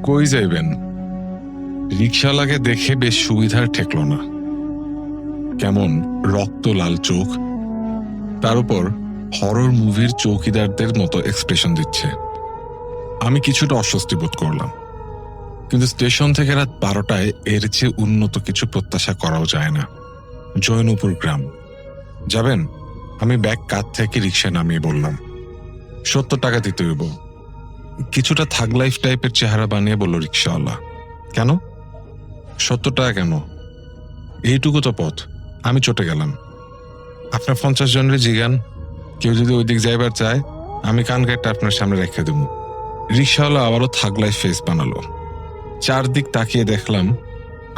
কই যাইবেন? রিকশাওয়ালাকে দেখে বেশ সুবিধার ঠেকল না। কেমন রক্ত লাল চোখ, তার উপর হরর মুভির চৌকিদারদের মতো এক্সপ্রেশন দিচ্ছে। আমি কিছুটা অস্বস্তি বোধ করলাম, কিন্তু স্টেশন থেকে রাত 12টায় এর চেয়ে উন্নত কিছু প্রত্যাশা করাও যায় না। জৈনপুর গ্রাম যাবেন? আমি ব্যাগ কাঁধ থেকে রিকশায় নামিয়ে বললাম, 70 টাকা দিতে হইব। কিছুটা থাগ লাইফ টাইপের চেহারা বানিয়ে বলল রিকশাওয়ালা। কেন 70 টাকা কেন? এইটুকু তো পথ, আমি চটে গেলাম। আপনার 50 জনের জিগান, কেউ যদি ওই দিক যাইবার চায় আমি কান কেটে আপনার সামনে রেখে দেব। রিকশাওয়ালা আবারও থাগ লাইফ ফেস বানালো। চারদিক তাকিয়ে দেখলাম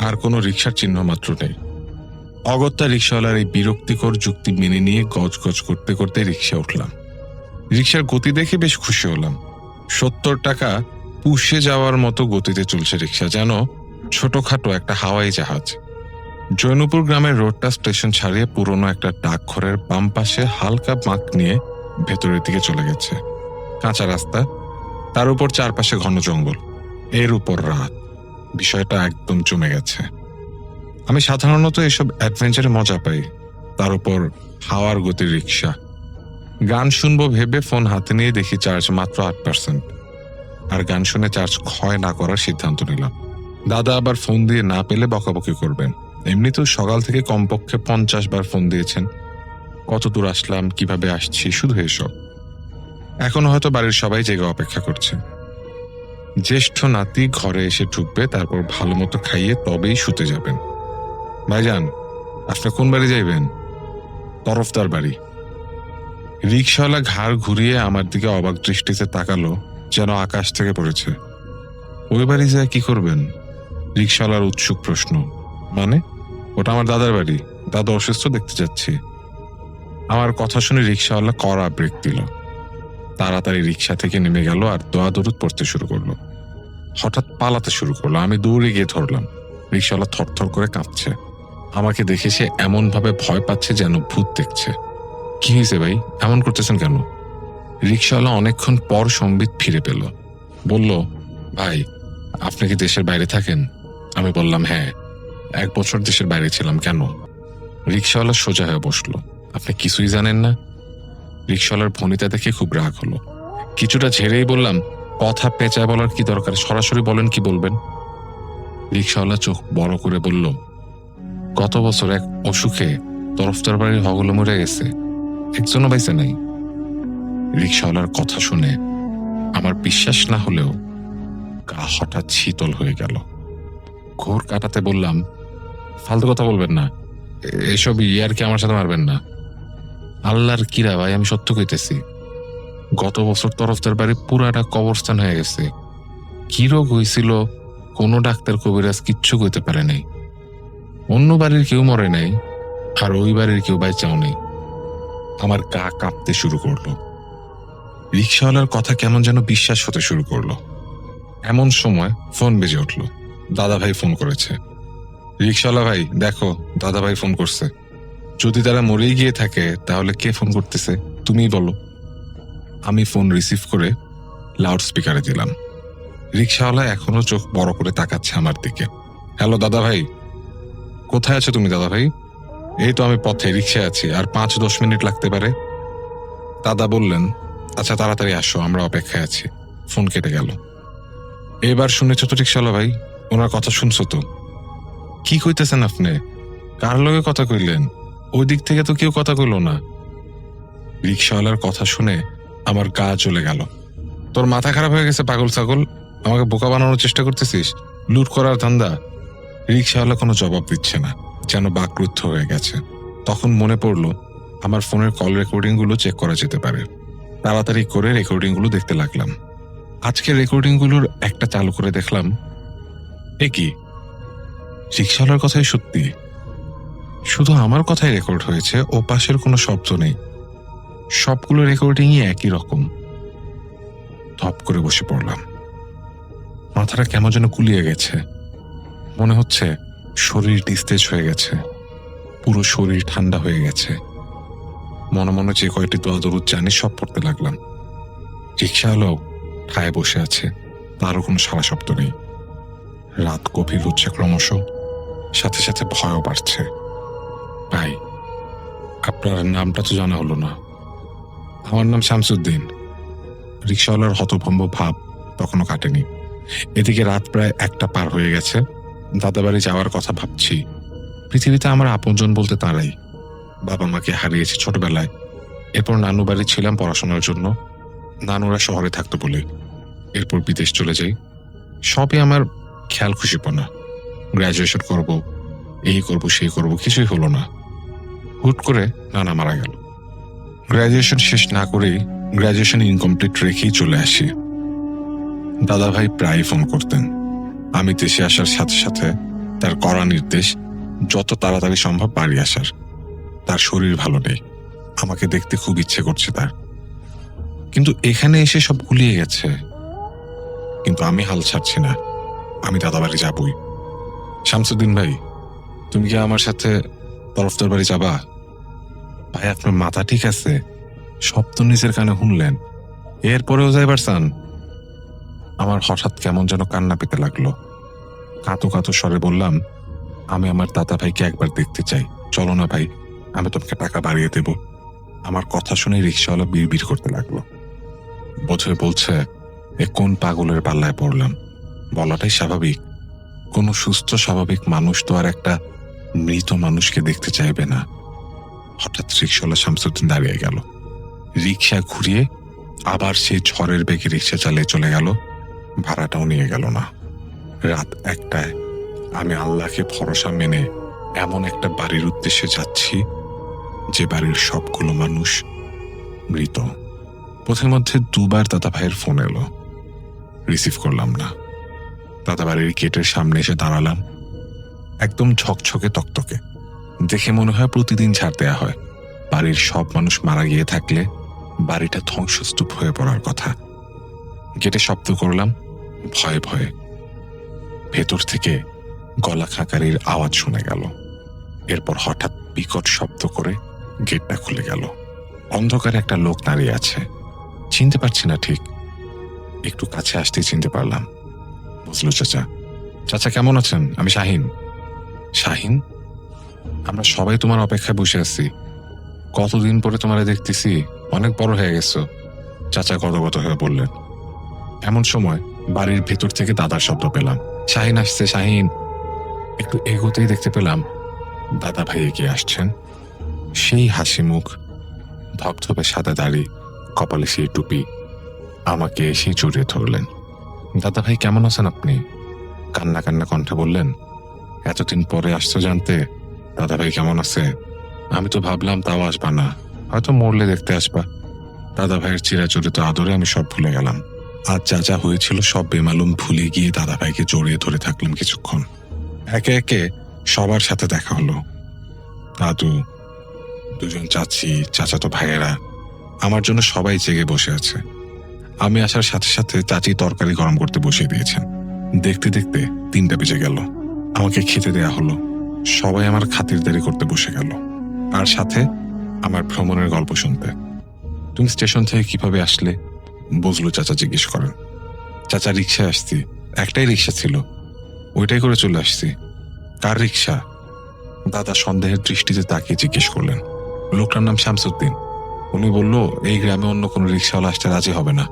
আর কোনো রিকশার চিহ্ন মাত্র নেই। অগত্যা রিকশাওয়ালার এই বিরক্তিকর যুক্তি মেনে নিয়ে গজ গজ করতে করতে রিকশা উঠলাম। রিকশার গতি দেখে বেশ খুশি হলাম। 70 টাকা পুষে যাওয়ার মতো গতিতে চলছে রিকশা, যেন ছোটখাটো একটা হাওয়াই জাহাজ। জৈনপুর গ্রামের রোডটা স্টেশন ছাড়িয়ে পুরনো একটা ডাকঘরের বাম পাশে হালকা বাঁক নিয়ে ভেতরের দিকে চলে গেছে। কাঁচা রাস্তা, তার উপর চারপাশে ঘন জঙ্গল, এর উপর রাত। বিষয়টা একদম জমে গেছে। আমি সাধারণত এসব অ্যাডভেঞ্চারে মজা পাই, তার উপর হাওয়ার গতির রিকশা। গান শুনবো ভেবে ফোন হাতে নিয়ে দেখি চার্জ মাত্র 8%। আর গান শুনে চার্জ ক্ষয় না করার সিদ্ধান্ত নিলাম। দাদা আবার ফোন দিয়ে না পেলে বকাবকি করবেন। এমনিতেও সকাল থেকে কমপক্ষে 50 বার ফোন দিয়েছেন। কত দূর আসলাম, কিভাবে আসছি, শুধু এসব। এখন হয়তো বাড়ির সবাই জেগে অপেক্ষা করছে। জ্যেষ্ঠ নাতি ঘরে এসে ঢুকবে, তারপর ভালো মতো খাইয়ে তবেই শুতে যাবেন। ভাইজান, আপনি কোন বাড়ি যাইবেন? তরফদার বাড়ি। রিকশাওয়ালা ঘাড় ঘুরিয়ে আমার দিকে অবাক দৃষ্টিতে তাকালো, যেন আকাশ থেকে পড়েছে। ওই বাড়ি যায় কি করবেন? রিকশাওয়ালার উৎসুক প্রশ্ন। মানে? ওটা আমার দাদার বাড়ি, দাদা অসুস্থ, দেখতে যাচ্ছি। আমার কথা শুনে রিকশাওয়ালা কড়া ব্রেক দিল। তাড়াতাড়ি রিকশা থেকে নেমে গেল আর দোয়া দরুদ পড়তে শুরু করলো। হঠাৎ পালাতে শুরু করলো। আমি দৌড়ে গিয়ে ধরলাম। রিকশাওয়ালা থরথর করে কাঁপছে। আমাকে দেখে সে এমন ভাবে ভয় পাচ্ছে যেন ভূত দেখছে। কি হয়েছে ভাই, এমন করতেছেন কেন? রিকশাওয়ালা অনেকক্ষণ পর সম্বিত ফিরে পেল। বলল, ভাই, আপনি কি দেশের বাইরে থাকেন? আমি বললাম, হ্যাঁ, 1 বছর দেশের বাইরে ছিলাম। কেন? রিকশাওয়ালা সোজা হয়ে বসলো। আপনি কিছুই জানেন না? রিকশাওয়ালার ভনিতা দেখে খুব রাগ হলো। কিছুটা ঝেড়েই বললাম, কথা পেঁচায় বলার কি দরকার, সরাসরি বলেন কি বলবেন। রিকশাওয়ালা চোখ বড় করে বলল, গত বছর এক অসুখে তরফদার বাড়ির হগলো মরে গেছে, একজনও বাইসে নাই। রিকশাওয়ালার কথা শুনে আমার বিশ্বাস না হলেও গা হঠাৎ শীতল হয়ে গেল। ঘোর কাটাতে বললাম, ফালতু কথা বলবেন না, এসব ইয়ার কি আমার সাথে মারবেন না। আল্লাহর কিরা ভাই, আমি সত্য কইতেছি। গত বছর তরফদার বাড়ি পুরাটা কবরস্থান হয়ে গেছে। কি রোগ হয়েছিল কোনো ডাক্তার কবিরাজ কিচ্ছু কইতে পারে নাই। অন্য বাড়ির কেউ মরে নাই, আর ওই বাড়ির কেউ বাইচাও নেই। আমার গা কাঁপতে শুরু করলো। রিকশাওয়ালার কথা কেমন যেন বিশ্বাস হতে শুরু করলো। এমন সময় ফোন বেজে উঠল। দাদা ভাই ফোন করেছে। রিকশাওয়ালা ভাই, দেখো, দাদা ভাই ফোন করছে। যদি তারা মরেই গিয়ে থাকে তাহলে কে ফোন করতেছে, তুমিই বলো। আমি ফোন রিসিভ করে লাউড স্পিকারে দিলাম। রিকশাওয়ালা এখনো চোখ বড় করে তাকাচ্ছে আমার দিকে। হ্যালো দাদা ভাই। কোথায় আছো তুমি দাদা ভাই? এই তো আমি পথে, রিকশায় আছি, আর 5-10 মিনিট লাগতে পারে। দাদা বললেন, আচ্ছা তাড়াতাড়ি আসো, আমরা অপেক্ষায় আছি। ফোন কেটে গেল। এবার শুনেছো তো রিকশাওয়ালা ভাই? ওনার কথা শুনছো তো? কি কইতেছেন আপনি? কার লগে কথা কইলেন? ওই দিক থেকে তো কেউ কথা কইল না। রিকশাওয়ালার কথা শুনে আমার গা চলে গেল। তোর মাথা খারাপ হয়ে গেছে পাগল ছাগল? আমাকে বোকা বানানোর চেষ্টা করতেছিস? লুট করার ধান্দা? রিকশাওয়ালা কোনো জবাব দিচ্ছে না, যেন বাকরুদ্ধ হয়ে গেছে। তখন মনে পড়ল আমার ফোনের কল রেকর্ডিং গুলো চেক করা যেতে পারে। তাড়াতাড়ি করে রেকর্ডিং গুলো দেখতে লাগলাম। আজকের রেকর্ডিং গুলোর একটা চালু করে দেখলাম, এ কি, রিকশাওয়ালার কথাই সত্যি। শুধু আমার কথাই রেকর্ড হয়েছে, ও পাশের কোনো শব্দ নেই। সবগুলো রেকর্ডিংই একই রকম। ধপ করে বসে পড়লাম। মাথাটা কেমন যেন কুলিয়ে গেছে। মনে হচ্ছে শরীর নিস্তেজ হয়ে গেছে, পুরো শরীর ঠান্ডা হয়ে গেছে। মনে মনে যে কয়টি দোয়া দরুদ জানি সব পড়তে লাগলাম। রিকশাওয়ালাও ঠায় বসে আছে, তারও কোনো সাড়া শব্দ নেই। রাত গভীর হচ্ছে ক্রমশ, সাথে সাথে ভয়ও বাড়ছে। ভাই, আপনার নামটা তো জানা হলো না। আমার নাম শামসুদ্দিন। রিক্সাওয়ালার হতভম্ব ভাব তখনও কাটেনি। এদিকে রাত প্রায় 1টা পার হয়ে গেছে। দাদাবাড়ি যাওয়ার কথা ভাবছি। পৃথিবীতে আমার আপনজন বলতে তারাই। বাবা মাকে হারিয়েছি ছোটবেলায়। এরপর নানু বাড়ি ছিলাম পড়াশোনার জন্য। নানুরা শহরে থাকতো বলে। এরপর বিদেশ চলে যাই। সবই আমার খেয়াল খুশিপনা। গ্র্যাজুয়েশন করব, এই করব সেই করব, কিছুই হলো না। হুট করে নানা মারা গেল। গ্র্যাজুয়েশন শেষ না করেই গ্র্যাজুয়েশন ইনকমপ্লিট রেখেই চলে আসি। দাদাভাই প্রায়ই ফোন করতেন। আমি দেশে আসার সাথে সাথে তার কড়া নির্দেশ যত তাড়াতাড়ি সম্ভব বাড়ি আসার। তার শরীর ভালো নেই, আমাকে দেখতে খুব ইচ্ছে করছে তার। কিন্তু এখানে এসে সব গুলিয়ে গেছে। কিন্তু আমি হাল ছাড়ছি না, আমি দাদাবাড়ি যাবই। শামসুদ্দিন ভাই, তুমি কি আমার সাথে তরফদার বাড়ি যাবা? ভাই, আপনার মাথা ঠিক আছে? সব তো নিজের কানে শুনলেন, এরপরেও যাইবার চান? আমার হঠাৎ কেমন যেন কান্না পেতে লাগলো। কাতো কাতো স্বরে বললাম, আমি আমার দাদা ভাইকে একবার দেখতে চাই, চলো না ভাই, আমি তোমাকে টাকা বাড়িয়ে দেব। আমার কথা শুনে রিক্সাওয়ালা বিড়বিড় করতে লাগলো। বোধহয় বলছে, এ কোন পাগলের পাল্লায় পড়লাম। বলাটাই স্বাভাবিক। কোনো সুস্থ স্বাভাবিক মানুষ তো আর একটা মৃত মানুষকে দেখতে চাইবে না। হঠাৎ রিক্সাওয়ালা শামসুদ্দিন দাঁড়িয়ে গেল। রিক্সা ঘুরিয়ে আবার সেই ঝড়ের বেগে রিক্সা চালিয়ে চলে গেল। ভাড়াটাও নিয়ে গেল না। রাত 1টায় আমি আল্লাহকে ভরসা মেনে এমন একটা বাড়ির উদ্দেশ্যে যাচ্ছি যে বাড়ির সবগুলো মানুষ মৃত। পথের মধ্যে 2বার দাদা ভাইয়ের ফোন এলো, রিসিভ করলাম না। দাদা বাড়ির গেটের সামনে এসে দাঁড়ালাম। একদম ঝকঝকে তকতকে, দেখে মনে হয় প্রতিদিন ঝাড় দেয়া হয়। বাড়ির সব মানুষ মারা গিয়ে থাকলে বাড়িটা ধ্বংসস্তূপ হয়ে পড়ার কথা। গেটে শব্দ করলাম ভয়ে ভয়ে। ভেতর থেকে গলা খাঁকারির আওয়াজ শুনে গেল। এরপর হঠাৎ বিকট শব্দ করে গেটটা খুলে গেল। অন্ধকারে একটা লোক দাঁড়িয়ে আছে, চিনতে পারছি না ঠিক। একটু কাছে আসতেই চিনতে পারলাম। বুঝলো চাচা। চাচা কেমন আছেন? আমি শাহিন। শাহিন, আমরা সবাই তোমার অপেক্ষায় বসে আছি। কতদিন পরে তোমারে দেখতেছি, অনেক বড় হয়ে গেছো, চাচা গদগদ হয়ে বললেন। এমন সময় বাড়ির ভেতর থেকে দাদার শব্দ পেলাম, শাহিন আসছে, শাহিন। একটু এগোতেই দেখতে পেলাম দাদা ভাই এগিয়ে আসছেন। সেই হাসি মুখ, ধপধপে সাদা দাড়ি, কপালে সেই টুপি। আমাকে এসেই জড়িয়ে ধরলেন। দাদা ভাই কেমন আছেন আপনি? কান্না কান্না কণ্ঠে বললেন। এতদিন পরে আসছো জানতে দাদা ভাই কেমন আছে? আমি তো ভাবলাম তাও আসবা না, হয়তো মরলে দেখতে আসবা। দাদা ভাইয়ের চিরাচরিত আদরে আমি সব ভুলে গেলাম। আজ যা যা হয়েছিল সব বেমালুম ভুলে গিয়ে দাদা ভাইকে জড়িয়ে ধরে থাকলাম কিছুক্ষণ। একে একে সবার সাথে দেখা হলো। দাদু, 2জন চাচি, চাচাতো ভাইয়েরা, আমার জন্য সবাই জেগে বসে আছে। আমি আসার সাথে সাথে চাচি তরকারি গরম করতে বসিয়ে দিয়েছেন। দেখতে দেখতে 3টা বেজে গেল। আমাকে খেতে দেয়া হলো। সবাই আমার খাতিরদারি করতে বসে গেল, আর সাথে আমার ভ্রমণের গল্প শুনতে। তুমি স্টেশন থেকে কিভাবে আসলে? বজলু চাচা জিজ্ঞেস করেন। চাচা, রিক্সায় আসছি, একটাই রিক্সা ছিল, ওইটাই করে চলে আসছি। কার রিক্সা? দাদা সন্দেহের দৃষ্টিতে তাকিয়ে জিজ্ঞেস করলেন। লোকটার নাম শামসুদ্দিন। উনি বলল এই গ্রামে অন্য কোনো রিক্সাওয়ালা আসতে রাজি হবে না,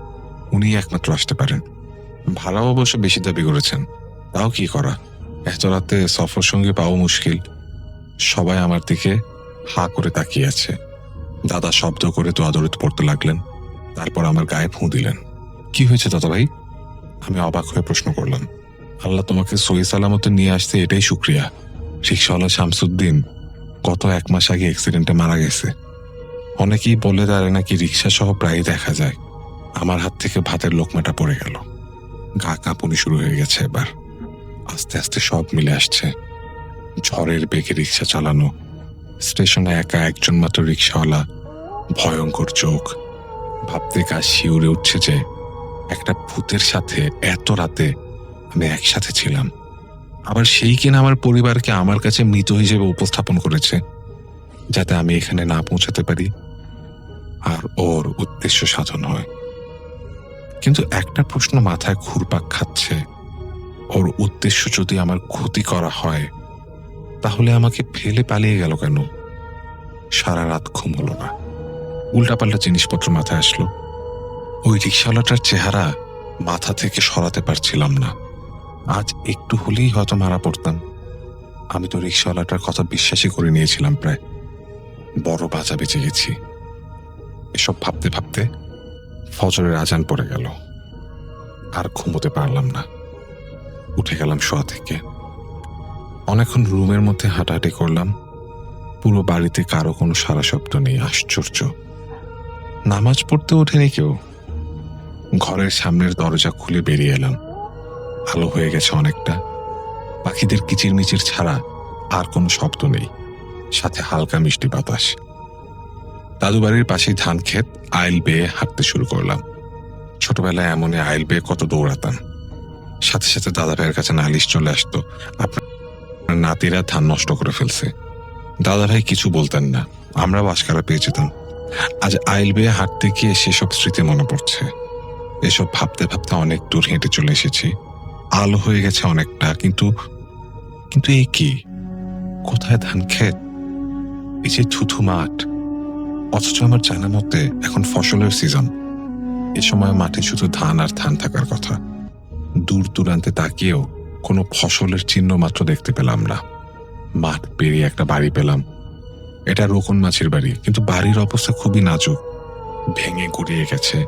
উনিই একমাত্র আসতে পারেন। ভাড়াও অবশ্য বেশি দাবি করেছেন, তাও কি করা, এত রাতে সফর সঙ্গী পাওয়া মুশকিল। সবাই আমার দিকে হা করে তাকিয়ে আছে। দাদা শব্দ করে তো আদরিত পড়তে লাগলেন। তারপর আমার গায়ে ফুঁ দিলেন। কি হয়েছে দাদা ভাই? আমি অবাক হয়ে প্রশ্ন করলাম। আল্লাহ তোমাকে সহি সালামতে নিয়ে আসতে এটাই শুক্রিয়া। রিক্সাওয়ালা শামসুদ্দিন গত 1 মাস আগে অ্যাক্সিডেন্টে মারা গেছে। অনেকেই বলে তারা নাকি রিক্সা সহ প্রায়ই দেখা যায়। আমার হাত থেকে ভাতের লোকমাটা পড়ে গেল। গা কাঁপুনি শুরু হয়ে গেছে। এবার আস্তে আস্তে সব মিলে আসছে। ঝড়ের বেগে রিক্সা চালানো, স্টেশনে একা একজন মাত্র রিক্সাওয়ালা, ভয়ঙ্কর চোখ। ভাবতে গা শিউরে উঠছে যে একটা ভূতের সাথে এত রাতে আমি একসাথে ছিলাম। আবার সেই কিনা আমার পরিবারকে আমার কাছে মৃত হিসেবে উপস্থাপন করেছে, যাতে আমি এখানে না পৌঁছাতে পারি আর ওর উদ্দেশ্য সাধন হয়। কিন্তু একটা প্রশ্ন মাথায় ঘুরপাক খাচ্ছে, ওর উদ্দেশ্য যদি আমার ক্ষতি করা হয় তাহলে আমাকে ফেলে পালিয়ে গেল কেন? সারা রাত ঘুম হলো না। উল্টাপাল্টা জিনিসপত্র মাথায় আসলো। ওই রিকশাওয়ালাটার চেহারা মাথা থেকে সরাতে পারছিলাম না। আজ একটু হলেই হয়তো মারা পড়তাম। আমি তো রিকশাওয়ালাটার কথা বিশ্বাসই করে নিয়েছিলাম প্রায়। বড় বাঁচা বেঁচে গেছি। এসব ভাবতে ভাবতে ফজরের আজান পড়ে গেল। আর ঘুমোতে পারলাম না। উঠে গেলাম শোয়া থেকে। অনেকক্ষণ রুমের মধ্যে হাঁটাহাঁটি করলাম। পুরো বাড়িতে কারো কোনো সারা শব্দ নেই। আশ্চর্য। নামাজ পড়তে ওঠেনি কেউ। ঘরের সামনের দরজা খুলে বেরিয়ে এলাম। আলো হয়ে গেছে অনেকটা। পাখিদের কিচিরমিচির ছাড়া আর কোনো শব্দ নেই, সাথে হালকা মিষ্টি বাতাস। দাদু বাড়ির পাশেই ধান ক্ষেত। আইল বেয়ে হাঁটতে শুরু করলাম। ছোটবেলায় এমন আইল বেয়ে কত দৌড়াতাম। সাথে সাথে দাদা ভাইয়ের কাছে নালিশ চলে আসতো, আপনার নাতিরা ধান নষ্ট করে ফেলছে। দাদা ভাই কিছু বলতেন না, আমরা বাসকারা পেয়ে যেতাম। আজ আইল বেয়ে হাঁটতে গিয়ে সেসব স্মৃতি মনে পড়ছে। এসব ভাবতে ভাবতে অনেক দূর হেঁটে চলে এসেছি। আলো হয়ে গেছে অনেকটা, কিন্তু কিন্তু এই কি? কোথায় ধান ক্ষেত? এই যে থুথু মাঠ। অথচ আমার জানা মতে এখন ফসলের সিজন। এ সময় মাঠে শুধু ধান আর ধান থাকার কথা। দূর দূরান্তে তাকিয়েও কোনো ফসলের চিহ্ন মাত্র দেখতে পেলাম না। মাঠ পেরিয়ে একটা বাড়ি পেলাম। এটা রোকন মাছের বাড়ি, কিন্তু বাড়ির অবস্থা খুবই নাজুক। ভেঙে গুড়িয়ে গেছে।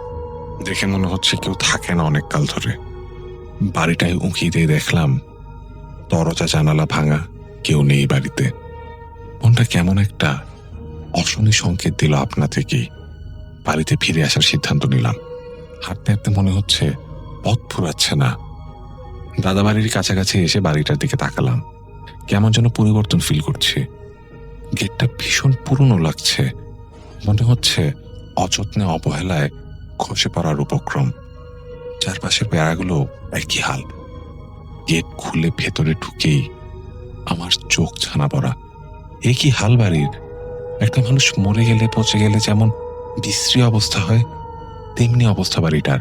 দেখে মনে হচ্ছে কেউ থাকে না অনেক কাল ধরে। বাড়িটায় উঁকি দিয়ে দেখলাম দরজা জানালা ভাঙা, কেউ নেই বাড়িতে। মনটা কেমন একটা অশনি সংকেত দিল আপনা থেকেই। বাড়িতে ফিরে আসার সিদ্ধান্ত নিলাম। হাঁটতে হাঁটতে মনে হচ্ছে পথ ফুরাচ্ছে না। দাদা বাড়ির কাছাকাছি এসে বাড়িটার দিকে তাকালাম। কেমন যেন পরিবর্তন ফিল করছি। গেটটা ভীষণ পুরনো লাগছে। মনে হচ্ছে অযত্নে অবহেলায় খসে পড়ার উপক্রম। চারপাশের বেড়াগুলো একই হাল। গেট খুলে ভেতরে ঢুকেই আমার চোখ ছানা পড়া। এ কি হাল বাড়ির! একটা মানুষ মরে গেলে পচে গেলে যেমন বিশ্রী অবস্থা হয়, তেমনি অবস্থা বাড়িটার।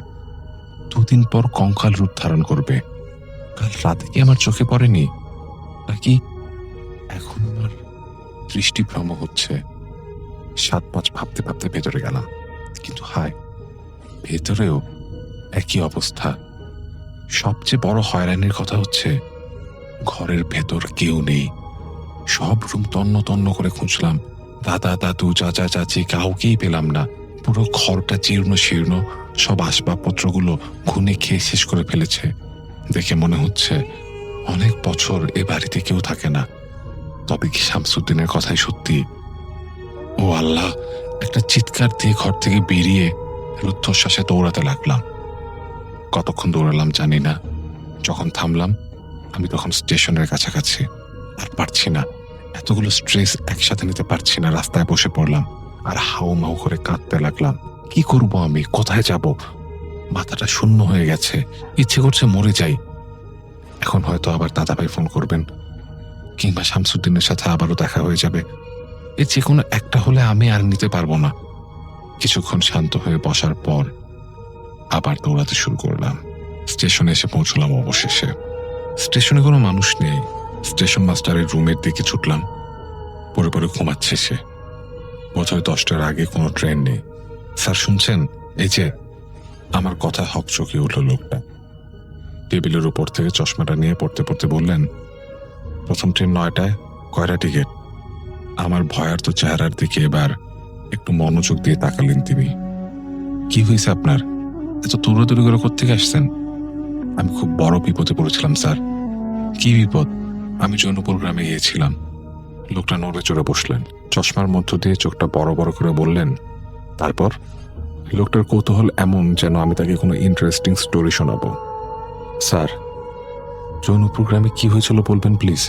দুদিন পর কঙ্কাল রূপ ধারণ করবে। কাল রাতে কি আমার চোখে পড়েনি? নাকি এখন আমার দৃষ্টিভ্রম হচ্ছে? 7-5 ভাবতে ভাবতে ভেতরে গেলাম। কিন্তু হায়, ভেতরেও একই অবস্থা। সবচেয়ে বড় হয়রানির কথা হচ্ছে ঘরের ভেতর কেউ নেই। সব রুম তন্ন তন্ন করে খুঁজলাম। দাদা দাদু চাচা চাচি কাউকেই পেলাম না। পুরো ঘরটা জীর্ণ শীর্ণ। সব আসবাবপত্রগুলো ঘুনে খেয়ে শেষ করে ফেলেছে। দেখে মনে হচ্ছে অনেক বছর এ বাড়িতে কেউ থাকে না। তবে কি শামসুদ্দিনের কথাই সত্যি? ও আল্লাহ! একটা চিৎকার দিয়ে ঘর থেকে বেরিয়ে রুদ্ধশ্বাসে দৌড়াতে লাগলাম। কতক্ষণ দৌড়ালাম জানি না। যখন থামলাম আমি তখন স্টেশনের কাছাকাছি। আর পারছি না, এতগুলো স্ট্রেস একসাথে নিতে পারছি না। রাস্তায় বসে পড়লাম আর হাউ মাউ করে কাঁদতে লাগলাম। কি করব আমি? কোথায় যাব? মাথাটা শূন্য হয়ে গেছে। ইচ্ছে করছে মরে যাই। এখন হয়তো আবার দাদাভাই ফোন করবেন, কিংবা শামসুদ্দিনের সাথে আবারও দেখা হয়ে যাবে। এর যে কোনো একটা হলে আমি আর নিতে পারবো না। কিছুক্ষণ শান্ত হয়ে বসার পর আবার দৌড়াতে শুরু করলাম। স্টেশনে এসে পৌঁছলাম অবশেষে। স্টেশনে কোনো মানুষ নেই। স্টেশন মাস্টারের রুমের দিকে ছুটলাম। পরে পরে ঘুমাচ্ছে সে। বোধহয় 10টার আগে কোনো ট্রেন নেই। স্যার শুনছেন? এই যে। আমার কথা হকচকিয়ে উঠল লোকটা। টেবিলের উপর থেকে চশমাটা নিয়ে পড়তে পড়তে বললেন, প্রথম ট্রেন 9টায়, কয়টা টিকিট? আমার ভয়ার্ত চেহারার দিকে এবার একটু মনোযোগ দিয়ে তাকালেন তিনি। কি হয়েছে আপনার? এত দৌড়াদৌড়ি করে কোত্থেকে আসছেন? আমি খুব বড় বিপদে পড়েছিলাম স্যার। কি বিপদ? আমি জৌনপুর গ্রামে গিয়েছিলাম। লোকটা নড়ে চড়ে বসলেন। চশমার মধ্য দিয়ে চোখটা বড় বড় করে বললেন, তারপর? লোকটার কৌতূহল এমন যেন আমি তাকে কোনো ইন্টারেস্টিং স্টোরি শোনাবো। স্যার, জৌনপুর গ্রামে কি হয়েছিল বলবেন প্লিজ?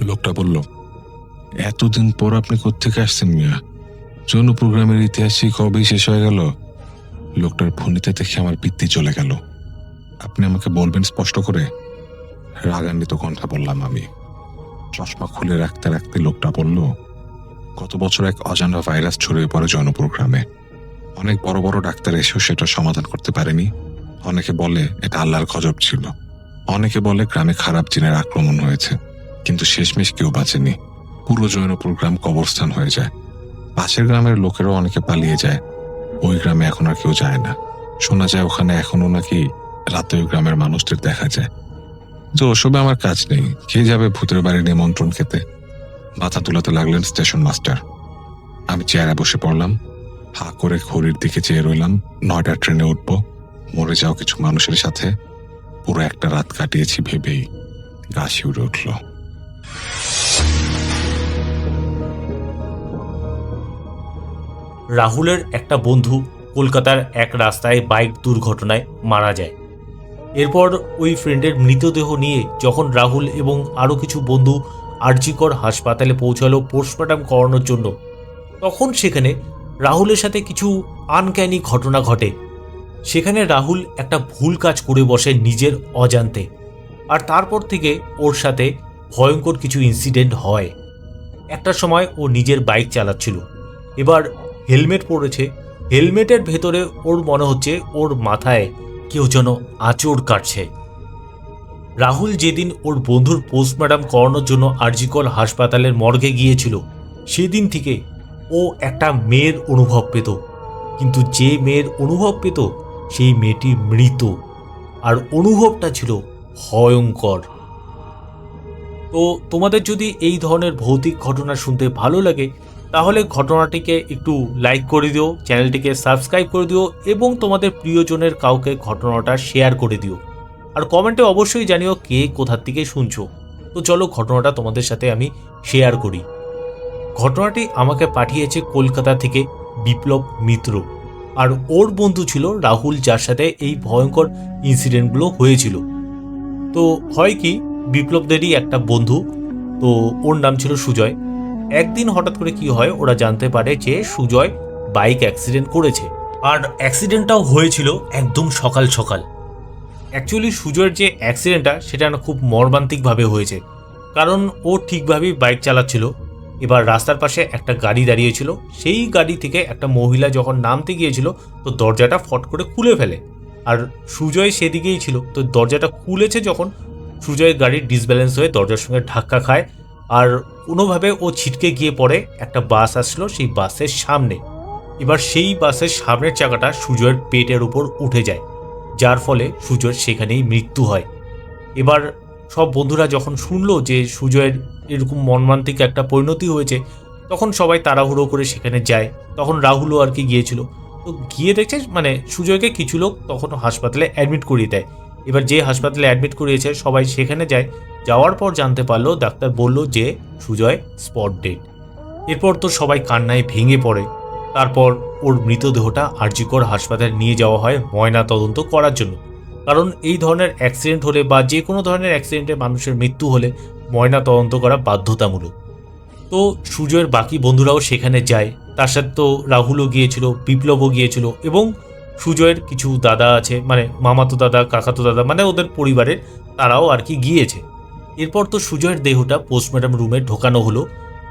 লোকটা বলল, এতদিন পর আপনি কোত্থেকে আসছেন মিয়া? জৌনপুর গ্রামের ইতিহাস কবেই শেষ হয়ে গেল। লোকটার ভনিতে দেখে আমার পিত্তি চলে গেল। আপনি আমাকে বলবেন স্পষ্ট করে? রাগান্বিত কণ্ঠে বললাম আমি। চশমা খুলে রাখতে রাখতে লোকটা বলল, গত বছর এক অজানা ভাইরাস ছড়িয়ে পড়ে জৌনপুর গ্রামে। অনেক বড় বড় ডাক্তার এসেও সেটা সমাধান করতে পারেনি। অনেকে বলে এটা আল্লাহর গজব ছিল, অনেকে বলে গ্রামে খারাপ জিনের আক্রমণ হয়েছে, কিন্তু শেষমেশ কেউ বাঁচেনি। পুরো জৈনপুর গ্রাম কবরস্থান হয়ে যায়। পাশের গ্রামের লোকেরও অনেকে পালিয়ে যায়। ওই গ্রামে এখন আর কেউ যায় না। শোনা যায় ওখানে এখনো নাকি রাতে ওই গ্রামের মানুষদের দেখা যায়। তো ওসবে আমার কাজ নেই, কে যাবে ভূতের বাড়ির নিমন্ত্রণ খেতে? মাথা তুলাতে লাগলেন স্টেশন মাস্টার। আমি চেয়ারে বসে পড়লাম, হা করে ঘড়ির দিকে চেয়ে রইলাম। 9টার ট্রেনে উঠব। মরে যাও কিছু মানুষের সাথে পুরো একটা রাত কাটিয়েছি ভেবেই গা শিউরে উঠল। রাহুলের একটা বন্ধু কলকাতার এক রাস্তায় বাইক দুর্ঘটনায় মারা যায়। এরপর ওই ফ্রেন্ডের মৃতদেহ নিয়ে যখন রাহুল এবং আরও কিছু বন্ধু আরজিকর হাসপাতালে পৌঁছালো পোস্টমর্টম করানোর জন্য, তখন সেখানে রাহুলের সাথে কিছু আনক্যানি ঘটনা ঘটে। সেখানে রাহুল একটা ভুল কাজ করে বসে নিজের অজান্তে, আর তারপর থেকে ওর সাথে ভয়ঙ্কর কিছু ইনসিডেন্ট হয়। একটা সময় ও নিজের বাইক চালাচ্ছিল, এবার হেলমেট পরেছে, হেলমেটের ভেতরে ওর মনে হচ্ছে ওর মাথায় কেউ যেন আঁচড় কাটছে। রাহুল যেদিন ওর বন্ধুর পোস্টমর্টম করানোর জন্য আরজিকর হাসপাতালের মর্গে গিয়েছিল, সেদিন থেকে ও একটা মেয়ের অনুভব পেত, কিন্তু যে মেয়ের অনুভব পেত সেই মেয়েটি মৃত, আর অনুভবটা ছিল ভয়ঙ্কর। তো তোমাদের যদি এই ধরনের ভৌতিক ঘটনা শুনতে ভালো লাগে, তাহলে ঘটনাটিকে একটু লাইক করে দিও, চ্যানেলটিকে সাবস্ক্রাইব করে দিও এবং তোমাদের প্রিয়জনের কাউকে ঘটনাটা শেয়ার করে দিও। আর কমেন্টে অবশ্যই জানিও কে কোথার থেকে শুনছো। তো চলো ঘটনাটা তোমাদের সাথে আমি শেয়ার করি। ঘটনাটি আমাকে পাঠিয়েছে কলকাতা থেকে বিপ্লব মিত্র, আর ওর বন্ধু ছিল রাহুল, যার সাথে এই ভয়ঙ্কর ইনসিডেন্টগুলো হয়েছিল। তো হয় কি, বিপ্লবদেরই একটা বন্ধু, তো ওর নাম ছিল সুজয়। একদিন হঠাৎ করে কি হয়, ওরা জানতে পারে যে সুজয় বাইক অ্যাক্সিডেন্ট করেছে, আর অ্যাক্সিডেন্টটাও হয়েছিল একদম সকাল সকাল। অ্যাকচুয়ালি সুজয়ের যে অ্যাক্সিডেন্টটা সেটা না খুব মর্মান্তিকভাবে হয়েছে, কারণ ও ঠিকভাবেই বাইক চালাচ্ছিল। এবার রাস্তার পাশে একটা গাড়ি দাঁড়িয়েছিল, সেই গাড়ি থেকে একটা মহিলা যখন নামতে গিয়েছিল তো দরজাটা ফট করে খুলে ফেলে, আর সুজয় সেদিকেই ছিল। তো দরজাটা খুলেছে যখন, সুজয়ের গাড়ির ডিসব্যালেন্স হয়ে দরজার সঙ্গে ধাক্কা খায়, আর কোনোভাবে ও ছিটকে গিয়ে পড়ে একটা বাস আসলো সেই বাসের সামনে। এবার সেই বাসের সামনের চাকাটা সুজয়ের পেটের উপর উঠে যায়, যার ফলে সুজয়ের সেখানেই মৃত্যু হয়। এবার সব বন্ধুরা যখন শুনলো যে সুজয়ের এরকম মর্মান্তিক একটা পরিণতি হয়েছে, তখন সবাই তাড়াহুড়ো করে সেখানে যায়। তখন রাহুলও আর কি গিয়েছিল। তো গিয়ে দেখছে মানে সুজয়কে কিছু লোক তখন হাসপাতালে অ্যাডমিট করিয়ে দেয়। এবার যে হাসপাতালে অ্যাডমিট করিয়েছে সবাই সেখানে যায়। যাওয়ার পর জানতে পারলো, ডাক্তার বলল যে সুজয় স্পট ডেড। এরপর তো সবাই কান্নায় ভেঙে পড়ে। তারপর ওর মৃতদেহটা আরজিকর হাসপাতালে নিয়ে যাওয়া হয় ময়না তদন্ত করার জন্য, কারণ এই ধরনের অ্যাক্সিডেন্ট হলে বা যে কোনো ধরনের অ্যাক্সিডেন্টে মানুষের মৃত্যু হলে ময়না তদন্ত করা বাধ্যতামূলক। তো সুজয়ের বাকি বন্ধুরাও সেখানে যায়, তার সাথে তো রাহুলও গিয়েছিল, বিপ্লবও গিয়েছিল, এবং সুজয়ের কিছু দাদা আছে, মানে মামাতো দাদা, কাকাতো দাদা, মানে ওদের পরিবারের, তারাও আর কি গিয়েছে। এরপর তো সুজয়ের দেহটা পোস্টমর্টম রুমে ঢোকানো হলো,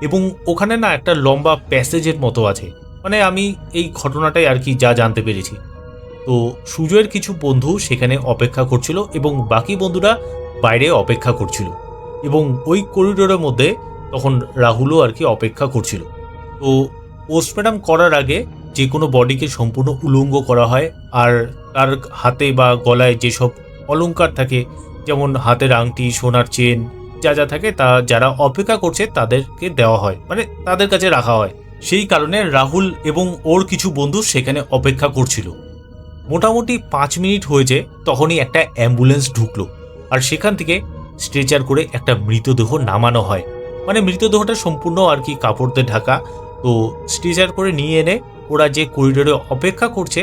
এবং ওখানে না একটা লম্বা প্যাসেজের মতো আছে, মানে আমি এই ঘটনাটাই আর কি যা জানতে পেরেছি। তো সুজয়ের কিছু বন্ধু সেখানে অপেক্ষা করছিল এবং বাকি বন্ধুরা বাইরে অপেক্ষা করছিল, এবং ওই করিডোরের মধ্যে তখন রাহুলও আর কি অপেক্ষা করছিল। তো পোস্টমর্টম করার আগে যে কোনো বডিকে সম্পূর্ণ উলঙ্গ করা হয়, আর তার হাতে বা গলায় যেসব অলংকার থাকে, যেমন হাতের আংটি, সোনার চেন, যা যা থাকে তা যারা অপেক্ষা করছে তাদেরকে দেওয়া হয়, মানে তাদের কাছে রাখা হয়। সেই কারণে রাহুল এবং ওর কিছু বন্ধু সেখানে অপেক্ষা করছিল। মোটামুটি 5 মিনিট হয়েছে, তখনই একটা অ্যাম্বুলেন্স ঢুকলো, আর সেখান থেকে স্ট্রেচার করে একটা মৃতদেহ নামানো হয়, মানে মৃতদেহটা সম্পূর্ণ আর কি কাপড় দিয়ে ঢাকা। তো স্ট্রেচার করে নিয়ে এনে ওরা যে করিডোরে অপেক্ষা করছে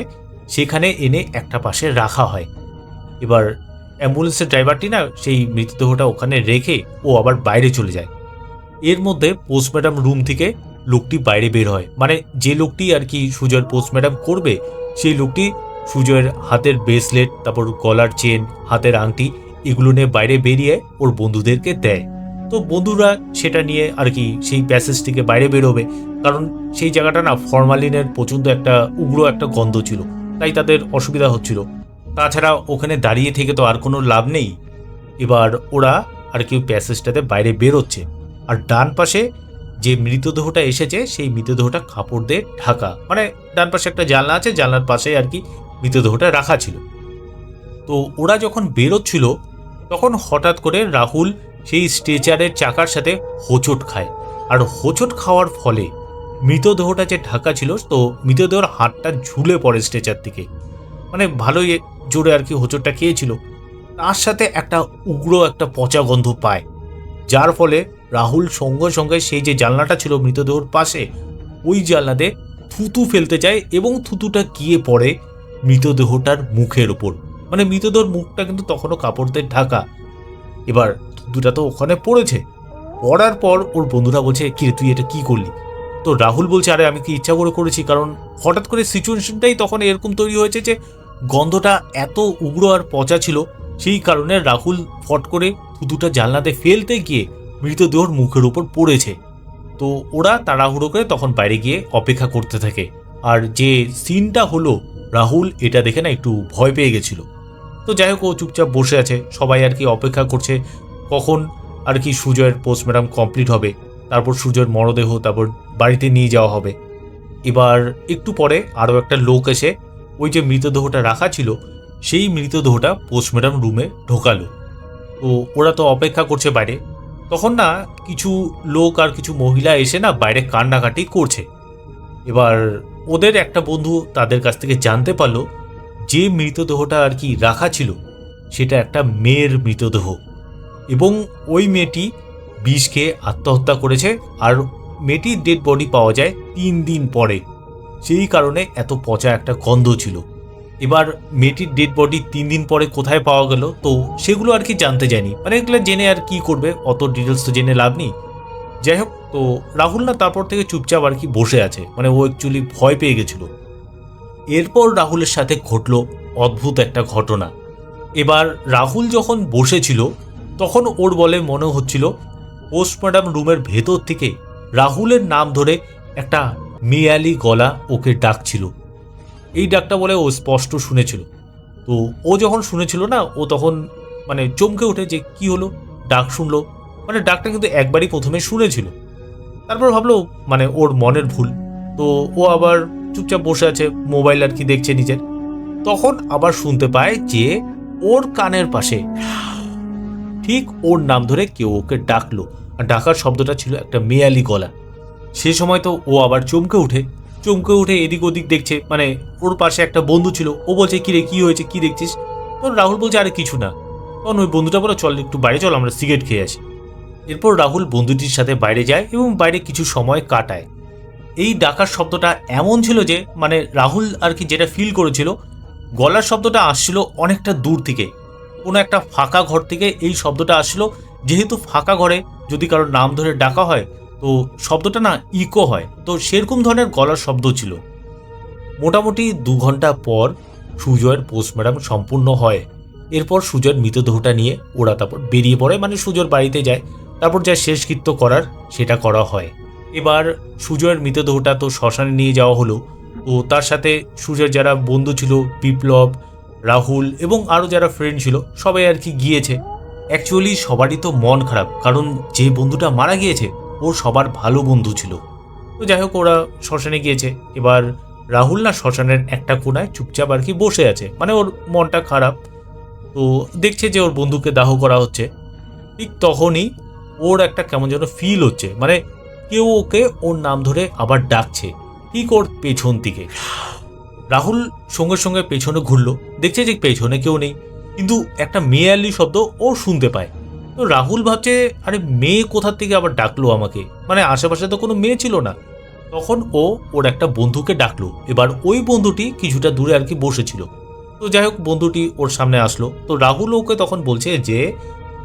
সেখানে এনে একটা পাশে রাখা হয়। এবার অ্যাম্বুলেন্সের ড্রাইভারটি না সেই মৃতদেহটা ওখানে রেখে ও আবার বাইরে চলে যায়। এর মধ্যে পোস্টমর্টম রুম থেকে লোকটি বাইরে বের হয়, মানে যে লোকটি আর কি সুজয়ের পোস্টমর্টম করবে সেই লোকটি সুজয়ের হাতের ব্রেসলেট, তারপর গলার চেন, হাতের আংটি, এগুলো নিয়ে বাইরে বেরিয়ে ওর বন্ধুদেরকে দেয়। তো বন্ধুরা সেটা নিয়ে আর কি সেই প্যাসেজ থেকে বাইরে বেরোবে, কারণ সেই জায়গাটা না ফরমালিনের পর্যন্ত একটা উগ্র একটা গন্ধ ছিল, তাই তাদের অসুবিধা হচ্ছিল। তাছাড়া ওখানে দাঁড়িয়ে থেকে তো আর কোনো লাভ নেই। এবার ওরা আর কি প্যাসেজটাতে বাইরে বেরোচ্ছে, আর ডান পাশে যে মৃতদেহটা এসেছে সেই মৃতদেহটা কাপড় দিয়ে ঢাকা, মানে ডান পাশে একটা জানলা আছে, জানলার পাশে আর কি মৃতদেহটা রাখা ছিল। তো ওরা যখন বেরোচ্ছিল তখন হঠাৎ করে রাহুল সেই স্ট্রেচারের চাকার সাথে হোঁচট খায়, আর হোঁচট খাওয়ার ফলে মৃতদেহটা যে ঢাকা ছিল তো মৃতদেহর হাতটা ঝুলে পড়ে স্ট্রেচার থেকে, মানে ভালোই জোরে আর কি হোঁচটটা খেয়েছিল। তার সাথে একটা উগ্র একটা পচা গন্ধ পায়, যার ফলে রাহুল সঙ্গে সঙ্গে সেই যে জানলাটা ছিল মৃতদেহর পাশে ওই জানলাতে থুতু ফেলতে যায়, এবং থুতুটা গিয়ে পড়ে মৃতদেহটার মুখের ওপর, মানে মৃতদেহর মুখটা কিন্তু তখনও কাপড় দিয়ে ঢাকা। এবার থুতুটা তো ওখানে পড়েছে, পড়ার পর ওর বন্ধুরা বলছে কিরে তুই এটা কি করলি? তো রাহুল বলছে আরে আমি কি ইচ্ছা করে করেছি, কারণ হঠাৎ করে সিচুয়েশনটাই তখন এরকম তৈরি হয়েছে যে গন্ধটা এত উগ্র আর পচা ছিল, সেই কারণে রাহুল ফট করে থুতুটা জানলাতে ফেলতে গিয়ে মৃতদেহর মুখের উপর পড়েছে। তো ওরা তাড়াহুড়ো করে তখন বাইরে গিয়ে অপেক্ষা করতে থাকে, আর যে সিনটা হলো রাহুল এটা দেখে না একটু ভয় পেয়ে গেছিল। তো যাই হোক ও চুপচাপ বসে আছে, সবাই আর কি অপেক্ষা করছে কখন আর কি সুজয়ের পোস্টমর্টম কমপ্লিট হবে, তারপর সুজয়ের মরদেহ তারপর বাড়িতে নিয়ে যাওয়া হবে। এবার একটু পরে আরও একটা লোক এসে ওই যে মৃতদেহটা রাখা ছিল সেই মৃতদেহটা পোস্টমর্টম রুমে ঢোকালো। তো ওরা তো অপেক্ষা করছে বাইরে, তখন না কিছু লোক আর কিছু মহিলা এসে না বাইরে কান্নাকাটি করছে। এবার ওদের একটা বন্ধু তাদের কাছ থেকে জানতে পারলো যে মৃতদেহটা আর কি রাখা ছিল সেটা একটা মেয়ের মৃতদেহ, এবং ওই মেয়েটি বিষ খেয়ে আত্মহত্যা করেছে, আর মেয়েটির ডেড বডি পাওয়া যায় 3 দিন পরে, সেই কারণে এত পচা একটা গন্ধ ছিল। এবার মেয়েটির ডেড বডি 3 দিন পরে কোথায় পাওয়া গেল তো সেগুলো আর কি জানতে যায়নি, মানে এগুলো জেনে আর কি করবে, অত ডিটেলস তো জেনে লাভ নেই। যাই হোক, তো রাহুল না তারপর থেকে চুপচাপ আর কি বসে আছে, মানে ও অ্যাকচুয়ালি ভয় পেয়ে গেছিল। এরপর রাহুলের সাথে ঘটলো অদ্ভুত একটা ঘটনা। এবার রাহুল যখন বসেছিল তখন ওর বলে মনে হচ্ছিল পোস্টমর্টম রুমের ভেতর থেকে রাহুলের নাম ধরে একটা মেয়ালি গলা ওকে ডাকছিল। এই ডাকটা বলে ও স্পষ্ট শুনেছিল। তো ও যখন শুনেছিল না ও তখন মানে চমকে ওঠে যে কি হলো, ডাক শুনলো, মানে ডাকটা কিন্তু একবারই প্রথমে শুনেছিল। তারপর ভাবলো মানে ওর মনের ভুল, তো ও আবার চুপচাপ বসে আছে, মোবাইল আর কি দেখছে নিজের। তখন আবার শুনতে পায় যে ওর কানের পাশে ঠিক ওর নাম ধরে কেউ ওকে ডাকলো, আর ডাকার শব্দটা ছিল একটা মেয়ালি গলা। সে সময় তো ও আবার চমকে উঠে এদিক ওদিক দেখছে, মানে ওর পাশে একটা বন্ধু ছিল, ও বলছে কিরে কি হয়েছে কি দেখছিস? তখন রাহুল বলছে আরে কিছু না। তখন ওই বন্ধুটা বলে চল একটু বাইরে চল আমরা সিগারেট খেয়ে আসি। এরপর রাহুল বন্ধুটির সাথে বাইরে যায় এবং বাইরে কিছু সময় কাটায়। এই ডাকার শব্দটা এমন ছিল যে মানে রাহুল আর কি যেটা ফিল করেছিল গলার শব্দটা আসছিল অনেকটা দূর থেকে, কোনো একটা ফাঁকা ঘর থেকে এই শব্দটা আসছিল। যেহেতু ফাঁকা ঘরে যদি কারোর নাম ধরে ডাকা হয় তো শব্দটা না ইকো হয়, তো সেরকম ধরনের গলার শব্দ ছিল। মোটামুটি 2 ঘন্টা পর সুজয়ের পোস্টমর্টম সম্পূর্ণ হয়। এরপর সুজয়ের মৃতদেহটা নিয়ে ওরা তারপর বেরিয়ে পড়ে, মানে সুজয়ের বাড়িতে যায়, তারপর যা শেষকৃত্য করার সেটা করা হয়। এবার সুজয়ের মৃতদেহটা তো শ্মশানে নিয়ে যাওয়া হলো। তো তার সাথে সুজয়ের যারা বন্ধু ছিল বিপ্লব, রাহুল এবং আরও যারা ফ্রেন্ড ছিল সবাই আর কি গিয়েছে। অ্যাকচুয়ালি সবারই তো মন খারাপ, কারণ যে বন্ধুটা মারা গিয়েছে ওর সবার ভালো বন্ধু ছিল। তো যাই হোক ওরা শ্মশানে গিয়েছে। এবার রাহুল না শ্মশানের একটা কোনায় চুপচাপ আর কি বসে আছে, মানে ওর মনটা খারাপ। তো দেখছে যে ওর বন্ধুকে দাহ করা হচ্ছে, ঠিক তখনই ওর একটা কেমন যেন ফিল হচ্ছে, মানে কেউ ওকে ওর নাম ধরে আবার ডাকছে ঠিক ওর পেছন থেকে। রাহুল সঙ্গে সঙ্গে পেছনে ঘুরলো, দেখছে যে পেছনে কেউ নেই, কিন্তু একটা মেয়ালি শব্দ ও শুনতে পায়। তো রাহুল ভাবছে আরে মেয়ে কোথার থেকে আবার ডাকলো আমাকে, মানে আশেপাশে তো কোনো মেয়ে ছিল না। তখন ও ওর একটা বন্ধুকে ডাকলো। এবার ওই বন্ধুটি কিছুটা দূরে আর কি বসেছিল। তো যাই হোক বন্ধুটি ওর সামনে আসলো। তো রাহুল ওকে তখন বলছে যে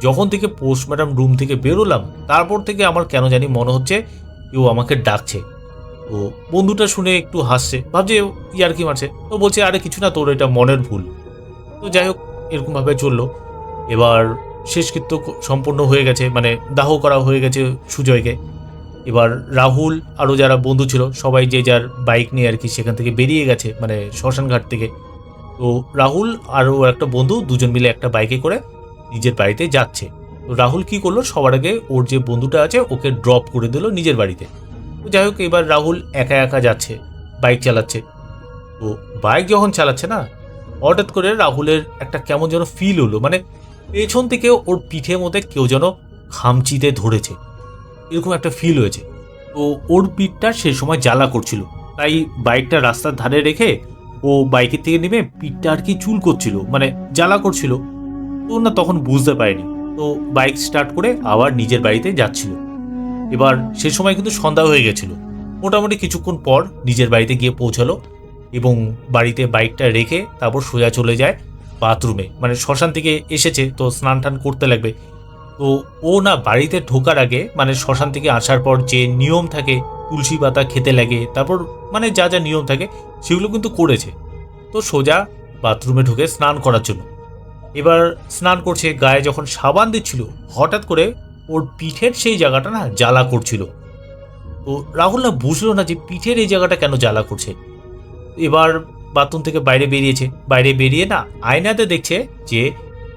যখন থেকে পোস্টমর্টম রুম থেকে বেরোলাম তারপর থেকে আমার কেন জানি মনে হচ্ছে কেউ আমাকে ডাকছে। তো বন্ধুটা শুনে একটু হাসছে, ভাবছে ইয়ার্কি মারছে। তো বলছে আরে কিছু না, তোর এটা মনের ভুল। তো যাই হোক এরকমভাবে চললো। এবার শেষকৃত্য সম্পন্ন হয়ে গেছে, মানে দাহ করা হয়ে গেছে সুজয়কে। এবার রাহুল আরও যারা বন্ধু ছিল সবাই যে যার বাইক নিয়ে আর কি সেখান থেকে বেরিয়ে গেছে, মানে শ্মশানঘাট থেকে। তো রাহুল আর ওর একটা বন্ধু দুজন মিলে একটা বাইকে করে নিজের বাড়িতে যাচ্ছে। তো রাহুল কি করলো, সবার আগে ওর যে বন্ধুটা আছে ওকে ড্রপ করে দিল নিজের বাড়িতে। তো যাই হোক, এবার রাহুল একা একা যাচ্ছে, বাইক চালাচ্ছে। তো বাইক যখন চালাচ্ছে না, হঠাৎ করে রাহুলের একটা কেমন যেন ফিল হলো, মানে পেছন থেকে ওর পিঠের মধ্যে কেউ যেন খামচিতে ধরেছে, এরকম একটা ফিল হয়েছে। তো ওর পিঠটা সেই সময় জ্বালা করছিল, তাই বাইকটা রাস্তার ধারে রেখে ও বাইকের থেকে নেমে পিঠটা আর কি চুল করছিল, মানে জ্বালা করছিল। তো না তখন বুঝতে পারেনি, তো বাইক স্টার্ট করে আবার নিজের বাড়িতে যাচ্ছিল। এবার সে সময় কিন্তু সন্ধ্যা হয়ে গেছিল। মোটামুটি কিছুক্ষণ পর নিজের বাড়িতে গিয়ে পৌঁছালো এবং বাড়িতে বাইকটা রেখে তারপর সোজা চলে যায় বাথরুমে, মানে শ্মশান থেকে এসেছে তো স্নান টান করতে লাগবে। তো ও না বাড়িতে ঢোকার আগে, মানে শ্মশান থেকে আসার পর যে নিয়ম থাকে, তুলসী পাতা খেতে লাগে, তারপর মানে যা যা নিয়ম থাকে সেগুলো কিন্তু করেছে। তো সোজা বাথরুমে ঢুকে স্নান করার জন্য এবার স্নান করছে, গায়ে যখন সাবান দিচ্ছিল হঠাৎ করে ওর পিঠের সেই জায়গাটা না জ্বালা করছিল। তো রাহুল না বুঝলো না যে পিঠের এই জায়গাটা কেন জ্বালা করছে। এবার বাথরুম থেকে বাইরে বেরিয়েছে, বাইরে বেরিয়ে না আয়নাতে দেখছে যে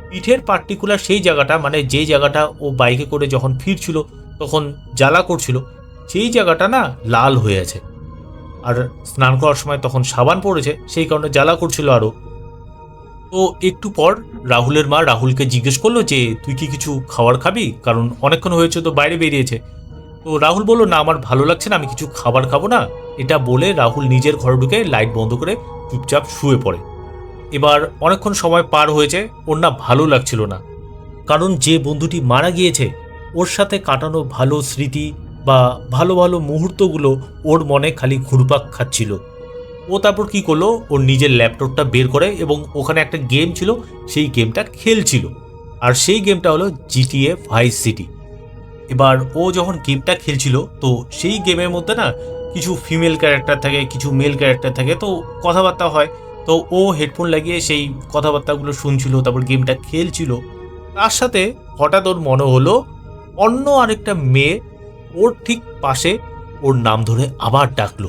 পিঠের পার্টিকুলার সেই জায়গাটা, মানে যে জায়গাটা ও বাইকে করে যখন ফিরছিল তখন জ্বালা করছিল, সেই জায়গাটা না লাল হয়ে আছে। আর স্নান করার সময় তখন সাবান পড়েছে, সেই কারণে জ্বালা করছিল আরও। তো একটু পর রাহুলের মা রাহুলকে জিজ্ঞেস করলো যে তুই কি কিছু খাবার খাবি, কারণ অনেকক্ষণ হয়েছে তো বাইরে বেরিয়েছে। তো রাহুল বলল না, আমার ভালো লাগছে না, আমি কিছু খাবার খাবো না। এটা বলে রাহুল নিজের ঘরে ঢুকে লাইট বন্ধ করে চুপচাপ শুয়ে পড়ে। এবার অনেকক্ষণ সময় পার হয়েছে, ওর না ভালো লাগছিল না, কারণ যে বন্ধুটি মারা গিয়েছে ওর সাথে কাটানো ভালো স্মৃতি বা ভালো ভালো মুহূর্তগুলো ওর মনে খালি ঘুরপাক খাচ্ছিল। ও তারপর কি করলো, ওর নিজের ল্যাপটপটা বের করে এবং ওখানে একটা গেম ছিল সেই গেমটা খেলছিল। আর সেই গেমটা হলো GTA ভাইস সিটি। এবার ও যখন গেমটা খেলছিল তো সেই গেমের মধ্যে না কিছু ফিমেল ক্যারেক্টার থাকে, কিছু মেল ক্যারেক্টার থাকে, তো কথাবার্তা হয়। তো ও হেডফোন লাগিয়ে সেই কথাবার্তাগুলো শুনছিল, তারপর গেমটা খেলছিল। তার সাথে হঠাৎ ওর মনে হলো অন্য আরেকটা মেয়ে ওর ঠিক পাশে ওর নাম ধরে আবার ডাকলো।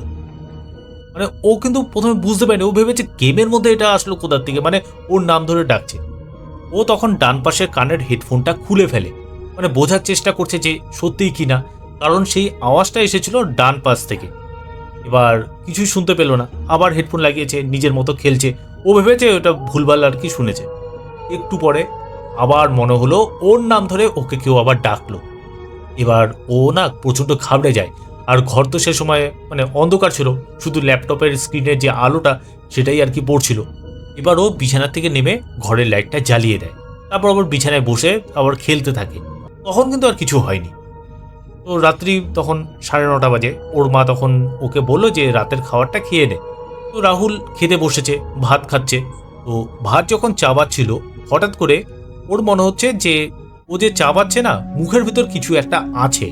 মানে ও কিন্তু প্রথমে বুঝতে পারেনি, ও ভেবেছে গেমের মধ্যে এটা আসলো কোথার থেকে, মানে ওর নাম ধরে ডাকছে। ও তখন ডান পাশের কানের হেডফোনটা খুলে ফেলে, মানে বোঝার চেষ্টা করছে যে সত্যিই কিনা, কারণ সেই আওয়াজটা এসেছিল ডান পাশ থেকে। এবার কিছুই শুনতে পেল না, আবার হেডফোন লাগিয়েছে, নিজের মতো খেলছে। ও ভেবেছে ওটা ভুলভাল আর কি শুনেছে। একটু পরে আবার মনে হলো ওর নাম ধরে ওকে কেউ আবার ডাকলো। এবার ও না প্রচণ্ড ঘাবড়ে যায়। আর ঘর তো সে সময় মানে অন্ধকার ছিল, শুধু ল্যাপটপের স্ক্রিনের যে আলোটা সেটাই আর কি পড়ছিল। এবার ও বিছানা থেকে নেমে ঘরের লাইটটা জ্বালিয়ে দেয়, তারপর আবার বিছানায় বসে আবার খেলতে থাকে। তখন কিন্তু আর কিছু হয়নি। তো রাত্রি তখন 9:30 বাজে, ওর মা তখন ওকে বললো যে রাতের খাবারটা খেয়ে নে। তো রাহুল খেতে বসেছে, ভাত খাচ্ছে। তো ভাত যখন চাবাচ্ছিল হঠাৎ করে ওর মনে হচ্ছে যে ও যে চাবাচ্ছে না মুখের ভিতর কিছু একটা আছে।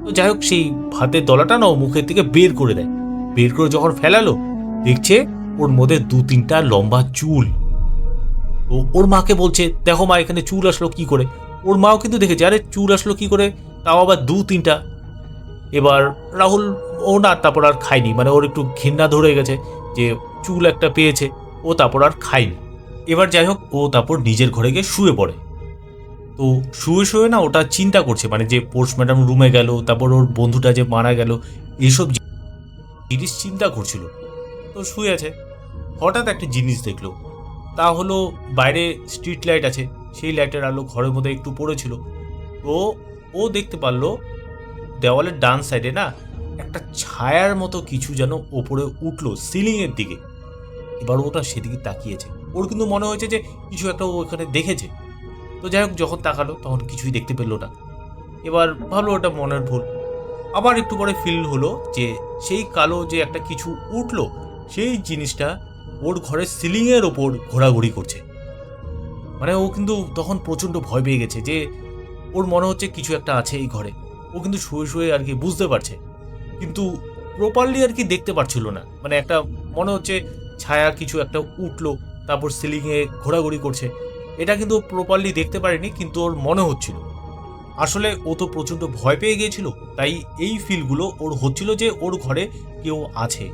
তো যাই হোক, সেই ভাতের দলাটা না ও মুখের থেকে বের করে দেয়। বের করে যখন ফেলালো দেখছে ওর মধ্যে 2-3টা লম্বা চুল। তো ওর মাকে বলছে দেখো মা, এখানে চুল আসলো কি করে। ওর মাও কিন্তু দেখেছে, আরে চুল আসলো কি করে, তাও আবার 2-3টা। এবার রাহুল ও না তারপর আর খায়নি, মানে ওর একটু ঘৃণা ধরে গেছে যে চুল একটা পেয়েছে, ও তারপর আর খায়নি। এবার যাই হোক, ও তারপর নিজের ঘরে গিয়ে শুয়ে পড়ে। তো শুয়ে শুয়ে না ওটা চিন্তা করছে, মানে যে পোস্টম্যাডাম রুমে গেল, তারপর ওর বন্ধুটা যে মারা গেল, এইসব জিনিস চিন্তা করছিল। তো শুয়ে আছে, হঠাৎ একটা জিনিস দেখলো। তা হলো বাইরে স্ট্রিট লাইট আছে, সেই লাইটের আলো ঘরের মধ্যে একটু পড়েছিল। তো ও দেখতে পারলো দেওয়ালের ডান সাইডে না একটা ছায়ার মতো কিছু যেন ওপরে উঠলো সিলিংয়ের দিকে। এবার ওটা সেদিকে তাকিয়েছে, ওর কিন্তু মনে হয়েছে যে কিছু একটা ও এখানে দেখেছে। তো যাই হোক, যখন তাকালো তখন কিছুই দেখতে পেল না। এবার ভাবলো ওটা মনের ভুল। আবার একটু পরে ফিল হলো যে সেই কালো যে একটা কিছু উঠলো, সেই জিনিসটা ওর ঘরের সিলিংয়ের ওপর ঘোরাঘুরি করছে। মানে ও কিন্তু তখন প্রচণ্ড ভয় পেয়ে গেছে, যে ওর মনে হচ্ছে কিছু একটা আছে এই ঘরে। ও কিন্তু শুয়ে শুয়ে আর কি বুঝতে পারছে, কিন্তু প্রপারলি আর কি দেখতে পারছিল না। মানে একটা মনে হচ্ছে ছায়া কিছু একটা উঠলো, তারপর সিলিংয়ে ঘোরাঘুরি করছে, এটা কিন্তু প্রপারলি দেখতে পারেনি, কিন্তু ওর মনে হচ্ছিল। আসলে ও তো প্রচণ্ড ভয় পেয়ে গিয়েছিল, তাই এই ফিলগুলো ওর হচ্ছিল যে ওর ঘরে কেউ আছে।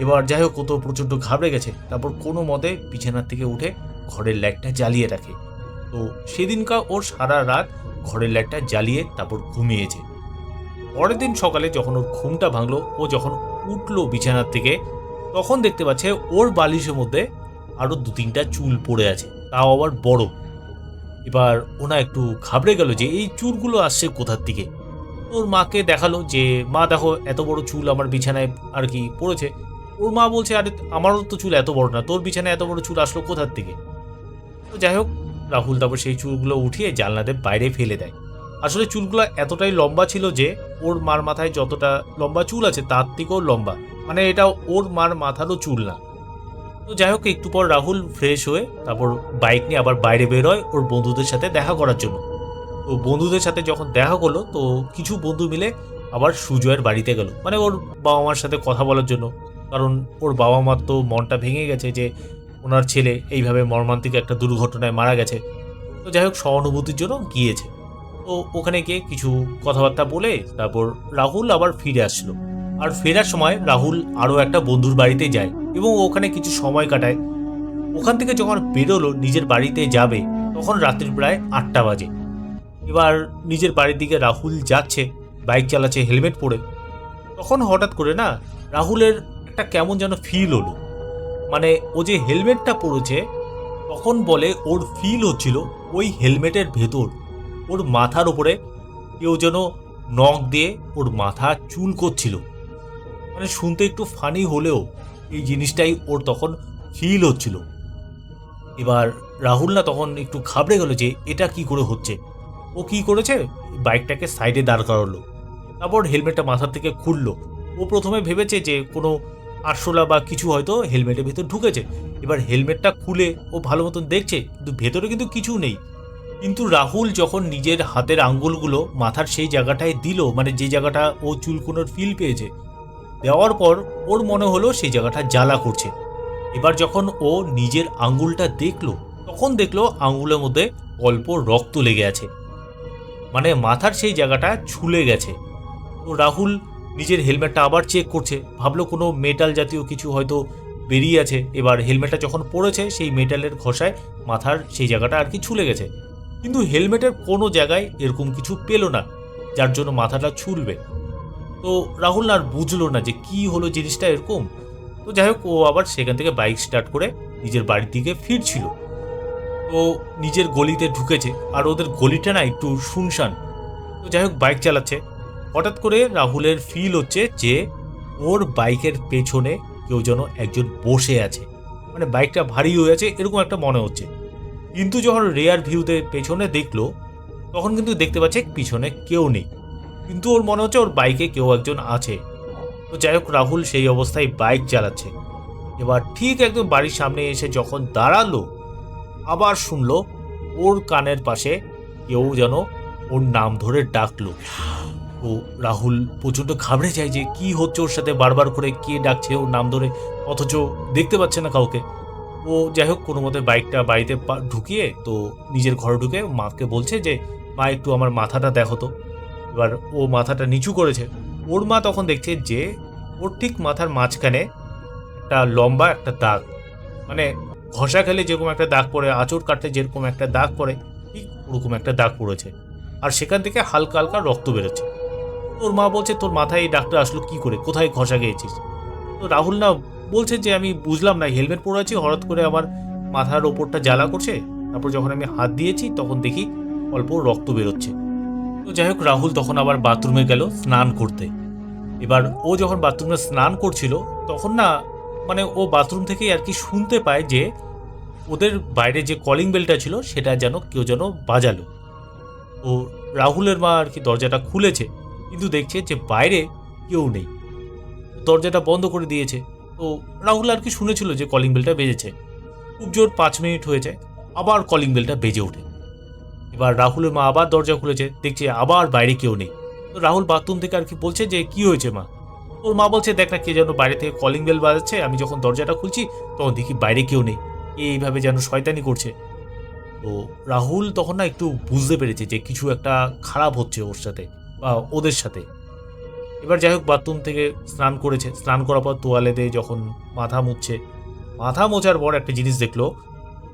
এবার যাই হোক, ও তো প্রচণ্ড ঘাবড়ে গেছে। তারপর কোনো মতে বিছানার থেকে উঠে ঘরের লাইটটা জ্বালিয়ে রাখে। তো সেদিনকার ওর সারা রাত ঘরের লাইটটা জ্বালিয়ে তারপর ঘুমিয়েছে। পরের দিন সকালে যখন ওর ঘুমটা ভাঙলো, ও যখন উঠলো বিছানার থেকে, তখন দেখতে পাচ্ছে ওর বালিশের মধ্যে আরও 2-3টা চুল পড়ে আছে, তাও আবার বড়। এবার ওনা একটু ঘাবড়ে গেল যে এই চুলগুলো আসছে কোথার থেকে। ওর মাকে দেখালো যে মা দেখো, এত বড় চুল আমার বিছানায় আর কি পড়েছে। ওর মা বলছে, আরে আমারও তো চুল এত বড় না, তোর বিছানায় এত বড় চুল আসলো কোথার থেকে। তো যাই হোক, রাহুল তারপর সেই চুলগুলো উঠিয়ে জানলাতে বাইরে ফেলে দেয়। আসলে চুলগুলো এতটাই লম্বা ছিল যে ওর মার মাথায় যতটা লম্বা চুল আছে তার থেকেও লম্বা, মানে এটা ওর মার মাথারও চুল না। তো যাই হোক, একটু পর রাহুল ফ্রেশ হয়ে তারপর বাইক নিয়ে আবার বাইরে বের হয় ওর বন্ধুদের সাথে দেখা করার জন্য। তো বন্ধুদের সাথে যখন দেখা করলো, তো কিছু বন্ধু মিলে আবার সুজয়ের বাড়িতে গেল, মানে ওর বাবা মার সাথে কথা বলার জন্য। কারণ ওর বাবা মার তো মনটা ভেঙে গেছে যে ওনার ছেলে এইভাবে মর্মান্তিক একটা দুর্ঘটনায় মারা গেছে। তো যাই হোক, সহানুভূতির জন্য গিয়েছে। তো ওখানে গিয়ে কিছু কথাবার্তা বলে তারপর রাহুল আবার ফিরে আসলো। আর ফেরার সময় রাহুল আরও একটা বন্ধুর বাড়িতে যায় এবং ওখানে কিছু সময় কাটায়। ওখান থেকে যখন বেরোলো নিজের বাড়িতে যাবে, তখন রাত্রির প্রায় 8টা বাজে। এবার নিজের বাড়ির দিকে রাহুল যাচ্ছে, বাইক চালাচ্ছে হেলমেট পরে। তখন হঠাৎ করে না, রাহুলের একটা কেমন যেন ফিল হলো। মানে ও যে হেলমেটটা পরেছে, তখন বলে ওর ফিল হচ্ছিল ওই হেলমেটের ভেতর ওর মাথার উপরে কেউ যেন নখ দিয়ে ওর মাথা চুল করছিল। মানে শুনতে একটু ফানি হলেও এই জিনিসটাই ওর তখন ফিল হচ্ছিল। এবার রাহুল না তখন একটু ঘাবড়ে গেল যে এটা কি করে হচ্ছে। ও কি করেছে, বাইকটাকে সাইডে দাঁড় করালো, তারপর হেলমেটটা মাথার থেকে খুললো। ও প্রথমে ভেবেছে যে কোনো আরশোলা বা কিছু হয়তো হেলমেটের ভেতর ঢুকেছে। এবার হেলমেটটা খুলে ও ভালো মতন দেখছে, কিন্তু ভেতরে কিন্তু কিছু নেই। কিন্তু রাহুল যখন নিজের হাতের আঙ্গুলগুলো মাথার সেই জায়গাটায় দিল, মানে যে জায়গাটা ও চুলকুনোর ফিল পেয়েছে, দেওয়ার পর ওর মনে হলো সেই জায়গাটা জ্বালা করছে। এবার যখন ও নিজের আঙ্গুলটা দেখলো, তখন দেখলো আঙ্গুলের মধ্যে অল্প রক্ত লেগে আছে, মানে মাথার সেই জায়গাটা ছুলে গেছে। তো রাহুল নিজের হেলমেটটা আবার চেক করছে, ভাবলো কোনো মেটাল জাতীয় কিছু হয়তো বেরিয়ে আছে। এবার হেলমেটটা যখন পড়েছে, সেই মেটালের ঘষায় মাথার সেই জায়গাটা আর কি ছুলে গেছে, কিন্তু হেলমেটের কোনো জায়গায় এরকম কিছু পেল না যার জন্য মাথাটা ছুলবে। তো রাহুল আর বুঝলো না যে কি হলো জিনিসটা এরকম। তো যাই হোক, ও আবার সেখান থেকে বাইক স্টার্ট করে নিজের বাড়ির দিকে ফিরছিল। তো নিজের গলিতে ঢুকেছে, আর ওদের গলিটা না একটু শুনশান। তো যাই হোক, বাইক চালাচ্ছে। হঠাৎ করে রাহুলের ফিল হচ্ছে যে ওর বাইকের পেছনে কেউ যেন একজন বসে আছে, মানে বাইকটা ভারী হয়ে আছে এরকম একটা মনে হচ্ছে। কিন্তু যখন রেয়ার ভিউতে পেছনে দেখলো, তখন কিন্তু দেখতে পাচ্ছে পিছনে কেউ নেই, কিন্তু ওর মনে হচ্ছে ওর বাইকে কেউ একজন আছে। তো যাই হোক, রাহুল সেই অবস্থায় বাইক চালাচ্ছে। এবার ঠিক একদম বাড়ির সামনে এসে যখন দাঁড়ালো, আবার শুনলো ওর কানের পাশে কেউ যেন ওর নাম ধরে ডাকলো। তো রাহুল প্রচণ্ড ঘাবড়ে যায় যে কি হচ্ছে ওর সাথে, বারবার করে কে ডাকছে ওর নাম ধরে, অথচ দেখতে পাচ্ছে না কাউকে। ও যাই হোক, কোনো মতে বাইকটা বাড়িতে ঢুকিয়ে তো নিজের ঘরে ঢুকে মাকে বলছে যে মা, একটু আমার মাথাটা দেখো তো। এবার ও মাথাটা নিচু করেছে। ওর মা তখন দেখছে যে ওর ঠিক মাথার মাঝখানে একটা লম্বা একটা দাগ, মানে ঘষা খেলে যেরকম একটা দাগ পড়ে, আঁচড় কাটলে যেরকম একটা দাগ পড়ে, ঠিক ওরকম একটা দাগ পড়েছে। আর সেখান থেকে হালকা হালকা রক্ত বেরোচ্ছে। তোর মা বলছে, তোর মাথায় এই দাগটা আসলো কি করে, কোথায় ঘষা খেয়েছিস? তো রাহুল না বলছে যে আমি বুঝলাম না, হেলমেট পরে আছি, হঠাৎ করে আমার মাথার ওপরটা জ্বালা করছে, তারপর যখন আমি হাত দিয়েছি তখন দেখি অল্প রক্ত বেরোচ্ছে। তো যাই হোক, রাহুল তখন আবার বাথরুমে গেল স্নান করতে। এবার ও যখন বাথরুমে স্নান করছিল, তখন না মানে ও বাথরুম থেকেই আর কি শুনতে পায় যে ওদের বাইরে যে কলিং বেলটা ছিল সেটা যেন কেউ যেন বাজালো। তো রাহুলের মা আর কি দরজাটা খুলেছে, কিন্তু দেখছে যে বাইরে কেউ নেই, দরজাটা বন্ধ করে দিয়েছে। তো রাহুল আর কি শুনেছিল যে কলিং বেলটা বেজেছে। খুব জোর 5 মিনিট হয়ে যায়, আবার কলিং বেলটা বেজে ওঠে। এবার রাহুলের মা আবার দরজা খুলেছে, দেখছে আবার বাইরে কেউ নেই। তো রাহুল বাথরুম থেকে আর কি বলছে যে কি হয়েছে মা? ওর মা বলছে, দেখ না, কে যেন বাইরে থেকে কলিং বেল বাজাচ্ছে, আমি যখন দরজাটা খুলছি তখন দেখি বাইরে কেউ নেই, এইভাবে যেন শয়তানি করছে। তো রাহুল তখন না একটু বুঝতে পেরেছে যে কিছু একটা খারাপ হচ্ছে ওর সাথে বা ওদের সাথে। এবার যাই হোক বাথরুম থেকে স্নান করেছে, স্নান করার পর তোয়ালে দিয়ে যখন মাথা মুছছে, মাথা মোছার পর একটা জিনিস দেখলো,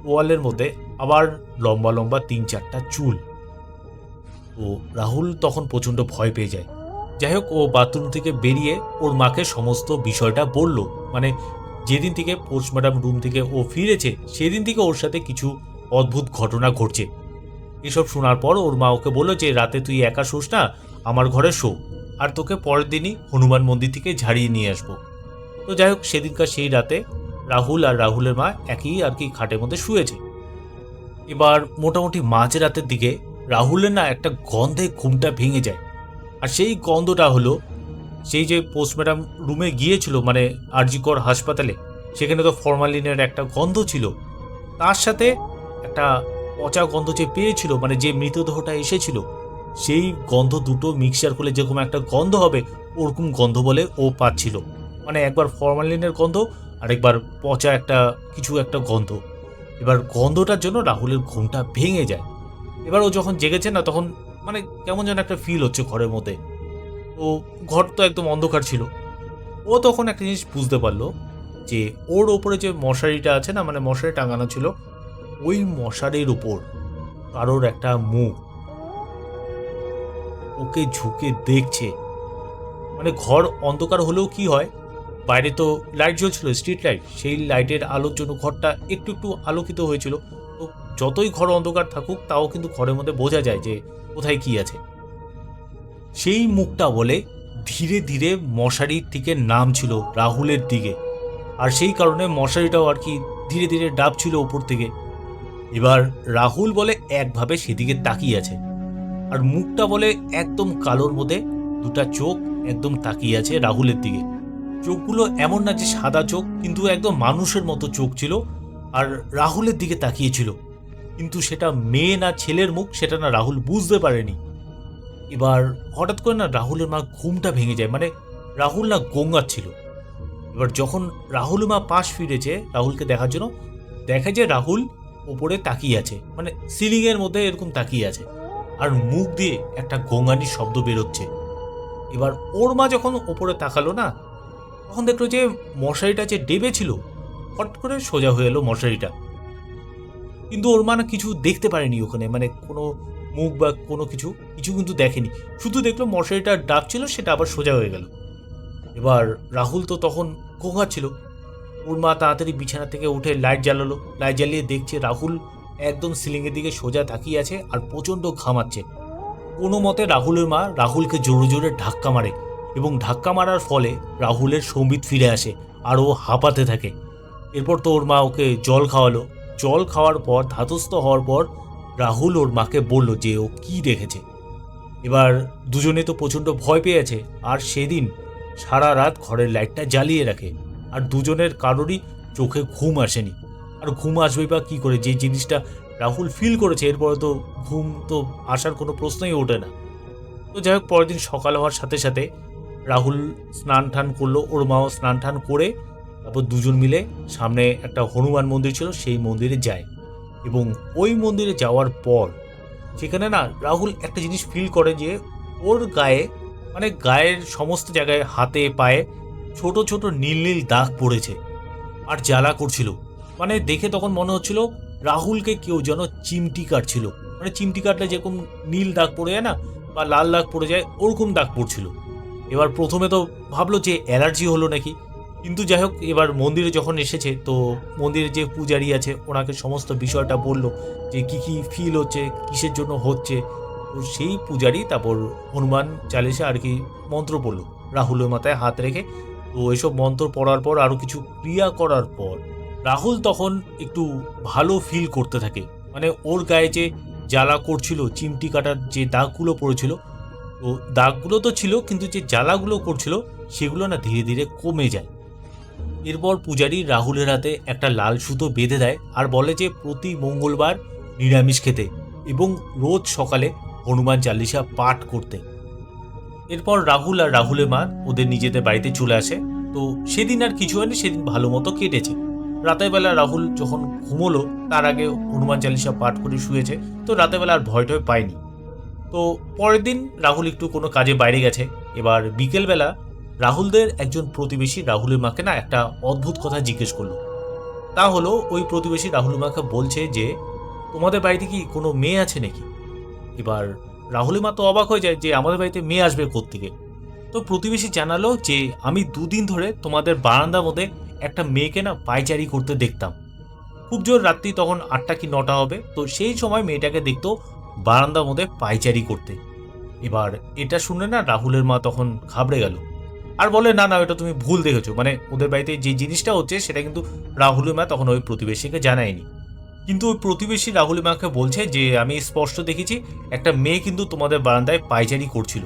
তোয়ালের মধ্যে আবার লম্বা লম্বা 3-4টা চুল। তো রাহুল তখন প্রচণ্ড ভয় পেয়ে যায়। যাই হোক ও বাথরুম থেকে বেরিয়ে ওর মাকে সমস্ত বিষয়টা বলল। মানে যেদিন থেকে পোস্টমর্টম রুম থেকে ও ফিরেছে সেদিন থেকে ওর সাথে কিছু অদ্ভুত ঘটনা ঘটছে। এসব শোনার পর ওর মা ওকে বললো যে রাতে তুই একা শোস না, আমার ঘরে শো, আর তোকে পরের দিনই হনুমান মন্দির থেকে ঝাড়িয়ে নিয়ে আসবো। তো যাই হোক সেদিনকার সেই রাতে রাহুল আর রাহুলের মা একই আর কি খাটের মধ্যে শুয়েছে। এবার মোটামুটি মাঝরাতের দিকে রাহুলের না একটা গন্ধে ঘুমটা ভেঙে যায়। আর সেই গন্ধটা হলো সেই যে পোস্টমর্টম রুমে গিয়েছিল, মানে আরজিকর হাসপাতালে, সেখানে তো ফরমালিনের একটা গন্ধ ছিল, তার সাথে একটা পচা গন্ধ যে পেয়েছিল, মানে যে মৃতদেহটা এসেছিল সেই গন্ধ দুটো মিক্সচার করলে যেরকম একটা গন্ধ হবে ওরকম গন্ধ বলে ও পাচ্ছিল। মানে একবার ফরমালিনের গন্ধ আরেকবার পচা একটা কিছু একটা গন্ধ। এবার গন্ধটার জন্য রাহুলের ঘুমটা ভেঙে যায়। এবার ও যখন জেগেছে না তখন মানে কেমন যেন একটা ফিল হচ্ছে ঘরের মধ্যে। তো ঘর তো একদম অন্ধকার ছিল। ও তখন একটা জিনিস বুঝতে পারলো যে ওর ওপরে যে মশারিটা আছে না, মানে মশারি টাঙানো ছিল, ওই মশারির উপর কারোর একটা মুখ ওকে ঝুঁকে দেখছে। মানে ঘর অন্ধকার হলেও কি হয়, বাইরে তো লাইট জ্বলছিল, স্ট্রিট লাইট, সেই লাইটের আলোর জন্য ঘরটা একটু একটু আলোকিত হয়েছিল। তো যতই ঘর অন্ধকার থাকুক তাও কিন্তু ঘরের মধ্যে বোঝা যায় যে কোথায় কি আছে। সেই মুখটা বলে ধীরে ধীরে মশারির দিকে নামছিল রাহুলের দিকে, আর সেই কারণে মশারিটাও আর কি ধীরে ধীরে ডাবছিল ওপর থেকে। এবার রাহুল বলে একভাবে সেদিকে তাকিয়ে আছে, আর মুখটা বলে একদম কালোর মধ্যে দুটা চোখ একদম তাকিয়ে আছে রাহুলের দিকে। চোখগুলো এমন না যে সাদা চোখ, কিন্তু একদম মানুষের মতো চোখ ছিল, আর রাহুলের দিকে তাকিয়েছিল। কিন্তু সেটা মেয়ে না ছেলের মুখ সেটা না রাহুল বুঝতে পারেনি। এবার হঠাৎ করে না রাহুলের মা ঘুমটা ভেঙে যায়, মানে রাহুল না গঙ্গাচ্ছিল। এবার যখন রাহুল মা পাশ ফিরেছে রাহুলকে দেখার জন্য, দেখা যায় রাহুল ওপরে তাকিয়ে আছে, মানে সিলিং এর মধ্যে এরকম তাকিয়ে আছে, আর মুখ দিয়ে একটা গঙ্গানির শব্দ বেরোচ্ছে। এবার ওর মা যখন ওপরে তাকালো না তখন দেখলো যে মশারিটা যে ডেবে ছিল হট করে সোজা হয়ে এলো মশারিটা। কিন্তু ওর মা না কিছু দেখতে পারেনি ওখানে, মানে কোনো মুখ বা কোনো কিছু কিছু কিন্তু দেখেনি, শুধু দেখলো মশারিটা ডাব ছিল সেটা আবার সোজা হয়ে গেল। এবার রাহুল তো তখন ঘুমাচ্ছিল। ওর মা তাড়াতাড়ি বিছানা থেকে উঠে লাইট জ্বালালো, লাইট জ্বালিয়ে দেখছে রাহুল একদম সিলিংয়ের দিকে সোজা তাকিয়ে আছে আর প্রচণ্ড ঘামাচ্ছে। কোনো মতে রাহুলের মা রাহুলকে জোরে জোরে ধাক্কা মারে, এবং ধাক্কা মারার ফলে রাহুলের সম্বিত ফিরে আসে আর ও হাঁপাতে থাকে। এরপর তো ওর মা ওকে জল খাওয়ালো। জল খাওয়ার পর ধাতস্থ হওয়ার পর রাহুল ওর মাকে বলল যে ও কি দেখেছে। এবার দুজনে তো প্রচণ্ড ভয় পেয়েছে, আর সেদিন সারা রাত ঘরের লাইটটা জ্বালিয়ে রাখে, আর দুজনের কারোরই চোখে ঘুম আসেনি। আর ঘুম আসবে বা কী করে, যে জিনিসটা রাহুল ফিল করেছে এরপরে তো ঘুম তো আসার কোনো প্রশ্নই ওঠে না। তো যাই হোক পরের দিন সকাল হওয়ার সাথে সাথে রাহুল স্নান টান করলো, ওর মাও স্নান টান করে তারপর দুজন মিলে সামনে একটা হনুমান মন্দির ছিল সেই মন্দিরে যায়। এবং ওই মন্দিরে যাওয়ার পর সেখানে না রাহুল একটা জিনিস ফিল করে যে ওর গায়ে, মানে গায়ের সমস্ত জায়গায় হাতে পায়ে ছোট ছোট নীল নীল দাগ পড়েছে আর জ্বালা করছিল। মানে দেখে তখন মনে হচ্ছিল রাহুলকে কেউ যেন চিমটি কাটছিল, মানে চিমটি কাটলে যেরকম নীল দাগ পড়ে যায় না বা লাল দাগ পড়ে যায় ওরকম দাগ পড়ছিল। এবার প্রথমে তো ভাবলো যে অ্যালার্জি হলো নাকি, কিন্তু যাই হোক এবার মন্দিরে যখন এসেছে তো মন্দিরে যে পূজারি আছে ওনাকে সমস্ত বিষয়টা বলল যে কি কি ফিল হচ্ছে, কিসের জন্য হচ্ছে। তো সেই পূজারি তারপর হনুমান চালিসা আর কি মন্ত্র পড়লো রাহুলের মাথায় হাত রেখে। তো এইসব মন্ত্র পড়ার পর আরও কিছু ক্রিয়া করার পর রাহুল তখন একটু ভালো ফিল করতে থাকে। মানে ওর গায়ে যে জ্বালা করছিল, চিমটি কাটার যে দাগগুলো পড়েছিল, তো দাগগুলো তো ছিল কিন্তু যে জ্বালাগুলো করছিল সেগুলো না ধীরে ধীরে কমে যায়। এরপর পূজারি রাহুলের হাতে একটা লাল সুতো বেঁধে দেয় আর বলে যে প্রতি মঙ্গলবার নিরামিষ খেতে এবং রোজ সকালে হনুমান চালিসা পাঠ করতে। এরপর রাহুল আর রাহুলের মা ওদের নিজেদের বাড়িতে চলে আসে। তো সেদিন আর কিছু হয়নি, সেদিন ভালো মতো কেটেছে। রাতের বেলা রাহুল যখন ঘুমোলো তার আগে হনুমান চালিসা পাঠ করে শুয়েছে, তো রাতের বেলা আর ভয় টয় পায়নি। তো পরের দিন রাহুল একটু কোনো কাজে বাইরে গেছে। এবার বিকেলবেলা রাহুলদের একজন প্রতিবেশী রাহুলের মাকে না একটা অদ্ভুত কথা জিজ্ঞেস করলো। তা হলো ওই প্রতিবেশী রাহুলের মাকে বলছে যে তোমাদের বাড়িতে কি কোনো মেয়ে আছে নাকি? এবার রাহুলের মা তো অবাক হয়ে যায় যে আমাদের বাড়িতে মেয়ে আসবে কোত্থেকে। তো প্রতিবেশী জানালো যে আমি দুদিন ধরে তোমাদের বারান্দার মধ্যে একটা মেয়েকে না পায়চারি করতে দেখতাম। খুব জোর রাত্রি, তখন 8টা কি 9টা হবে, তো সেই সময় মেয়েটাকে দেখতো বারান্দার মধ্যে পায়চারি করতে। এবার এটা শুনে না রাহুলের মা তখন ঘাবড়ে গেল আর বলে না না, এটা তুমি ভুল দেখেছো, মানে ওদের বাড়িতে যে জিনিসটা হচ্ছে সেটা কিন্তু রাহুলের মা তখন ওই প্রতিবেশীকে জানায়নি। কিন্তু ওই প্রতিবেশী রাহুলের মাকে বলছে যে আমি স্পষ্ট দেখেছি একটা মেয়ে কিন্তু তোমাদের বারান্দায় পায়চারি করছিল।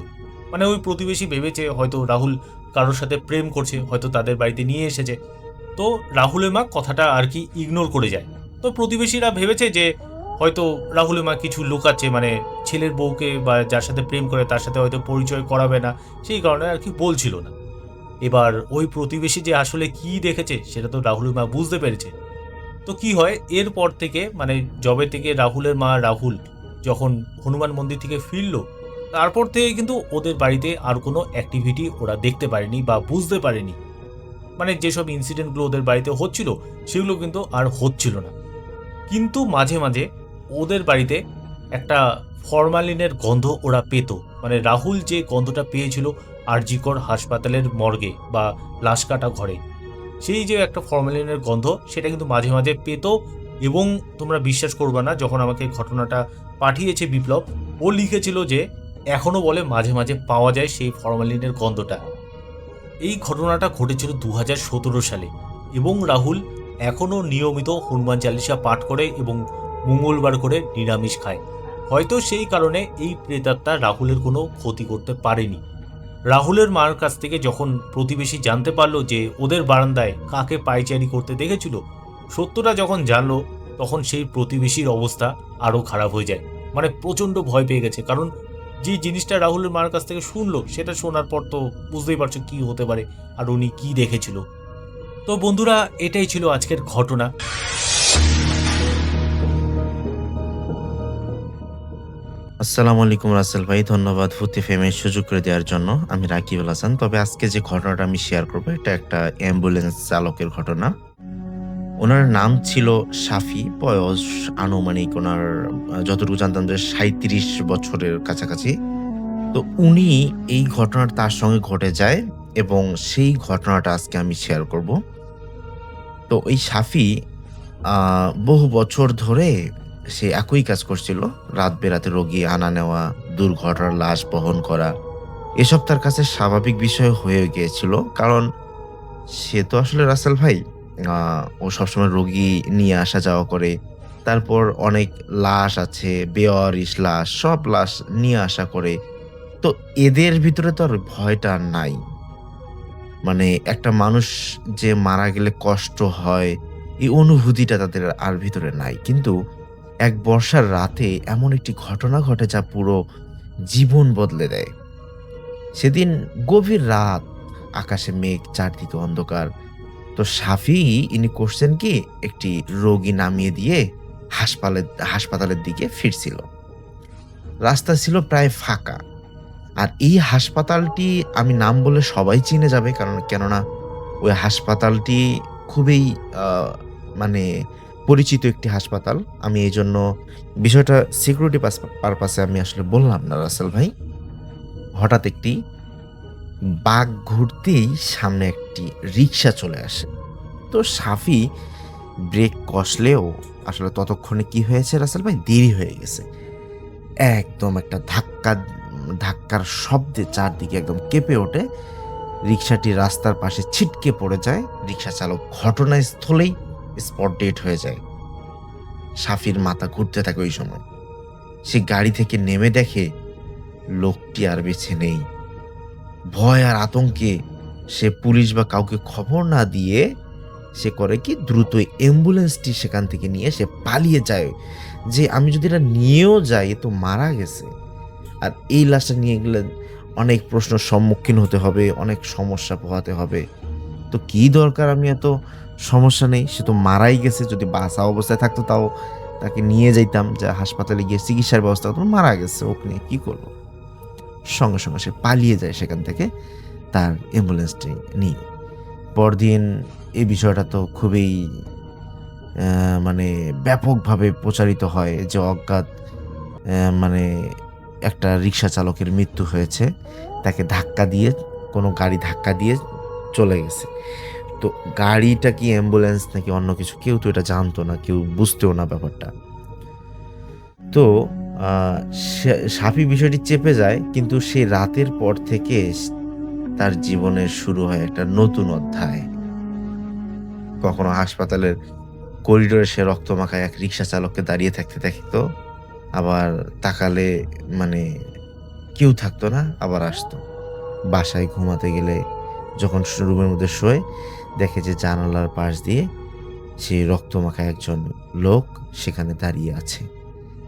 মানে ওই প্রতিবেশী ভেবেছে হয়তো রাহুল কারোর সাথে প্রেম করছে, হয়তো তাদের বাড়িতে নিয়ে এসেছে। তো রাহুলের মা কথাটা আর কি ইগনোর করে যায়। তো প্রতিবেশীরা ভেবেছে যে হয়তো রাহুলের মা কিছু লুকাচ্ছে, মানে ছেলের বউকে বা যার সাথে প্রেম করে তার সাথে হয়তো পরিচয় করাবে না, সেই কারণে আর কি বলছিল না। এবার ওই প্রতিবেশী যে আসলে কি দেখেছে সেটা তো রাহুলের মা বুঝতে পেরেছে। তো কি হয় এরপর থেকে, মানে যবে থেকে রাহুলের মা রাহুল যখন হনুমান মন্দির থেকে ফিরলো, তারপর থেকে কিন্তু ওদের বাড়িতে আর কোনো অ্যাক্টিভিটি ওরা দেখতে পারেনি বা বুঝতে পারেনি। মানে যেসব ইনসিডেন্টগুলো ওদের বাড়িতে হচ্ছিল সেগুলো কিন্তু আর হচ্ছিল না। কিন্তু মাঝে মাঝে ওদের বাড়িতে একটা ফরমালিনের গন্ধ ওরা পেত। মানে রাহুল যে গন্ধটা পেয়েছিল আরজিকর হাসপাতালের মর্গে বা লাশ কাটা ঘরে, সেই যে একটা ফরমালিনের গন্ধ সেটা কিন্তু মাঝে মাঝে পেত। এবং তোমরা বিশ্বাস করবে না, যখন আমাকে ঘটনাটা পাঠিয়েছে বিপ্লব, ও লিখেছিল যে এখনো বলে মাঝে মাঝে পাওয়া যায় সেই ফরমালিনের গন্ধটা। এই ঘটনাটা ঘটেছিল 2017 সালে এবং রাহুল এখনও নিয়মিত হনুমান চালিসা পাঠ করে এবং মঙ্গলবার করে নিরামিষ খায়। হয়তো সেই কারণে এই প্রেতাত্মা রাহুলের কোনো ক্ষতি করতে পারেনি। রাহুলের মার কাছ থেকে যখন প্রতিবেশী জানতে পারলো যে ওদের বারান্দায় কাকে পায়চারি করতে দেখেছিল, সত্যটা যখন জানলো তখন সেই প্রতিবেশীর অবস্থা আরও খারাপ হয়ে যায়। মানে প্রচণ্ড ভয় পেয়ে গেছে, কারণ যে জিনিসটা রাহুলের মার কাছ থেকে শুনলো সেটা শোনার পর তো বুঝতেই পারছো কি হতে পারে আর উনি কি দেখেছিল। তো বন্ধুরা, এটাই ছিল আজকের ঘটনা। আসসালামু আলাইকুম রাসেল ভাই, ধন্যবাদ ফুর্তি ফেমের সুযোগ করে দেওয়ার জন্য। আমি রাকিবুল হাসান। তবে আজকে যে ঘটনাটা আমি শেয়ার করবো এটা একটা অ্যাম্বুলেন্স চালকের ঘটনা। ওনার নাম ছিল শাফি, বয়স আনুমানিক ওনার যতটুকু জানতাম যে 37 বছরের কাছাকাছি। তো উনি এই ঘটনাটা তার সঙ্গে ঘটে যায় এবং সেই ঘটনাটা আজকে আমি শেয়ার করব। তো এই শাফি বহু বছর ধরে সে একই কাজ করছিল। রাত বেরাতে রোগী আনা নেওয়া, দুর্ঘটনার লাশ বহন করা, এসব তার কাছে স্বাভাবিক বিষয় হয়ে গিয়েছিল। কারণ সে তো আসলে রাসেল ভাই ও সবসময় রোগী নিয়ে আসা যাওয়া করে। তারপর অনেক লাশ আছে, বেওয়ারিশ লাশ, সব লাশ নিয়ে আসা করে। তো এদের ভিতরে তো আর ভয়টা আর নাই। মানে একটা মানুষ যে মারা গেলে কষ্ট হয়, এই অনুভূতিটা তাদের আর ভিতরে নাই। কিন্তু এক বর্ষার রাতে এমন একটি ঘটনা ঘটে যা পুরো জীবন বদলে দেয়। সেদিন গভীর রাত, আকাশে মেঘ, চারদিকে অন্ধকার। তো সাফি ইনি করছেন কি, একটি রোগী নামিয়ে দিয়ে হাসপাতালের দিকে ফিরছিল। রাস্তা ছিল প্রায় ফাঁকা। আর এই হাসপাতালটি আমি নাম বললে সবাই চিনে যাবে, কারণ কেননা ওই হাসপাতালটি খুবই মানে পরিচিত একটি হাসপাতাল। আমি এই জন্য বিষয়টা সিকিউরিটি পারপাসে আমি আসলে বললাম না রাসেল ভাই। হঠাৎ একটি বাঁক ঘুরতেই সামনে একটি রিক্সা চলে আসে। তো সাফি ব্রেক কষলেও আসলে ততক্ষণে কি হয়েছে রাসেল ভাই, দেরি হয়ে গেছে। একদম একটা ধাক্কার শব্দে চারদিকে একদম কেঁপে ওঠে। রিক্সাটি রাস্তার পাশে ছিটকে পড়ে যায়। রিক্সা চালক ঘটনাস্থলেই স্পট ডেড হয়ে যায়। সাফির মাথা ঘুরতে থাকে ওই সময়। সে গাড়ি থেকে নেমে দেখে লোকটি আর বেঁচে নেই। ভয় আর আতঙ্কে সে পুলিশ বা কাউকে খবর না দিয়ে সে করে কি, দ্রুত অ্যাম্বুলেন্সটি সেখান থেকে নিয়ে সে পালিয়ে যায়, যে আমি যদি এটা নিয়েও যাই তো মারা গেছে, আর এই লাশটা নিয়ে গেলে অনেক প্রশ্নের সম্মুখীন হতে হবে, অনেক সমস্যা পোহাতে হবে। তো কি দরকার আমি এত সমস্যা নেই, সে তো মারাই গেছে, যদি বাঁচা অবস্থায় থাকতো তাও তাকে নিয়ে যাইতাম, যে হাসপাতালে গিয়ে চিকিৎসার ব্যবস্থা করতাম। মারা গেছে, ওকে নিয়ে কী করবো? সঙ্গে সঙ্গে সে পালিয়ে যায় সেখান থেকে তার অ্যাম্বুলেন্সটি নিয়ে। পরদিন এই বিষয়টা তো খুবই মানে ব্যাপকভাবে প্রচারিত হয় যে অজ্ঞাত মানে একটা রিক্সা চালকের মৃত্যু হয়েছে, তাকে ধাক্কা দিয়ে, কোনো গাড়ি ধাক্কা দিয়ে চলে গেছে। তো গাড়িটা কি অ্যাম্বুলেন্স নাকি অন্য কিছু, কেউ তো এটা জানতো না, কেউ বুঝতেও না ব্যাপারটা। তো সাফি বিষয়টি চেপে যায়, কিন্তু সেই রাতের পর থেকে তার জীবনের শুরু হয় একটা নতুন অধ্যায়। কখনো হাসপাতালের করিডোরে সে রক্তমাখা এক রিক্সা চালককে দাঁড়িয়ে থাকতে দেখতো, আবার তাকালে মানে কেউ থাকতো না, আবার আসতো। বাসায় ঘুমাতে গেলে যখন রুমের মধ্যে শোয়, দেখে যে জানালার পাশ দিয়ে সেই রক্তমাখা একজন লোক সেখানে দাঁড়িয়ে আছে।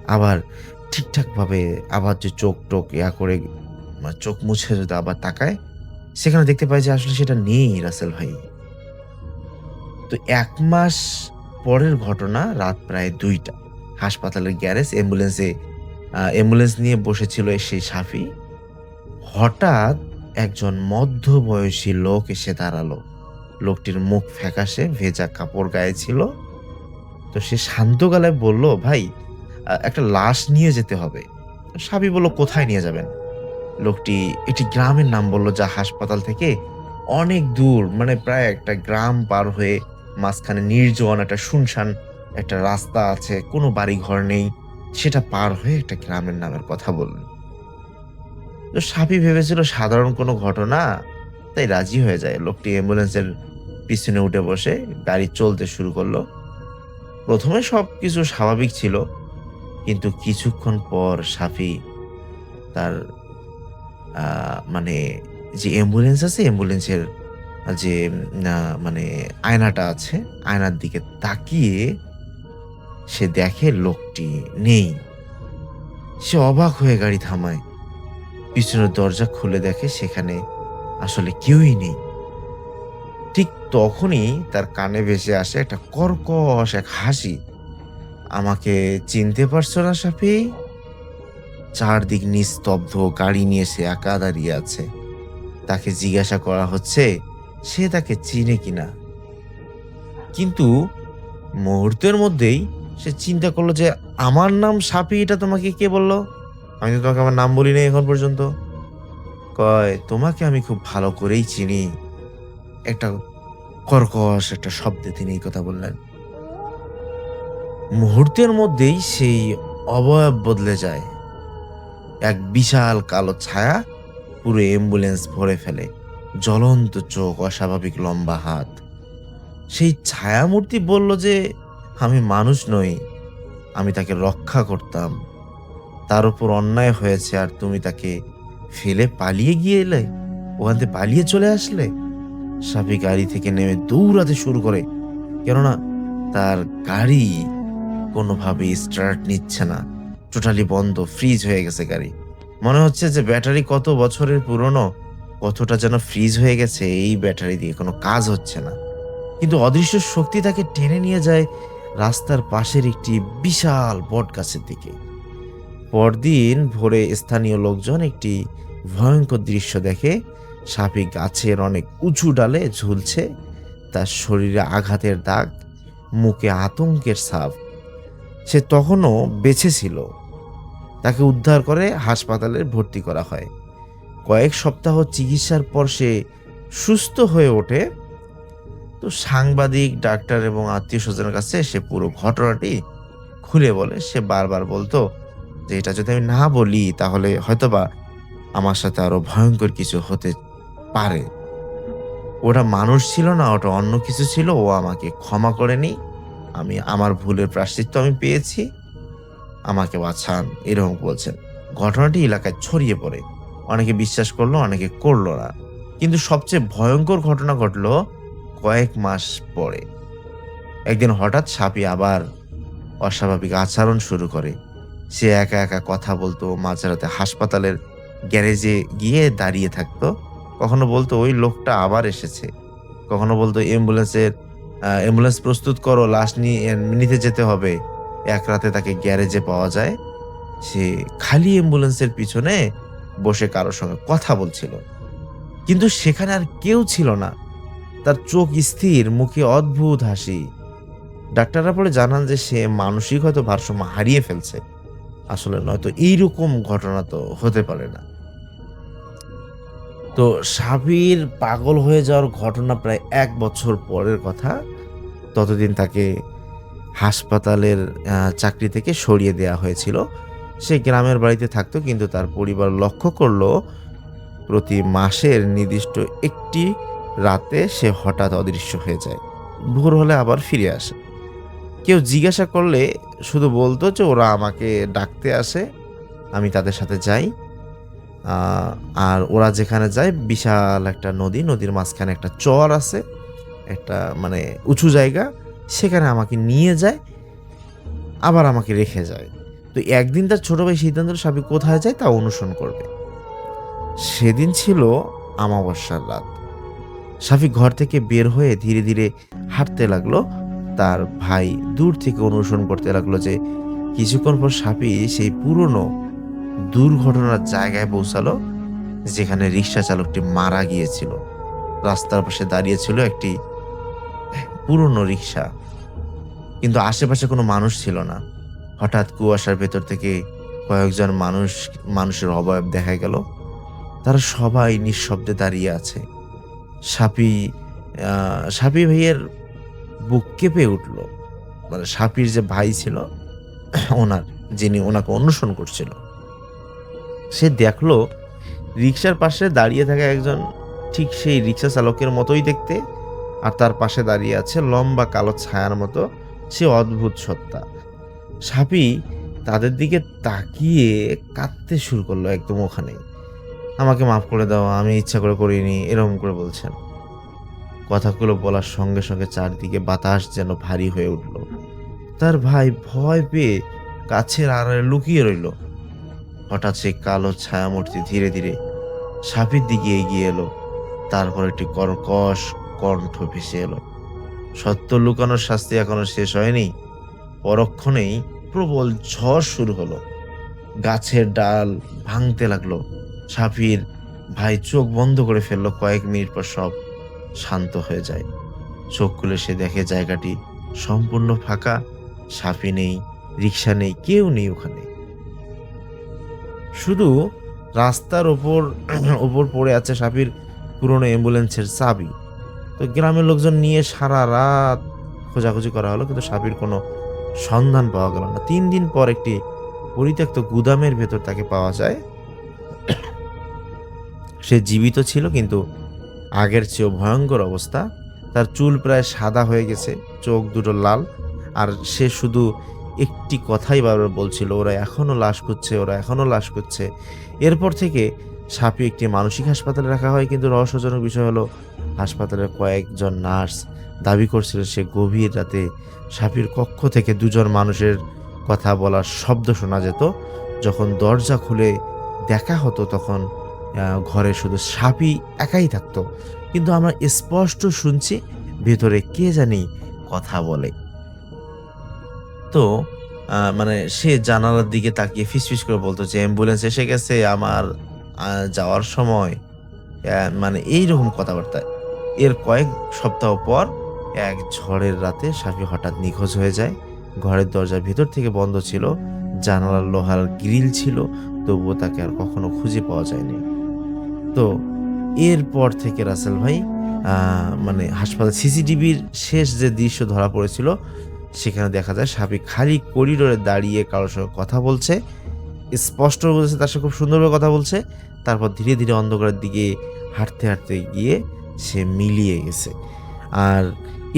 আবার ঠিকঠাকভাবে আবার যে চোখ টোক করে চোখ মুছে যদি আবার তাকায়, সেখানে দেখতে পায় যে আসলে সেটা নেই রাসেল ভাই। তো ১ মাস পরের ঘটনা, রাত প্রায় ২টা, হাসপাতালের গ্যারেজ অ্যাম্বুলেন্স নিয়ে বসেছিল সেই সাফি। হঠাৎ একজন মধ্যবয়সী লোক এসে দাঁড়ালো। লোকটির মুখ ফ্যাকাশে, ভেজা কাপড় গায়ে ছিল। তো সে শান্ত গলায় বলল, "ভাই, একটা লাশ নিয়ে যেতে হবে।" সাবি বলল, "কোথায় নিয়ে যাবেন?" লোকটি একটি গ্রামের নাম বলল, যা হাসপাতাল থেকে অনেক দূর, মানে প্রায় একটা গ্রাম পার হয়ে মাঝখানে নির্জন একটা শুনশান একটা রাস্তা আছে, কোনো বাড়িঘর নেই, সেটা পার হয়ে একটা গ্রামের নামের কথা বললেন। তো সাপি ভেবেছিল সাধারণ কোনো ঘটনা, তাই রাজি হয়ে যায়। লোকটি অ্যাম্বুলেন্সের পিছনে উঠে বসে গাড়ি চলতে শুরু করলো। প্রথমে সবকিছু স্বাভাবিক ছিল, কিন্তু কিছুক্ষণ পর সাফি তার মানে যে অ্যাম্বুলেন্স আছে, অ্যাম্বুলেন্সের যে মানে আয়নাটা আছে, আয়নার দিকে তাকিয়ে সে দেখে লোকটি নেই। সে অবাক হয়ে গাড়ি থামায়, পিছনের দরজা খুলে দেখে সেখানে আসলে কেউই নেই। ঠিক তখনই তার কানে ভেসে আসে একটা কর্কশ এক হাসি। "আমাকে চিনতে পারছো না সাফি?" চারদিক নিস্তব্ধ, গাড়ি নিয়ে সে একা দাঁড়িয়ে আছে। তাকে জিজ্ঞাসা করা হচ্ছে সে তাকে চিনে কিনা। কিন্তু মুহূর্তের মধ্যেই সে চিন্তা করলো যে আমার নাম সাফি, এটা তোমাকে কে বললো? আমি তো তোমাকে আমার নাম বলি নাই এখন পর্যন্ত। কয়, "তোমাকে আমি খুব ভালো করেই চিনি।" একটা কর্কশ একটা শব্দে তিনি এই কথা বললেন। মুহূর্তের মধ্যেই সেই অবয়ব বদলে যায়। এক বিশাল কালো ছায়া পুরো অ্যাম্বুলেন্স ভরে ফেলে। জ্বলন্ত চোখ, অস্বাভাবিক লম্বা হাত। সেই ছায়ামূর্তি বলল যে আমি মানুষ নই, আমি তাকে রক্ষা করতাম। তার উপর অন্যায় হয়েছে আর তুমি তাকে ফেলে পালিয়ে গিয়ে এলে, ওখান থেকে পালিয়ে চলে আসলে। সাফি গাড়ি থেকে নেমে দৌড়াতে শুরু করে, কেননা তার গাড়ি কোনোভাবেই স্টার্ট নিচ্ছে না, টোটালি বন্ধ, ফ্রিজ হয়ে গেছে গাড়ি। মনে হচ্ছে যে ব্যাটারি কত বছরের পুরনো, কতটা যেন ফ্রিজ হয়ে গেছে, এই ব্যাটারি দিয়ে কোনো কাজ হচ্ছে না। কিন্তু অদৃশ্য শক্তি তাকে টেনে নিয়ে যায় রাস্তার পাশের একটি বিশাল বট গাছের দিকে। পরদিন ভোরে স্থানীয় লোকজন একটি ভয়ঙ্কর দৃশ্য দেখে। সাপি গাছের অনেক উঁচু ডালে ঝুলছে, তার শরীরে আঘাতের দাগ, মুখে আতঙ্কের ছাপ। সে তখনও বেঁচে ছিল। তাকে উদ্ধার করে হাসপাতালে ভর্তি করা হয়। কয়েক সপ্তাহ চিকিৎসার পর সে সুস্থ হয়ে ওঠে। তো সাংবাদিক, ডাক্তার এবং আত্মীয় স্বজনের কাছে সে পুরো ঘটনাটি খুলে বলে। সে বারবার বলতো যে এটা যদি আমি না বলি তাহলে হয়তোবা আমার সাথে আরো ভয়ঙ্কর কিছু হতে পারে। ওটা মানুষ ছিল না, ওটা অন্য কিছু ছিল। ও আমাকে ক্ষমা করেনি, আমি আমার ভুলের প্রায়শ্চিত্ত আমি পেয়েছি, আমাকে বাঁচান, এরকম বলছেন। ঘটনাটি এলাকায় ছড়িয়ে পড়ে। অনেকে বিশ্বাস করলো, অনেকে করলো না। কিন্তু সবচেয়ে ভয়ঙ্কর ঘটনা ঘটলো কয়েক মাস পরে। একদিন হঠাৎ সাপি আবার অস্বাভাবিক আচরণ শুরু করে। সে একা একা কথা বলতো, মাঝরাতে হাসপাতালের গ্যারেজে গিয়ে দাঁড়িয়ে থাকতো। কখনো বলতো ওই লোকটা আবার এসেছে, কখনো বলতো অ্যাম্বুলেন্সের অ্যাম্বুলেন্স প্রস্তুত করো, লাশ নিতে যেতে হবে। এক রাতে তাকে গ্যারেজে পাওয়া যায়। সে খালি অ্যাম্বুলেন্সের পিছনে বসে কারোর সঙ্গে কথা বলছিল, কিন্তু সেখানে আর কেউ ছিল না। তার চোখ স্থির, মুখে অদ্ভুত হাসি। ডাক্তাররা পরে জানান যে সে মানসিক হয়তো ভারসাম্য হারিয়ে ফেলছে। আসলে নয়তো এইরকম ঘটনা তো হতে পারে না। তো সাবির পাগল হয়ে যাওয়ার ঘটনা প্রায় 1 বছর পরের কথা। ততদিন তাকে হাসপাতালের চাকরি থেকে সরিয়ে দেওয়া হয়েছিল। সে গ্রামের বাড়িতে থাকতো, কিন্তু তার পরিবার লক্ষ্য করলো প্রতি মাসের নির্দিষ্ট একটি রাতে সে হঠাৎ অদৃশ্য হয়ে যায়। ভোর হলে আবার ফিরে আসে। কেউ জিজ্ঞাসা করলে শুধু বলতো যে ওরা আমাকে ডাকতে আসে, আমি তাদের সাথে যাই। আর ওরা যেখানে যায় বিশাল একটা নদী, নদীর মাঝখানে একটা চর আছে, একটা মানে উঁচু জায়গা, সেখানে আমাকে নিয়ে যায়, আবার আমাকে রেখে যায়। তো একদিন তার ছোট ভাই সিদ্ধান্ত সাবিক কোথায় যায় তা অনুসরণ করবে। সেদিন ছিল আমাবস্যার রাত। শাফিক ঘর থেকে বের হয়ে ধীরে ধীরে হাঁটতে লাগলো। তার ভাই দূর থেকে অনুসরণ করতে লাগলো যে কিছুক্ষণ পর সাফি সেই পুরনো দুর্ঘটনার জায়গায় পৌঁছালো, যেখানে রিক্সা চালকটি মারা গিয়েছিল। রাস্তার পাশে দাঁড়িয়েছিল একটি পুরনো রিক্সা, কিন্তু আশেপাশে কোনো মানুষ ছিল না। হঠাৎ কুয়াশার ভেতর থেকে কয়েকজন মানুষের অবয়ব দেখা গেল। তারা সবাই নিঃশব্দে দাঁড়িয়ে আছে। সাপি ভাইয়ের বুক কেঁপে উঠল। মানে সাপির যে ভাই ছিল ওনার, যিনি ওনাকে অনুসরণ করছিল, সে দেখলো রিক্সার পাশে দাঁড়িয়ে থাকা একজন ঠিক সেই রিক্সা চালকের মতোই দেখতে, আর তার পাশে দাঁড়িয়ে আছে লম্বা কালো ছায়ার মতো সে অদ্ভুত সত্তা। সাপি তাদের দিকে তাকিয়ে কাঁদতে শুরু করলো একদম ওখানে। আমাকে মাফ করে দাও, আমি ইচ্ছা করে করিনি, এরকম করে বলছেন। কথাগুলো বলার সঙ্গে সঙ্গে চারদিকে বাতাস যেন ভারী হয়ে উঠল। তার ভাই ভয় পেয়ে গাছের আড়ালে লুকিয়ে রইল। হঠাৎ সেই কালো ছায়ামূর্তি ধীরে ধীরে সাপির দিকে এগিয়ে এলো। তারপর একটি কর্কশ কণ্ঠ ভেসে এলো, সত্য লুকানোর শাস্তি এখনো শেষ হয়নি। পরক্ষণেই প্রবল ঝড় শুরু হলো। গাছের ডাল ভাঙতে লাগলো। সাফির ভাই চোখ বন্ধ করে ফেললো। কয়েক মিনিট পর সব শান্ত হয়ে যায়। চোখ খুলে সে দেখে জায়গাটি সম্পূর্ণ ফাঁকা। সাফি নেই, রিক্সা নেই, কেউ নেই ওখানে। শুধু রাস্তার ওপর পড়ে আছে সাফির পুরনো অ্যাম্বুলেন্সের চাবি। তো গ্রামের লোকজন নিয়ে সারা রাত খোঁজাখুঁজি করা হলো, কিন্তু সাফির কোনো সন্ধান পাওয়া গেল না। 3 দিন পর একটি পরিত্যক্ত গুদামের ভেতর তাকে পাওয়া যায়। সে জীবিত ছিল, কিন্তু আগের চেয়েও ভয়ঙ্কর অবস্থা। তার চুল প্রায় সাদা হয়ে গেছে, চোখ দুটো লাল, আর সে শুধু একটি কথাই বারবার বলছিল, ওরা এখনো লাশ খুঁজছে, ওরা এখনো লাশ খুঁজছে। এরপর থেকে সাপি একটি মানসিক হাসপাতালে রাখা হয়, কিন্তু রহস্যজনক বিষয় হলো হাসপাতালের কয়েকজন নার্স দাবি করছিল সে গভীর রাতে সাপির কক্ষ থেকে 2 জন মানুষের কথা বলার শব্দ শোনা যেত। যখন দরজা খুলে দেখা হতো তখন ঘরে শুধু সাপি একাই থাকতো, কিন্তু আমরা স্পষ্ট শুনছি ভেতরে কে জানি কথা বলে। তো মানে সে জানালার দিকে তাকিয়ে ফিসফিস করে বলতো যে অ্যাম্বুলেন্স এসে গেছে, আমার যাওয়ার সময়, মানে এইরকম কথাবার্তা। এর কয়েক সপ্তাহ পর এক ঝড়ের রাতে সাফি হঠাৎ নিখোঁজ হয়ে যায়। ঘরের দরজা ভেতর থেকে বন্ধ ছিল, জানালার লোহার গ্রিল ছিল, তবুও তাকে আর কখনো খুঁজে পাওয়া যায়নি। তো এরপর থেকে রাসেল ভাই মানে হাসপাতাল সিসিটিভির শেষ যে দৃশ্য ধরা পড়েছিল, সেখানে দেখা যায় সাপি খালি করিডোরে দাঁড়িয়ে কারোর সঙ্গে কথা বলছে। স্পষ্ট বলছে তার সাথে খুব সুন্দরভাবে কথা বলছে। তারপর ধীরে ধীরে অন্ধকারের দিকে হাঁটতে হাঁটতে গিয়ে সে মিলিয়ে গেছে। আর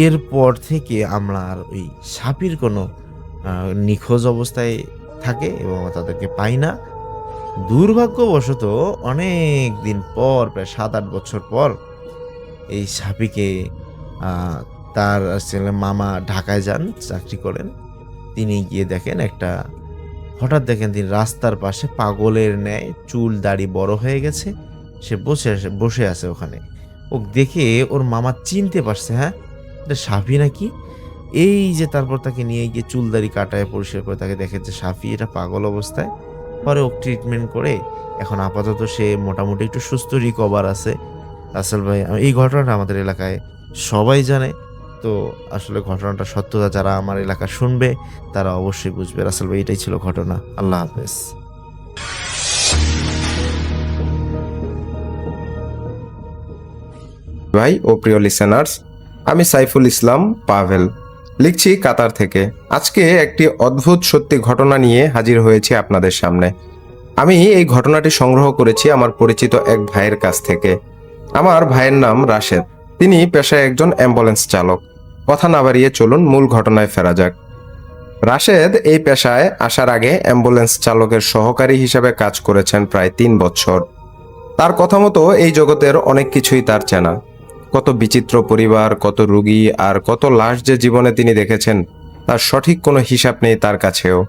এরপর থেকে আমরা আর ওই সাপির কোনো নিখোঁজ অবস্থায় থাকে এবং তাদেরকে পাই না। দুর্ভাগ্যবশত অনেক দিন পর, প্রায় 7-8 বছর পর, এই সাপিকে তার ছেলে মামা ঢাকায় যান, চাকরি করেন। তিনি গিয়ে দেখেন হঠাৎ দেখেন তিনি রাস্তার পাশে পাগলের ন্যায়, চুল দাড়ি বড় হয়ে গেছে, সে বসে আছে ওখানে। ও দেখে ওর মামা চিনতে পারছে, হ্যাঁ, এটা সাফি নাকি? এই যে তারপর তাকে নিয়ে গিয়ে চুলদারি কাটায় পরিষ্কার করে তাকে দেখে যে সাফি এটা পাগল অবস্থায়। পরে ওকে ট্রিটমেন্ট করে এখন আপাতত সে মোটামুটি একটু সুস্থ রিকভার আছে। রাসেল ভাই, এই ঘটনাটা আমাদের এলাকায় সবাই জানে। তো আসলে ঘটনাটা সত্যতা যারা আমার এলাকা শুনবে তারা অবশ্যই বুঝবে। রাসেল ভাই, এটাই ছিল ঘটনা। আল্লাহ হাফেজ। ভাই ও প্রিয় লিসেনার্স, আমি সাইফুল ইসলাম পাভেল, লিখছি কাতার থেকে। আজকে একটি অদ্ভুত সত্যি ঘটনা নিয়ে হাজির হয়েছি আপনাদের সামনে। আমি এই ঘটনাটি সংগ্রহ করেছি আমার পরিচিত এক ভাইয়ের কাছ থেকে। আমার ভাইয়ের নাম রাশেদ। তিনি পেশায় একজন অ্যাম্বুলেন্স চালক। কথা না বাড়িয়ে চলুন মূল ঘটনায় ফেরা যাক। রাশেদ এই পেশায় আসার আগে অ্যাম্বুলেন্স চালকের সহকারী হিসেবে কাজ করেছেন প্রায় 3 বছর। তার কথা মতো এই জগতের অনেক কিছুই তার চেনা। কত বিচিত্র পরিবার, কত রোগী আর কত লাশ যে জীবনে তিনি দেখেছেন তার সঠিক কোনো হিসাব নেই তার কাছেও।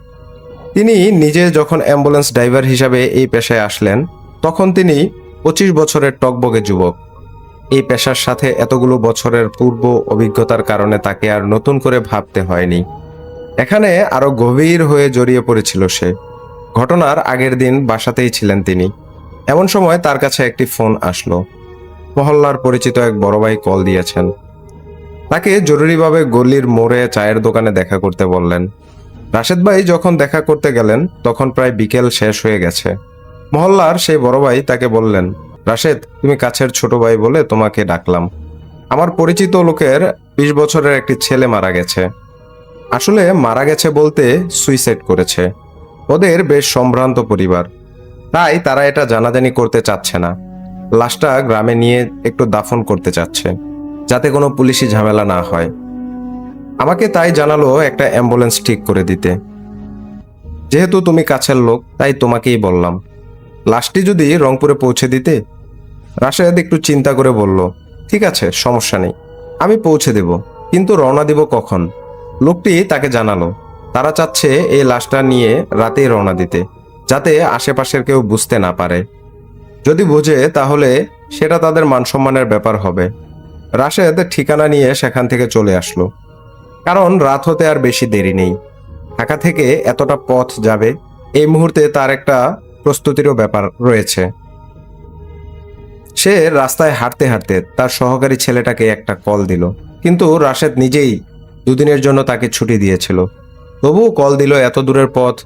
তিনি নিজে যখন অ্যাম্বুলেন্স ড্রাইভার হিসাবে এই পেশায় আসলেন তখন তিনি 25 বছরের টকবগে যুবক। এই পেশার সাথে এতগুলো বছরের পূর্ব অভিজ্ঞতার কারণে তাকে আর নতুন করে ভাবতে হয়নি। এখানে আরো গভীর হয়ে জড়িয়ে পড়েছিল সে। ঘটনার আগের দিন বাসাতেই ছিলেন তিনি। এমন সময় তার কাছে একটি ফোন আসলো। মহল্লার পরিচিত এক বড় ভাই কল দিয়েছেন। তাকে জরুরিভাবে গলির মোড়ে চায়ের দোকানে দেখা করতে বললেন। রাশেদ ভাই যখন দেখা করতে গেলেন তখন প্রায় বিকেল শেষ হয়ে গেছে। মহল্লার সেই বড় ভাই তাকে বললেন, রাশেদ, তুমি কাছের ছোট ভাই বলে তোমাকে ডাকলাম। আমার পরিচিত লোকের 20 বছরের একটি ছেলে মারা গেছে। আসলে মারা গেছে বলতে সুইসাইড করেছে। ওদের বেশ সম্ভ্রান্ত পরিবার, তাই তারা এটা জানাজানি করতে চাচ্ছে না। লাশটা গ্রামে নিয়ে একটু দাফন করতে চাচ্ছে, যাতে কোনো পুলিশি ঝামেলা না হয়। আমাকে তাই জানালো একটা অ্যাম্বুলেন্স ঠিক করে দিতে। যেহেতু তুমি কাছের লোক তাই তোমাকেই বললাম, লাশটি যদি রংপুরে পৌঁছে দিতে। রাশেদ একটু চিন্তা করে বলল, ঠিক আছে, সমস্যা নেই, আমি পৌঁছে দেব, কিন্তু রওনা দিব কখন? লোকটি তাকে জানালো তারা চাচ্ছে এই লাশটা নিয়ে রাতেই রওনা দিতে, যাতে আশেপাশের কেউ বুঝতে না পারে। যদি বোঝে তাহলে সেটা তাদের মানসম্মানের ব্যাপার হবে। রাশেদ ঠিকানা নিয়ে সেখান থেকে চলে আসলো, কারণ রাত হতে আর বেশি দেরি নেই। ঢাকা থেকে এতটা পথ যাবে, এই মুহূর্তে তার একটা প্রস্তুতিরও ব্যাপার রয়েছে। সে রাস্তায় হাঁটতে হাঁটতে তার সহকারী ছেলেটাকে একটা কল দিল, কিন্তু রাশেদ নিজেই 2 দিনের জন্য তাকে ছুটি দিয়েছিল। তবুও কল দিল, এত দূরের পথ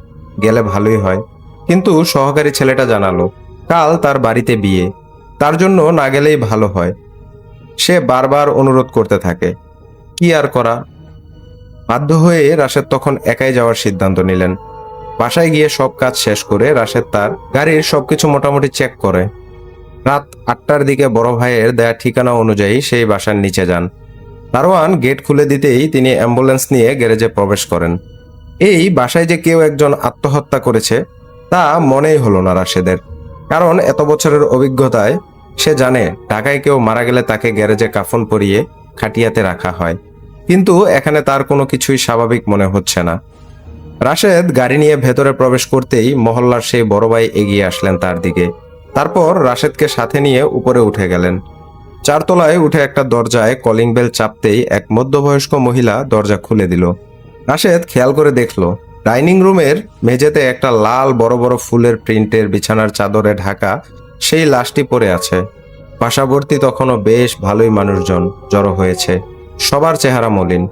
গেলে ভালোই হয়। কিন্তু সহকারী ছেলেটা জানালো কাল তার বাড়িতে বিয়ে, তার জন্য না গেলেই ভালো হয়। সে বারবার অনুরোধ করতে থাকে, কি আর করা। বাধ্য হয়ে রাশেদ তখন একাই যাওয়ার সিদ্ধান্ত নিলেন। বাসায় গিয়ে সব কাজ শেষ করে রাশেদ তার গাড়ির সবকিছু মোটামুটি চেক করে রাত 8টার দিকে বড় ভাইয়ের দেয়া ঠিকানা অনুযায়ী সেই বাসার নিচে যান। দারোয়ান গেট খুলে দিতেই তিনি অ্যাম্বুলেন্স নিয়ে গ্যারেজে প্রবেশ করেন। এই বাসায় যে কেউ একজন আত্মহত্যা করেছে তা মনেই হলো না রাশেদের, কারণ এত বছরের অভিজ্ঞতায় সে জানে ঢাকায় কেউ মারা গেলে তাকে গ্যারেজে কাফন পরিয়ে খাটিয়াতে রাখা হয়। কিন্তু এখানে তার কোনো কিছুই স্বাভাবিক মনে হচ্ছে না। রাশেদ গাড়ি নিয়ে ভেতরে প্রবেশ করতেই মহল্লার সেই বড় ভাই এগিয়ে আসলেন তার দিকে। তারপর রাশেদকে সাথে নিয়ে উপরে উঠে গেলেন। 4 তলায় উঠে একটা দরজায় কলিং বেল চাপতেই এক মধ্যবয়স্ক মহিলা দরজা খুলে দিল। রাশেদ খেয়াল করে দেখলো ডাইনিং রুমের মেঝেতে একটা লাল বড় বড় ফুলের প্রিন্টের বিছানার চাদরে ঢাকা সেই লাশটি পড়ে আছে। পাশাবর্তী তখনও বেশ ভালোই মানুষজন জড়ো হয়েছে, সবার চেহারা মলিন।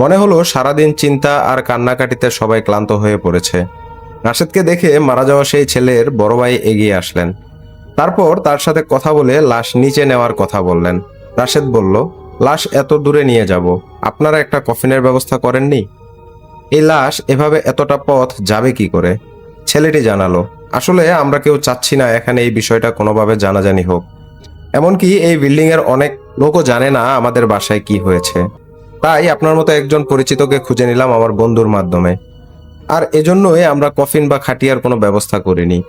মনে হলো সারাদিন চিন্তা আর কান্নাকাটিতে সবাই ক্লান্ত হয়ে পড়েছে। রাশেদকে দেখে মারা যাওয়া সেই ছেলের বড় ভাই এগিয়ে আসলেন। তারপর তার সাথে কথা বলে লাশ নিচে নেওয়ার কথা বললেন। রাশেদ বলল, লাশ এত দূরে নিয়ে যাব, আপনারা একটা কফিনের ব্যবস্থা করেননি? এই লাশ এভাবে এতটা পথ যাবে কি করে? ছেলেটি জানালো, আসলে আমরা কেউ চাচ্ছি না এখানে এই বিষয়টা কোনোভাবে জানাজানি হোক। এমনকি এই বিল্ডিং এর অনেক লোকও জানে না আমাদের বাসায় কি হয়েছে। তাই আপনার মতো একজন পরিচিতকে খুঁজে নিলাম আমার বন্ধুর মাধ্যমে, আর এজন্যই আমরা কফিন বা খাটিয়ার কোনো ব্যবস্থা করিনি।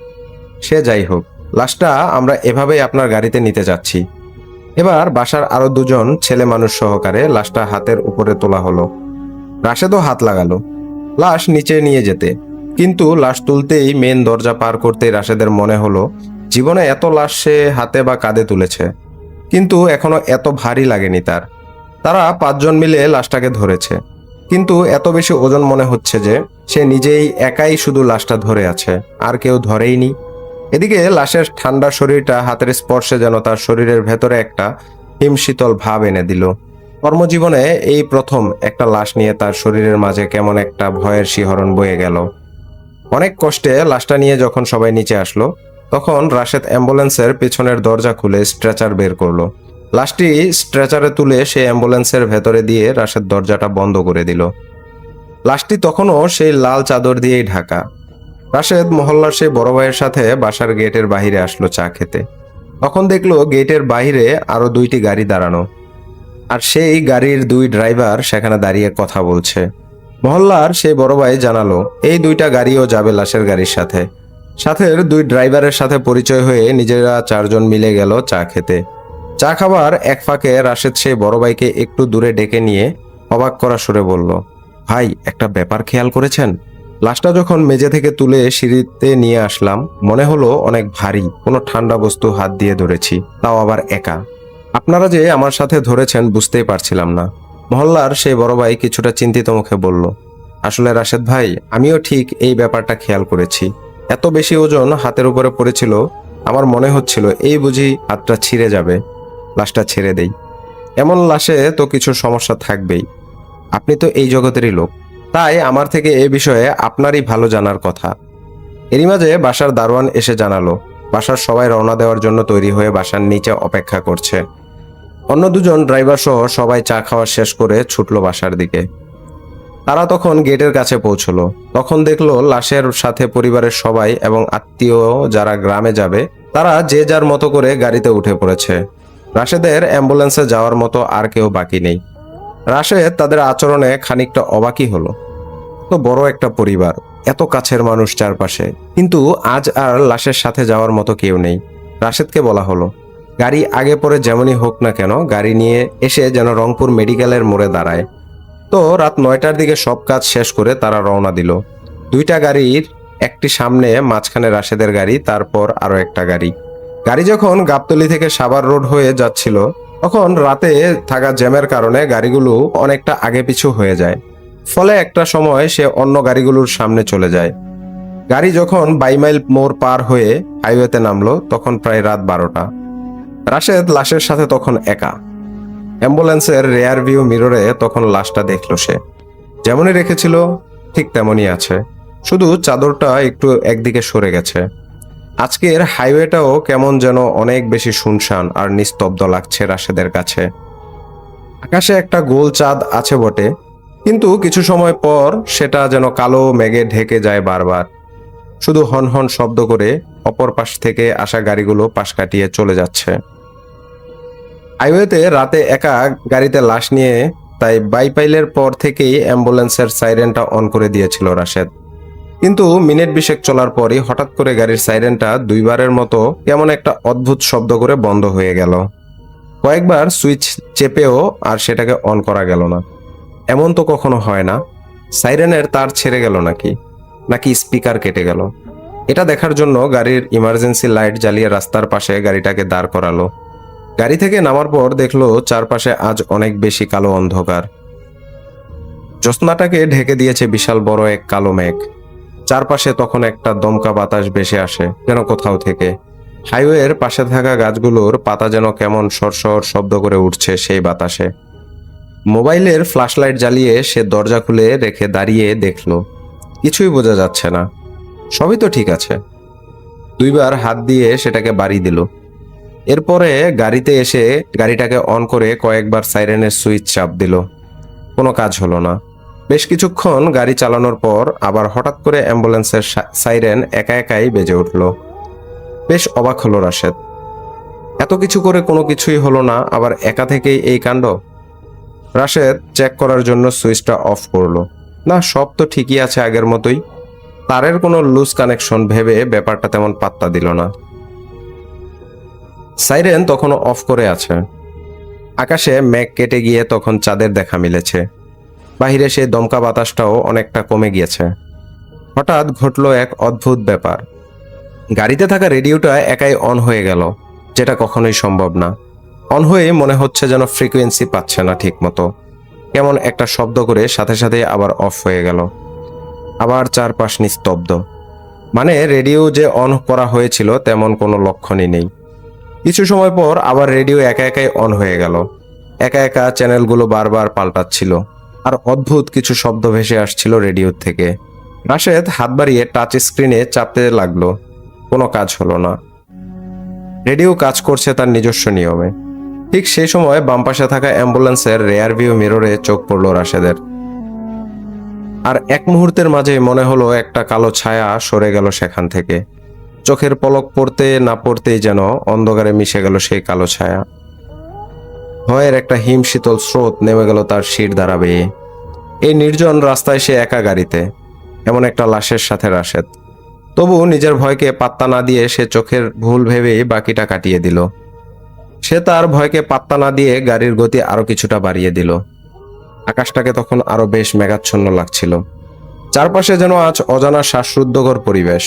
সে যাই হোক, লাশটা আমরা এভাবেই আপনার গাড়িতে নিতে যাচ্ছি। এবার বাসার আরো 2 জন ছেলে মানুষ সহকারে লাশটা হাতের উপরে তোলা হলো। রাশেদও হাত লাগালো লাশ নিচে নিয়ে যেতে, কিন্তু লাশ তুলতেই মেন দরজা পার করতেই রাশেদের মনে হলো জীবনে এত লাশ সে হাতে বা কাঁধে তুলেছে, কিন্তু এখনো এত ভারী লাগেনি তার। তারা 5 জন মিলে লাশটাকে ধরেছে, কিন্তু এত বেশি ওজন মনে হচ্ছে যে সে নিজেই একাই শুধু লাশটা ধরে আছে, আর কেউ ধরেইনি। এদিকে লাশের ঠান্ডা শরীরটা হাতের স্পর্শে যেন তার শরীরের ভেতরে একটা হিমশীতল ভাব এনে দিল। কর্মজীবনে এই প্রথম একটা লাশ নিয়ে তার শরীরের মাঝে কেমন একটা ভয়ের শিহরণ বয়ে গেল। অনেক কষ্টে লাশটা নিয়ে যখন সবাই নিচে আসলো, তখন রাশেদ অ্যাম্বুলেন্সের পেছনের দরজা খুলে স্ট্রেচার বের করলো। লাশটি স্ট্রেচারে তুলে সে অ্যাম্বুলেন্সের ভেতরে দিয়ে রাশেদ দরজাটা বন্ধ করে দিল। লাশটি তখনও সেই লাল চাদর দিয়েই ঢাকা। রাশেদ মহল্লার সেই বড় ভাইয়ের সাথে বাসার গেটের বাইরে আসলো চা খেতে। তখন দেখলো গেটের বাইরে আরো 2টি গাড়ি দাঁড়ানো, আর সেই গাড়ির 2 ড্রাইভার সেখানে দাঁড়িয়ে কথা বলছে। মহল্লার সেই বড় ভাই জানালো এই 2টা গাড়িও যাবে লাশের গাড়ির সাথে। সাথের 2 ড্রাইভারের সাথে পরিচয় হয়ে নিজেরা 4 জন মিলে গেল চা খেতে। চা খাবার এক ফাঁকে রাশেদ সেই বড় ভাইকে একটু দূরে ডেকে নিয়ে অবাক করা সুরে বলল, ভাই, একটা ব্যাপার খেয়াল করেছেন? লাশটা যখন মেঝে থেকে তুলে সিঁড়িতে নিয়ে আসলাম, মনে হলো অনেক ভারী কোনো ঠান্ডা বস্তু হাত দিয়ে ধরেছি, তাও আবার একা। আপনারা যে আমার সাথে ধরেছেন বুঝতেই পারছিলাম না। মহল্লার সেই বড় ভাই কিছুটা চিন্তিত মুখে বলল, আসলে রাশেদ ভাই, আমিও ঠিক এই ব্যাপারটা খেয়াল করেছি। এত বেশি ওজন হাতের উপরে পড়েছিল, আমার মনে হচ্ছিল এই বুঝি হাতটা ছিঁড়ে যাবে, লাশটা ছেড়ে দেই। এমন লাশে তো কিছু সমস্যা থাকবেই। আপনি তো এই জগতেরই লোক, তাই আমার থেকে এ বিষয়ে আপনারই ভালো জানার কথা। এরই মাঝে বাসার দারোয়ান এসে জানালো বাসার সবাই রওনা দেওয়ার জন্য তৈরি হয়ে বাসার নিচে অপেক্ষা করছে। অন্য 2 জন ড্রাইভার সহ সবাই চা খাওয়া শেষ করে ছুটলো বাসার দিকে। তারা তখন গেটের কাছে পৌঁছলো, তখন দেখলো লাশের সাথে পরিবারের সবাই এবং আত্মীয় যারা গ্রামে যাবে তারা যে যার মতো করে গাড়িতে উঠে পড়েছে। রাশেদের অ্যাম্বুলেন্সে যাওয়ার মতো আর কেউ বাকি নেই। রাশেদ তাদের আচরণে খানিকটা অবাকই হলো। তো বড় একটা পরিবার, এত কাছের মানুষ চারপাশে, কিন্তু আজ আর লাশের সাথে যাওয়ার মতো কেউ নেই। রাশেদকে বলা হলো গাড়ি আগে পরে যেমনই হোক না কেন গাড়ি নিয়ে এসে যেন রংপুর মেডিকেলের মোড়ে দাঁড়ায়। তো রাত 9টার দিকে সব কাজ শেষ করে তারা রওনা দিল। 2টা গাড়ির একটি সামনে, মাঝখানে রাশেদের গাড়ি, তারপর আরো একটা গাড়ি। গাড়ি যখন গাবতলী থেকে সাভার রোড হয়ে যাচ্ছিল, তখন রাতে থাকা জ্যামের কারণে গাড়িগুলো অনেকটা আগে পিছু হয়ে যায়। ফলে একটা সময় সে অন্য গাড়িগুলোর সামনে চলে যায়। গাড়ি যখন 22 মাইল মোড় পার হয়ে হাইওয়েতে নামলো, তখন প্রায় রাত 12টা। রাশেদ লাশের সাথে তখন একা। অ্যাম্বুলেন্সের রেয়ার ভিউ মিররে তখন লাশটা দেখলো সে। যেমনই রেখেছিল ঠিক তেমনই আছে, শুধু চাদরটা একটু একদিকে সরে গেছে। আজকের হাইওয়েটাও কেমন যেন অনেক বেশি শুনশান আর নিস্তব্ধ লাগছে রাশেদের কাছে। আকাশে একটা গোল চাঁদ আছে বটে, কিন্তু কিছু সময় পর সেটা যেন কালো মেঘে ঢেকে যায় বারবার। শুধু হন হন শব্দ করে অপর পাশ থেকে আসা গাড়িগুলো পাশ কাটিয়ে চলে যাচ্ছে। হাইওয়েতে রাতে একা গাড়িতে লাশ নিয়ে, তাই বাইপাইলের পর থেকেই অ্যাম্বুলেন্সের সাইরেনটা অন করে দিয়েছিল রাশেদ। কিন্তু মিনিট 20 চলার পরই হঠাৎ করে গাড়ির সাইরেনটা 2বারের মতো কেমন একটা অদ্ভুত শব্দ করে বন্ধ হয়ে গেল। কয়েকবার সুইচ চেপেও আর সেটাকে অন করা গেল না। এমন তো কখনো হয় না। সাইরেনের তার ছেড়ে গেল নাকি স্পিকার কেটে গেল? এটা দেখার জন্য গাড়ির ইমার্জেন্সি লাইট জ্বালিয়ে রাস্তার পাশে গাড়িটাকে দাঁড় করালো। গাড়ি থেকে নামার পর দেখলো চারপাশে আজ অনেক বেশি কালো অন্ধকার। জ্যোৎস্নাটাকে ঢেকে দিয়েছে বিশাল বড় এক কালো মেঘ। চারপাশে তখন একটা দমকা বাতাস ভেসে আসে যেন কোথাও থেকে। হাইওয়ের পাশে থাকা গাছগুলোর পাতা যেন কেমন সরসর শব্দ করে উঠছে সেই বাতাসে। মোবাইলের ফ্ল্যাশলাইট জ্বালিয়ে সে দরজা খুলে রেখে দাঁড়িয়ে দেখলো কিছুই বোঝা যাচ্ছে না। সবই তো ঠিক আছে। 2বার হাত দিয়ে সেটাকে বাড়ি দিল। এরপরে গাড়িতে এসে গাড়িটাকে অন করে কয়েকবার সাইরেনের সুইচ চাপ দিল। কোনো কাজ হলো না। বেশ কিছুক্ষণ গাড়ি চালানোর পর আবার হঠাৎ করে অ্যাম্বুলেন্সের সাইরেন একা একাই বেজে উঠল। বেশ অবাক হলো রাশেদ। এত কিছু করে কোনো কিছুই হলো না, আবার একা থেকেই এই কাণ্ড। রাশেদ চেক করার জন্য সুইচটা অফ করলো। না, সব তো ঠিকই আছে আগের মতোই। তারের কোনো লুজ কানেকশন ভেবে ব্যাপারটা তেমন পাত্তা দিল না। সাইরেন তখনও অফ করে আছে। আকাশে মেঘ কেটে গিয়ে তখন চাঁদের দেখা মিলেছে। বাহিরে সেই দমকা বাতাসটাও অনেকটা কমে গিয়েছে। হঠাৎ ঘটল এক অদ্ভুত ব্যাপার। গাড়িতে থাকা রেডিওটা একাই অন হয়ে গেল, যেটা কখনোই সম্ভব না। অন হয়ে মনে হচ্ছে যেন ফ্রিকোয়েন্সি পাচ্ছে না ঠিক মতো। কেমন একটা শব্দ করে সাথে সাথে আবার অফ হয়ে গেল। আবার চারপাশ নিস্তব্ধ, মানে রেডিও যে অন করা হয়েছিল তেমন কোনো লক্ষণই নেই। কিছু সময় পর আবার রেডিও একা একাই অন হয়ে গেল। একা একা চ্যানেলগুলো বারবার পাল্টাচ্ছিল, আর অদ্ভুত কিছু শব্দ ভেসে আসছিল রেডিওর থেকে। রাশেদ হাত বাড়িয়ে টাচ স্ক্রিনে চাপতে লাগলো, কোনো কাজ হলো না। রেডিও কাজ করছে তার নিজস্ব নিয়মে। ঠিক সেই সময় বাম পাশে থাকা অ্যাম্বুলেন্সের রেয়ার ভিউ মিররে চোখ পড়ল রাশেদের। আর এক মুহূর্তের মাঝে মনে হলো একটা কালো ছায়া সরে গেল সেখান থেকে। চোখের পলক পড়তে না পড়তেই যেন অন্ধকারে মিশে গেল সেই কালো ছায়া। ভয়ের একটা হিম শীতল স্রোত নেমে গেল তার শির দ্বারা বেয়ে। এই নির্জন রাস্তায় সে একা গাড়িতে, এমন একটা লাশের সাথে রাশেদ। তবু নিজের ভয়কে পাত্তা না দিয়ে সে চোখের ভুল ভেবেই বাকিটা কাটিয়ে দিল। সে তার ভয়কে পাত্তা না দিয়ে গাড়ির গতি আরো কিছুটা বাড়িয়ে দিল। আকাশটাকে তখন আরো বেশ মেঘাচ্ছন্ন লাগছিল। চারপাশে যেন আজ অজানা শ্বাসরুদ্ধকর পরিবেশ।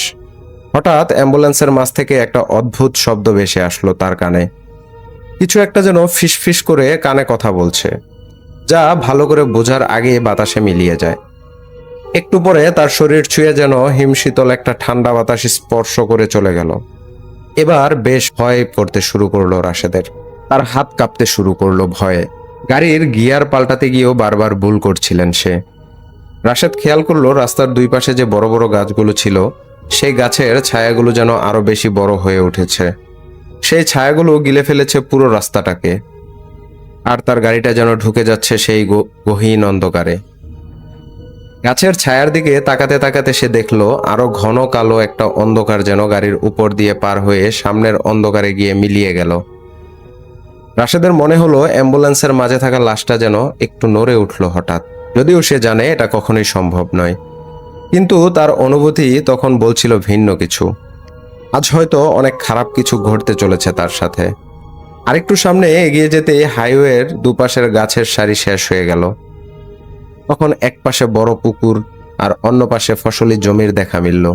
হঠাৎ অ্যাম্বুলেন্সের মাঝ থেকে একটা অদ্ভুত শব্দ ভেসে আসলো তার কানে। কিছু একটা যেন ফিসফিস করে কানে কথা বলছে, যা ভালো করে বোঝার আগে বাতাসে মিলিয়ে যায়। একটু পরে তার শরীর ছুঁয়ে যেন হিমশীতল একটা ঠান্ডা বাতাস স্পর্শ করে চলে গেল। এবার বেশ ভয় করতে শুরু করলো রাশেদের। তার হাত কাঁপতে শুরু করলো ভয়ে। গাড়ির গিয়ার পাল্টাতে গিয়েও বারবার ভুল করছিলেন সে। রাশেদ খেয়াল করলো রাস্তার দুই পাশে যে বড় বড় গাছগুলো ছিল, সেই গাছের ছায়াগুলো যেন আরো বেশি বড় হয়ে উঠেছে। সেই ছায়াগুলো গিলে ফেলেছে পুরো রাস্তাটাকে। আর তার গাড়িটা যেন ঢুকে যাচ্ছে সেই গহীন অন্ধকারে। গাছের ছায়ার দিকে তাকাতে তাকাতে সে দেখলো আরো ঘন কালো একটা অন্ধকার যেন গাড়ির উপর দিয়ে পার হয়ে সামনের অন্ধকারে গিয়ে মিলিয়ে গেল। রাশেদের মনে হলো অ্যাম্বুলেন্সের মাঝে থাকা লাশটা যেন একটু নড়ে উঠল হঠাৎ, যদিও সে জানে এটা কখনোই সম্ভব নয়। কিন্তু তার অনুভূতি তখন বলছিল ভিন্ন কিছু। আজ হয়তো অনেক খারাপ কিছু ঘটতে চলেছে তার সাথে। আরেকটু সামনে এগিয়ে যেতে হাইওয়ের দুপাশের গাছের সারি শেষ হয়ে গেল। তখন এক পাশে বড় পুকুর আর অন্য পাশে ফসলি জমির দেখা মিলল।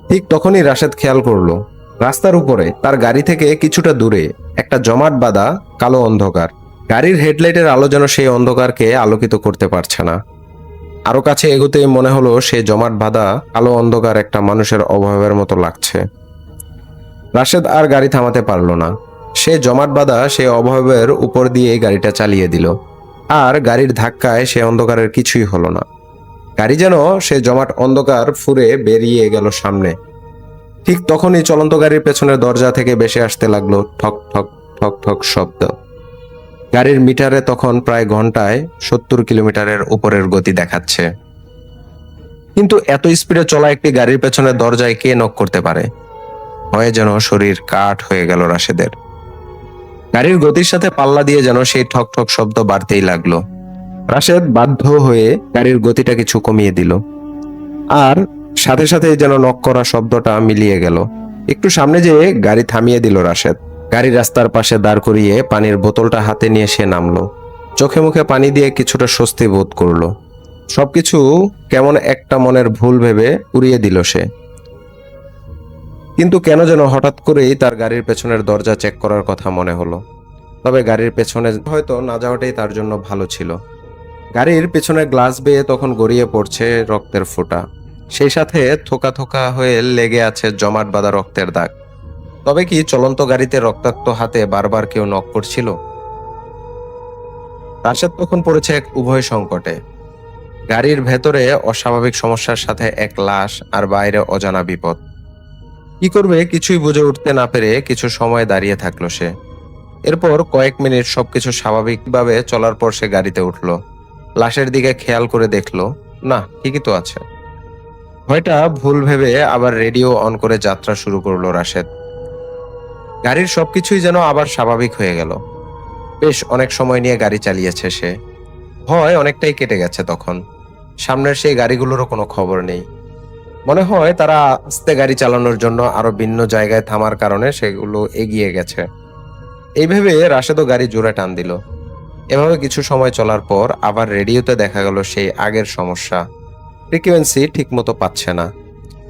ঠিক তখনই রাশেদ খেয়াল করলো রাস্তার উপরে তার গাড়ি থেকে কিছুটা দূরে একটা জমাট বাঁধা কালো অন্ধকার। গাড়ির হেডলাইটের আলো যেন সেই অন্ধকারকে আলোকিত করতে পারছে না। আরো কাছে এগোতেই মনে হলো সেই জমাট বাঁধা কালো অন্ধকার একটা মানুষের অভাবের মতো লাগছে। রাশেদ আর গাড়ি থামাতে পারল না। সে জমাট বাঁধা সেই অভাবের উপর দিয়ে গাড়িটা চালিয়ে দিল। আর গাড়ির ধাক্কায় সে অন্ধকারের কিছুই হলো না। গাড়ি যেন সে জমাট অন্ধকার ফুঁড়ে বেরিয়ে গেল সামনে। ঠিক তখনই চলন্ত গাড়ির পেছনের দরজা থেকে ভেসে আসতে লাগলো ঠক ঠক ঠক ঠক শব্দ। গাড়ির মিটারে তখন প্রায় ঘন্টায় 70 কিলোমিটারের উপরের গতি দেখাচ্ছে। কিন্তু এত স্পিডে চলা একটি গাড়ির পেছনের দরজায় কে নক করতে পারে? ভয়ে যেন শরীর কাঠ হয়ে গেল রাশেদের। গাড়ির গতির সাথে পাল্লা দিয়ে যেন সেই ঠক ঠক শব্দ বাড়তেই লাগলো। রাশেদ বাধ্য হয়ে গাড়ির গতিটা কিছু কমিয়ে দিল। আর সাথে সাথে যেন নক করা শব্দটা মিলিয়ে গেল। একটু সামনে যেয়ে গাড়ি থামিয়ে দিল রাশেদ। গাড়ি রাস্তার পাশে দাঁড় করিয়ে পানির বোতলটা হাতে নিয়ে সে নামলো। চোখে মুখে পানি দিয়ে কিছুটা স্বস্তি বোধ করলো। সবকিছু কেমন একটা মনের ভুল ভেবে উড়িয়ে দিল সে। কিন্তু কেন যেন হঠাৎ করেই তার গাড়ির পেছনের দরজা চেক করার কথা মনে হলো। তবে গাড়ির পেছনে হয়তো না যাওয়াটাই তার জন্য ভালো ছিল। গাড়ির পেছনের গ্লাস বেয়ে তখন গড়িয়ে পড়ছে রক্তের ফোঁটা। সেই সাথে থোকা থোকা হয়ে লেগে আছে জমাট বাঁধা রক্তের দাগ। তবে কি চলন্ত গাড়িতে রক্তাক্ত হাতে বারবার কেউ নক করছিল? রাশেদ তখন পড়েছে এক উভয় সংকটে। গাড়ির ভেতরে অস্বাভাবিক সমস্যার সাথে এক লাশ, আর বাইরে অজানা বিপদ। কি করবে কিছুই বুঝে উঠতে না পেরে কিছু সময় দাঁড়িয়ে থাকলো সে। এরপর কয়েক মিনিট সবকিছু স্বাভাবিকভাবে চলার পর সে গাড়িতে উঠলো। লাশের দিকে খেয়াল করে দেখলো, না ঠিকই তো আছে। ভয়টা ভুল ভেবে আবার রেডিও অন করে যাত্রা শুরু করলো রাশেদ। গাড়ির সবকিছুই যেন আবার স্বাভাবিক হয়ে গেল। বেশ অনেক সময় নিয়ে গাড়ি চালিয়েছে সে। ভয় অনেকটাই কেটে গেছে তখন। সামনের সেই গাড়িগুলোরও কোনো খবর নেই। মনে হয় তারা আস্তে গাড়ি চালানোর জন্য আরো ভিন্ন জায়গায় থামার কারণে সেগুলো এগিয়ে গেছে। এই ভেবে রাশেদও গাড়ি জোরে টান দিল। এভাবে কিছু সময় চলার পর আবার রেডিওতে দেখা গেল সেই আগের সমস্যা। ফ্রিকোয়েন্সি ঠিক মতো পাচ্ছে না,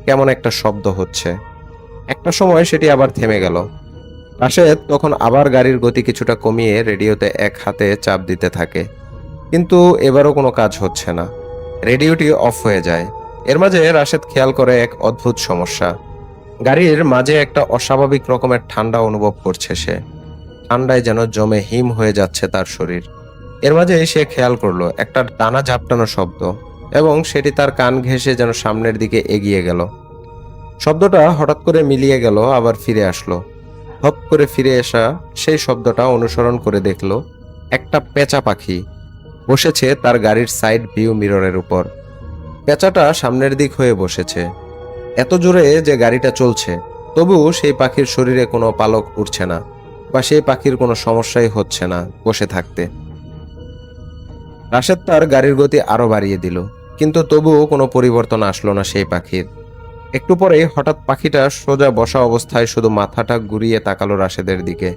কেমন একটা শব্দ হচ্ছে। একটা সময় সেটি আবার থেমে গেল। রাশেদ তখন আবার গাড়ির গতি কিছুটা কমিয়ে রেডিওতে এক হাতে চাপ দিতে থাকে, কিন্তু এবারও কোনো কাজ হচ্ছে না। রেডিওটি অফ হয়ে যায়। এর মাঝে রাশেদ খেয়াল করে এক অদ্ভুত সমস্যা। গাড়ির মাঝে একটা অস্বাভাবিক রকমের ঠান্ডা অনুভব করছে সে। ঠান্ডায় যেন জমে হিম হয়ে যাচ্ছে তার শরীর। এর মাঝে সে খেয়াল করলো একটা ডানা ঝাপটানো শব্দ, এবং সেটি তার কান ঘেঁষে যেন সামনের দিকে এগিয়ে গেল। শব্দটা হঠাৎ করে মিলিয়ে গেল, আবার ফিরে আসলো। হপ করে ফিরে আসা সেই শব্দটা অনুসরণ করে দেখলো একটা পেঁচা পাখি বসেছে তার গাড়ির সাইড ভিউ মিররের উপর। পেঁচাটা সামনের দিক হয়ে বসেছে, এত জোরে যে গাড়িটা চলছে, তবুও সেই পাখির শরীরে কোনো পালক উঠছে না, বা সেই পাখির কোনো সমস্যাই হচ্ছে না বসে থাকতে। রাশেদ তার গাড়ির গতি আরো বাড়িয়ে দিল, কিন্তু তবুও কোনো পরিবর্তন আসলো না সেই পাখির। একটু পরেই হঠাৎ পাখিটা সোজা বসা অবস্থায় শুধু মাথাটা ঘুরিয়ে তাকালো রাশেদের দিকে।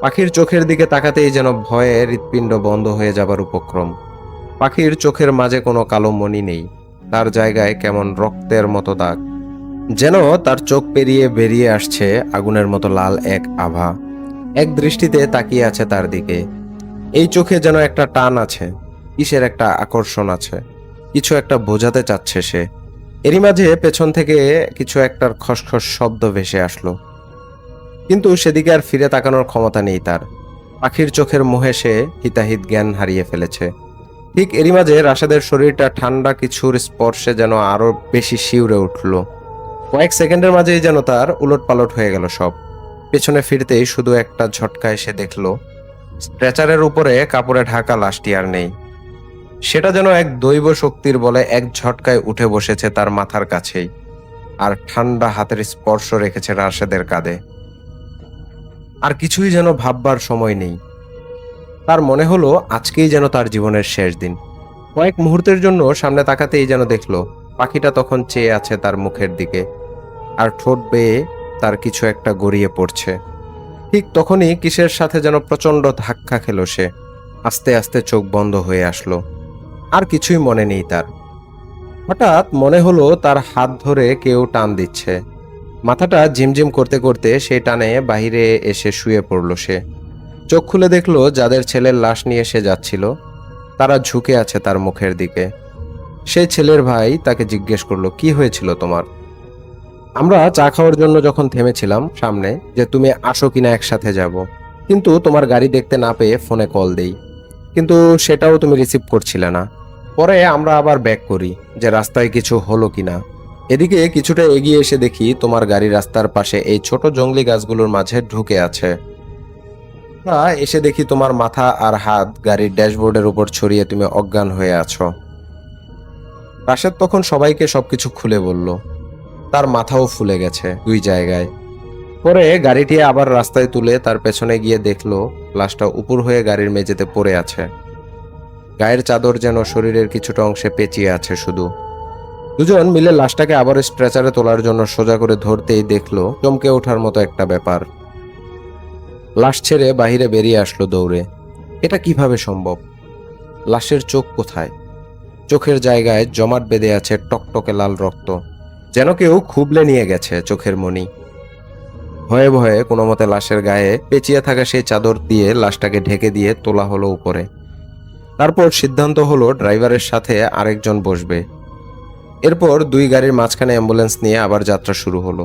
পাখির চোখের দিকে তাকাতেই যেন ভয়ে হৃৎপিণ্ড বন্ধ হয়ে যাবার উপক্রম। পাখির চোখের মাঝে কোনো কালো মণি নেই, তার জায়গায় কেমন রক্তের মতো দাগ, যেন তার চোখ পেরিয়ে বেরিয়ে আসছে আগুনের মতো লাল এক আভা। এক দৃষ্টিতে তাকিয়ে আছে তার দিকে। এই চোখে যেন একটা টান আছে, কিসের একটা আকর্ষণ আছে, কিছু একটা বোঝাতে চাচ্ছে সে। এরই মাঝে পেছন থেকে কিছু একটার খসখস শব্দ ভেসে আসলো, কিন্তু সেদিকে আর ফিরে তাকানোর ক্ষমতা নেই তার। পাখির চোখের মোহে সে হিতাহিত জ্ঞান হারিয়ে ফেলেছে। ঠিক এরই মাঝে রাশেদের শরীরটা ঠান্ডা কিছুর স্পর্শে যেন আরো বেশি শিউরে উঠল। কয়েক সেকেন্ডের মাঝেই যেন তার উলটপালট হয়ে গেল সব। পেছনে ফিরতেই শুধু একটা ঝটকা এসে দেখলো স্ট্রেচারের উপরে কাপড়ে ঢাকা লাশটি আর নেই। সেটা যেন এক দৈব শক্তির বলে এক ঝটকায় উঠে বসেছে তার মাথার কাছেই, আর ঠান্ডা হাতের স্পর্শ রেখেছে রাশেদের কাঁধে। আর কিছুই যেন ভাববার সময় নেই। তার মনে হলো আজকেই যেন তার জীবনের শেষ দিন। কয়েক মুহূর্তের জন্য সামনে তাকাতেই যেন দেখলো পাখিটা তখন চেয়ে আছে তার মুখের দিকে, আর ঠোঁট বেয়ে তার কিছু একটা গড়িয়ে পড়ছে। ঠিক তখনই কিসের সাথে যেন প্রচন্ড ধাক্কা খেলো সে। আস্তে আস্তে চোখ বন্ধ হয়ে আসলো, আর কিছুই মনে নেই তার। হঠাৎ মনে হলো তার হাত ধরে কেউ টান দিচ্ছে। মাথাটা ঝিমঝিম করতে করতে সেই টানে বাহিরে এসে শুয়ে পড়ল সে। চোখ খুলে দেখলো যাদের ছেলের লাশ নিয়ে সে যাচ্ছিল তারা ঝুঁকে আছে তার মুখের দিকে। সেই ছেলের ভাই তাকে জিজ্ঞেস করলো, কি হয়েছিল তোমার? আমরা চা খাওয়ার জন্য যখন থেমেছিলাম সামনে, যে তুমি আসো কিনা একসাথে যাব, কিন্তু তোমার গাড়ি দেখতে না পেয়ে ফোনে কল দেই, কিন্তু সেটাও তুমি রিসিভ করছিলে না। পরে আমরা আবার ব্যাক করি যে রাস্তায় কিছু হলো কিনা। এদিকে কিছুটা এগিয়ে এসে দেখি তোমার গাড়ি রাস্তার পাশে এই ছোট জংলি গাছগুলোর মাঝে ঢুকে আছে। এসে দেখি তোমার মাথা আর হাত গাড়ির ড্যাশবোর্ডের উপর ছড়িয়ে তুমি অজ্ঞান হয়ে আছো। রাশেদ তখন সবাইকে সবকিছু খুলে বলল। তার মাথাও ফুলে গেছে দুই জায়গায়। পরে গাড়িটি আবার রাস্তায় তুলে তার পেছনে গিয়ে দেখলো লাশটা উপর হয়ে গাড়ির মেঝেতে পড়ে আছে। গায়ের চাদর যেন শরীরের কিছুটা অংশে পেঁচিয়ে আছে শুধু। দুজন মিলে লাশটাকে আবার স্ট্রেচারে তোলার জন্য সোজা করে ধরতেই দেখলো চমকে ওঠার মতো একটা ব্যাপার। লাশ ছেড়ে বাহিরে বেরিয়ে আসলো দৌড়ে। এটা কিভাবে সম্ভব? লাশের চোখ কোথায়? চোখের জায়গায় জমাট বেঁধে আছে টকটকে লাল রক্ত, যেন কেউ খুবলে নিয়ে গেছে চোখের মণি। ভয়ে ভয়ে কোনো মতে লাশের গায়ে পেঁচিয়ে থাকা সেই চাদর দিয়ে লাশটাকে ঢেকে দিয়ে তোলা হলো উপরে। তারপর সিদ্ধান্ত হলো ড্রাইভারের সাথে আরেকজন বসবে। এরপর দুই গাড়ির মাঝখানে অ্যাম্বুলেন্স নিয়ে আবার যাত্রা শুরু হলো।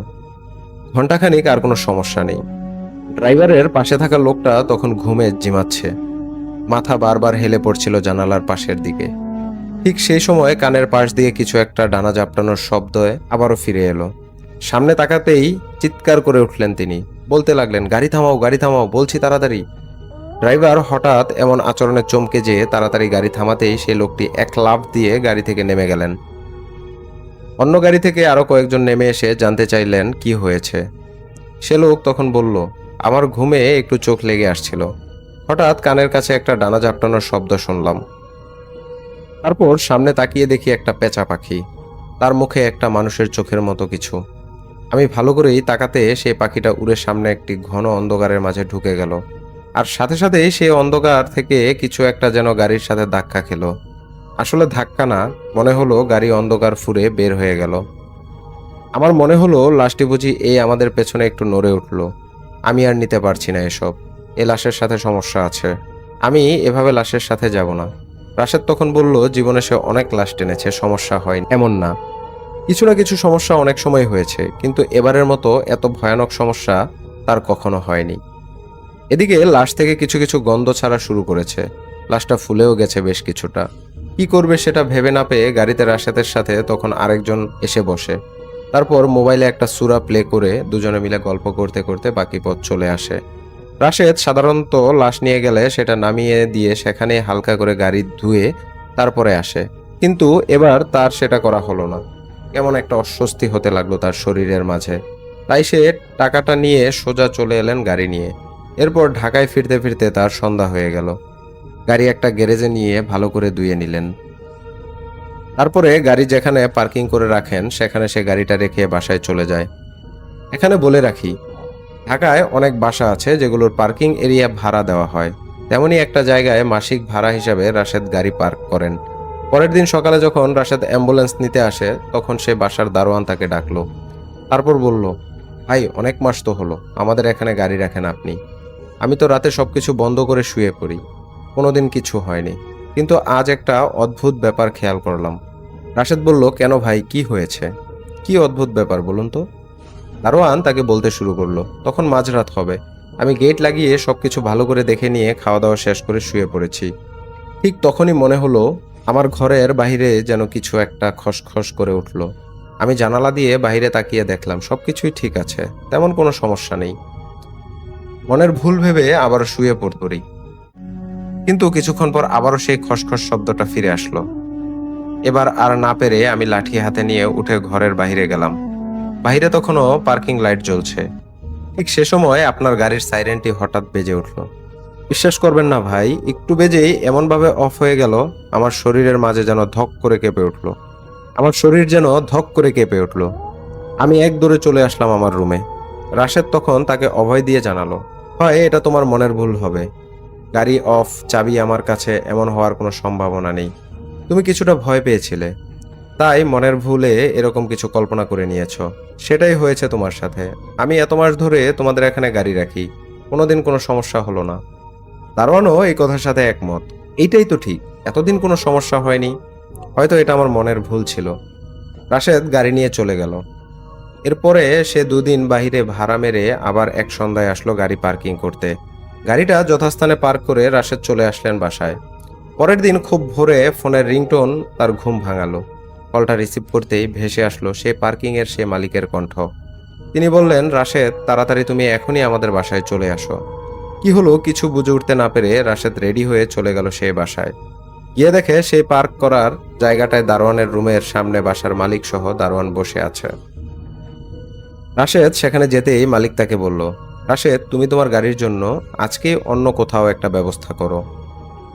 ঘণ্টাখানিক আর কোনো সমস্যা নেই। ড্রাইভারের পাশে থাকা লোকটা তখন ঘুমে জিমাচ্ছে, মাথা বারবার হেলে পড়ছিল জানালার পাশের দিকে। ঠিক সেই সময় কানের পাশ দিয়ে কিছু একটা ডানা ঝাপটানোর শব্দে আবারও ফিরে এলো। সামনে তাকাতেই চিৎকার করে উঠলেন তিনি, বলতে লাগলেন, গাড়ি থামাও, গাড়ি থামাও, বলছি তাড়াতাড়ি। ড্রাইভার হঠাৎ এমন আচরণে চমকে যেয়ে তাড়াতাড়ি গাড়ি থামাতেই সেই লোকটি এক লাফ দিয়ে গাড়ি থেকে নেমে গেলেন। অন্য গাড়ি থেকে আরো কয়েকজন নেমে এসে জানতে চাইলেন কি হয়েছে। সে লোক তখন বলল, আমার ঘুমে একটু চোখ লেগে আসছিল, হঠাৎ কানের কাছে একটা ডানা ঝাপটানোর শব্দ শুনলাম। তারপর সামনে তাকিয়ে দেখি একটা পেঁচা পাখি, তার মুখে একটা মানুষের চোখের মতো কিছু। আমি ভালো করেই তাকাতে সেই পাখিটা উড়ে সামনে একটি ঘন অন্ধকারের মাঝে ঢুকে গেল, আর সাথে সাথে সেই অন্ধকার থেকে কিছু একটা যেন গাড়ির সাথে ধাক্কা খেলো। আসলে ধাক্কা না, মনে হলো গাড়ি অন্ধকার ফুরে বের হয়ে গেল। আমার মনে হলো লাশটি বুঝি এই আমাদের পেছনে একটু নড়ে উঠল, আমি আর নিতে পারছি না এসব। এ লাশের সাথে সমস্যা আছে, আমি এভাবে লাশের সাথে যাব না। রাশেদ তখন বলল, জীবনে সে অনেক লাশ টেনেছে, সমস্যা হয়নি এমন না, কিছু না কিছু সমস্যা অনেক সময় হয়েছে, কিন্তু এবারের মতো এত ভয়ানক সমস্যা তার কখনো হয়নি। এদিকে লাশ থেকে কিছু কিছু গন্ধ ছাড়া শুরু করেছে, লাশটা ফুলেও গেছে বেশ কিছুটা। কি করবে সেটা ভেবে না পেয়ে গাড়িতে রাশেদের সাথে তখন আরেকজন এসে বসে। তারপর মোবাইলে একটা সূরা প্লে করে দুজনে মিলে গল্প করতে করতে বাকি পথ চলে আসে। রাশেদ সাধারণত লাশ নিয়ে গেলে সেটা নামিয়ে দিয়ে সেখানে হালকা করে গাড়ি ধুয়ে তারপরে আসে, কিন্তু এবার তার সেটা করা হলো না। কেমন একটা অস্বস্তি হতে লাগলো তার শরীরের মাঝে। তাই সে টাকাটা নিয়ে সোজা চলে এলেন গাড়ি নিয়ে। এরপর ঢাকায় ফিরতে ফিরতে তার সন্ধ্যা হয়ে গেল। গাড়ি একটা গ্যারেজে নিয়ে ভালো করে ধুয়ে নিলেন। তারপরে গাড়ি যেখানে পার্কিং করে রাখেন সেখানে সে গাড়িটা রেখে বাসায় চলে যায়। এখানে বলে রাখি, ঢাকায় অনেক বাসা আছে যেগুলোর পার্কিং এরিয়া ভাড়া দেওয়া হয়। তেমনই একটা জায়গায় মাসিক ভাড়া হিসাবে রাশেদ গাড়ি পার্ক করেন। পরের দিন সকালে যখন রাশেদ অ্যাম্বুলেন্স নিতে আসে তখন সে বাসার দারোয়ান তাকে ডাকলো। তারপর বলল, ভাই অনেক মাস তো হলো আমাদের এখানে গাড়ি রাখেন আপনি। আমি তো রাতে সবকিছু বন্ধ করে শুয়ে পড়ি, কোনোদিন কিছু হয়নি, কিন্তু আজ একটা অদ্ভুত ব্যাপার খেয়াল করলাম। রাশেদ বলল, কেন ভাই, কি হয়েছে? কি অদ্ভুত ব্যাপার বলুন তো? দারোয়ান তাকে বলতে শুরু করলো, তখন মাঝরাত হবে, আমি গেট লাগিয়ে সবকিছু ভালো করে দেখে নিয়ে খাওয়া দাওয়া শেষ করে শুয়ে পড়েছি। ঠিক তখনই মনে হলো আমার ঘরের বাইরে যেন কিছু একটা খসখস করে উঠলো। আমি জানালা দিয়ে বাইরে তাকিয়ে দেখলাম সবকিছুই ঠিক আছে, তেমন কোনো সমস্যা নেই। মনের ভুল ভেবে আবার শুয়ে পড়ি, কিন্তু কিছুক্ষণ পর আবারও সেই খসখস শব্দটা ফিরে আসলো। এবার আর না পেরে আমি লাঠি হাতে নিয়ে উঠে ঘরের বাইরে গেলাম। বাইরে তখনও পার্কিং লাইট জ্বলছে। ঠিক সে সময় আপনার গাড়ির সাইরেনটি হঠাৎ বেজে উঠল। বিশ্বাস করবেন না ভাই, একটু বেজেই এমনভাবে অফ হয়ে গেল আমার শরীরের মাঝে যেন ধক করে কেঁপে উঠল। আমার শরীর যেন ধক করে কেঁপে উঠল। আমি এক দৌড়ে চলে আসলাম আমার রুমে। রাশেদ তখন তাকে অভয় দিয়ে জানালো, হয় এটা তোমার মনের ভুল হবে, গাড়ি অফ, চাবি আমার কাছে, এমন হওয়ার কোনো সম্ভাবনা নেই। তুমি কিছুটা ভয় পেয়েছিলে, তাই মনের ভুলে এরকম কিছু কল্পনা করে নিয়েছো। সেটাই হয়েছে তোমার সাথে। আমি এত মাস ধরে তোমাদের এখানে গাড়ি রাখি, কোনোদিন কোনো সমস্যা হলো না। দারোয়ানও এই কথার সাথে একমত। এইটাই তো ঠিক, এতদিন কোনো সমস্যা হয়নি, হয়তো এটা আমার মনের ভুল ছিল। রাশেদ গাড়ি নিয়ে চলে গেল। এরপরে সে দুদিন বাহিরে ভাড়া মেরে আবার এক সন্ধ্যায় আসলো গাড়ি পার্কিং করতে। গাড়িটা যথাস্থানে পার্ক করে রাশেদ চলে আসলেন বাসায়। পরের দিন খুব ভোরে ফোনের রিংটোন তার ঘুম ভাঙালো। কলটা রিসিভ করতেই ভেসে আসলো সে পার্কিংয়ের সে মালিকের কণ্ঠ। তিনি বললেন, রাশেদ তাড়াতাড়ি তুমি এখনই আমাদের বাসায় চলে আসো। কি হলো কিছু বুঝে উঠতে না পেরে রাশেদ রেডি হয়ে চলে গেল সেই বাসায়। গিয়ে দেখে সেই পার্ক করার জায়গাটায় দারোয়ানের রুমের সামনে বাসার মালিক সহ দারোয়ান বসে আছে। রাশেদ সেখানে যেতেই মালিক তাকে বলল, রাশেদ তুমি তোমার গাড়ির জন্য আজকেই অন্য কোথাও একটা ব্যবস্থা করো,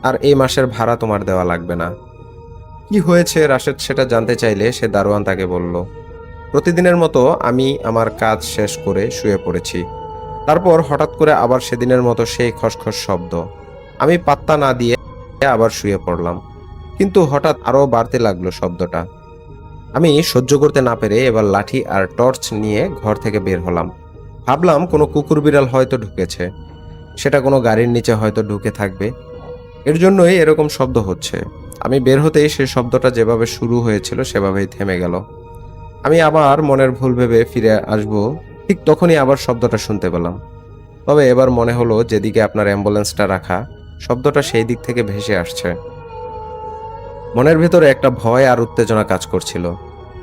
আর এই মাসের ভাড়া তোমার দেওয়া লাগবে না। কি হয়েছে রাশেদ সেটা জানতে চাইলে সে দারোয়ান তাকে বলল, প্রতিদিনের মতো আমি আমার কাজ শেষ করে শুয়ে পড়েছি, তারপর হঠাৎ করে আবার সেদিনের মতো সেই খসখস শব্দ। আমি পাত্তা না দিয়ে আবার শুয়ে পড়লাম, কিন্তু হঠাৎ আরও বাড়তে লাগলো শব্দটা। আমি সহ্য করতে না পেরে এবার লাঠি আর টর্চ নিয়ে ঘর থেকে বের হলাম। ভাবলাম কোনো কুকুর বিড়াল হয়তো ঢুকেছে, সেটা কোনো গাড়ির নিচে হয়তো ঢুকে থাকবে, এর জন্যই এরকম শব্দ হচ্ছে। আমি বের হতেই সেই শব্দটা যেভাবে শুরু হয়েছিল সেভাবেই থেমে গেল। আমি আবার মনের ভুল ভেবে ফিরে আসব, ঠিক তখনই আবার শব্দটা শুনতে পেলাম। তবে এবার মনে হলো যেদিকে আপনার অ্যাম্বুলেন্সটা রাখা, শব্দটা সেই দিক থেকে ভেসে আসছে। মনের ভেতরে একটা ভয় আর উত্তেজনা কাজ করছিল।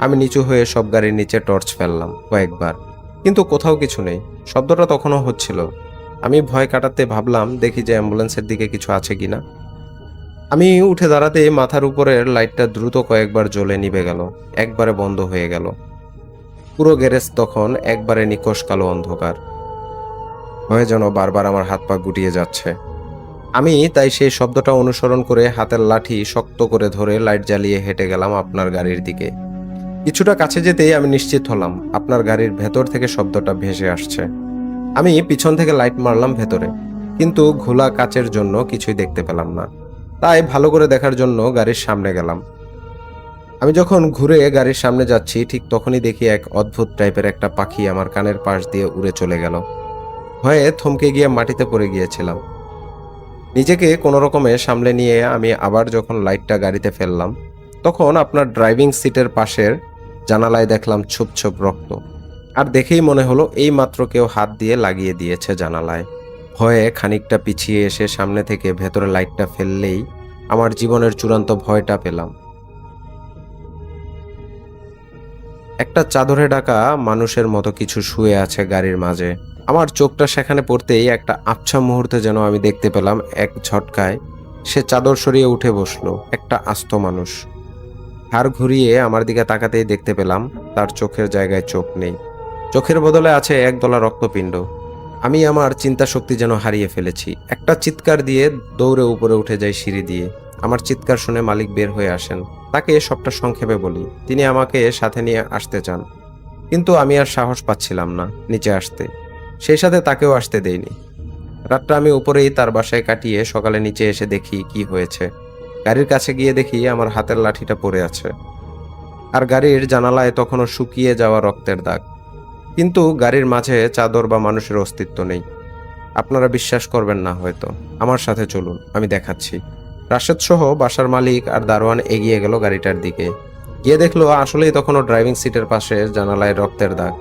আমি নিচু হয়ে সব গাড়ির নিচে টর্চ ফেললাম কয়েকবার, কিন্তু কোথাও কিছু নেই। শব্দটা তখনও হচ্ছিল। আমি ভয় কাটাতে ভাবলাম দেখি যে অ্যাম্বুলেন্সের দিকে কিছু আছে কিনা। আমি উঠে দাঁড়াতে মাথার উপরের লাইটটা দ্রুত কয়েকবার জ্বলে নিভে গেল, একবারে বন্ধ হয়ে গেল। পুরো গ্যারেজ তখন একবারে নিকষ কালো অন্ধকার হয়ে যেন বারবার আমার হাত পা গুটিয়ে যাচ্ছে। আমি তাই সেই শব্দটা অনুসরণ করে হাতের লাঠি শক্ত করে ধরে লাইট জ্বালিয়ে হেঁটে গেলাম আপনার গাড়ির দিকে। কিছুটা কাছে যেতেই আমি নিশ্চিত হলাম আপনার গাড়ির ভেতর থেকে শব্দটা ভেসে আসছে। আমি পিছন থেকে লাইট মারলাম ভেতরে, কিন্তু ঘোলা কাচের জন্য কিছুই দেখতে পেলাম না। তাই ভালো করে দেখার জন্য গাড়ির সামনে গেলাম। আমি যখন ঘুরে গাড়ির সামনে যাচ্ছি ঠিক তখনই দেখি এক অদ্ভুত টাইপের একটা পাখি আমার কানের পাশ দিয়ে উড়ে চলে গেল। ভয়ে থমকে গিয়ে মাটিতে পড়ে গিয়েছিলাম। নিজেকে কোনো রকমে সামলে নিয়ে আমি আবার যখন লাইটটা গাড়িতে ফেললাম, তখন আপনার ড্রাইভিং সিটের পাশের জানালায় দেখলাম ছোপ ছোপ রক্ত। আর দেখেই মনে হলো এই মাত্র কেউ হাত দিয়ে লাগিয়ে দিয়েছে জানালায়। ভয়ে খানিকটা পিছিয়ে এসে সামনে থেকে ভেতরে লাইটটা ফেললেই আমার জীবনের চূড়ান্ত ভয়টা পেলাম। একটা চাদরে ঢাকা মানুষের মতো কিছু শুয়ে আছে গাড়ির মাঝে। আমার চোখটা সেখানে পড়তেই একটা আবছা মুহূর্তে যেন আমি দেখতে পেলাম এক ঝটকায় সে চাদর সরিয়ে উঠে বসলো একটা আস্ত মানুষ। হাড় ঘুরিয়ে আমার দিকে তাকাতেই দেখতে পেলাম তার চোখের জায়গায় চোখ নেই, চোখের বদলে আছে একদলা রক্তপিণ্ড। আমি আমার চিন্তা শক্তি যেন হারিয়ে ফেলেছি। একটা চিৎকার দিয়ে দৌড়ে উপরে উঠে যাই সিঁড়ি দিয়ে। আমার চিৎকার শুনে মালিক বের হয়ে আসেন। তাকে সবটা সংক্ষেপে বলি। তিনি আমাকে সাথে নিয়ে আসতে চান, কিন্তু আমি আর সাহস পাচ্ছিলাম না নিচে আসতে। সেই সাথে তাকেও আসতে দেইনি। রাতটা আমি উপরেই তার বাসায় কাটিয়ে সকালে নিচে এসে দেখি কি হয়েছে। গাড়ির কাছে গিয়ে দেখি আমার হাতের লাঠিটা পড়ে আছে, আর গাড়ির জানালায় তখনও শুকিয়ে যাওয়া রক্তের দাগ। কিন্তু গাড়ির মাঝে চাদর বা মানুষের অস্তিত্ব নেই। আপনারা বিশ্বাস করবেন না হয়তো, আমার সাথে চলুন, আমি দেখাচ্ছি। রাশেদ সহ বাসার মালিক আর দারোয়ান এগিয়ে গেল গাড়িটার দিকে। গিয়ে দেখলো আসলেই তখনও ড্রাইভিং সিটের পাশে জানালায় রক্তের দাগ।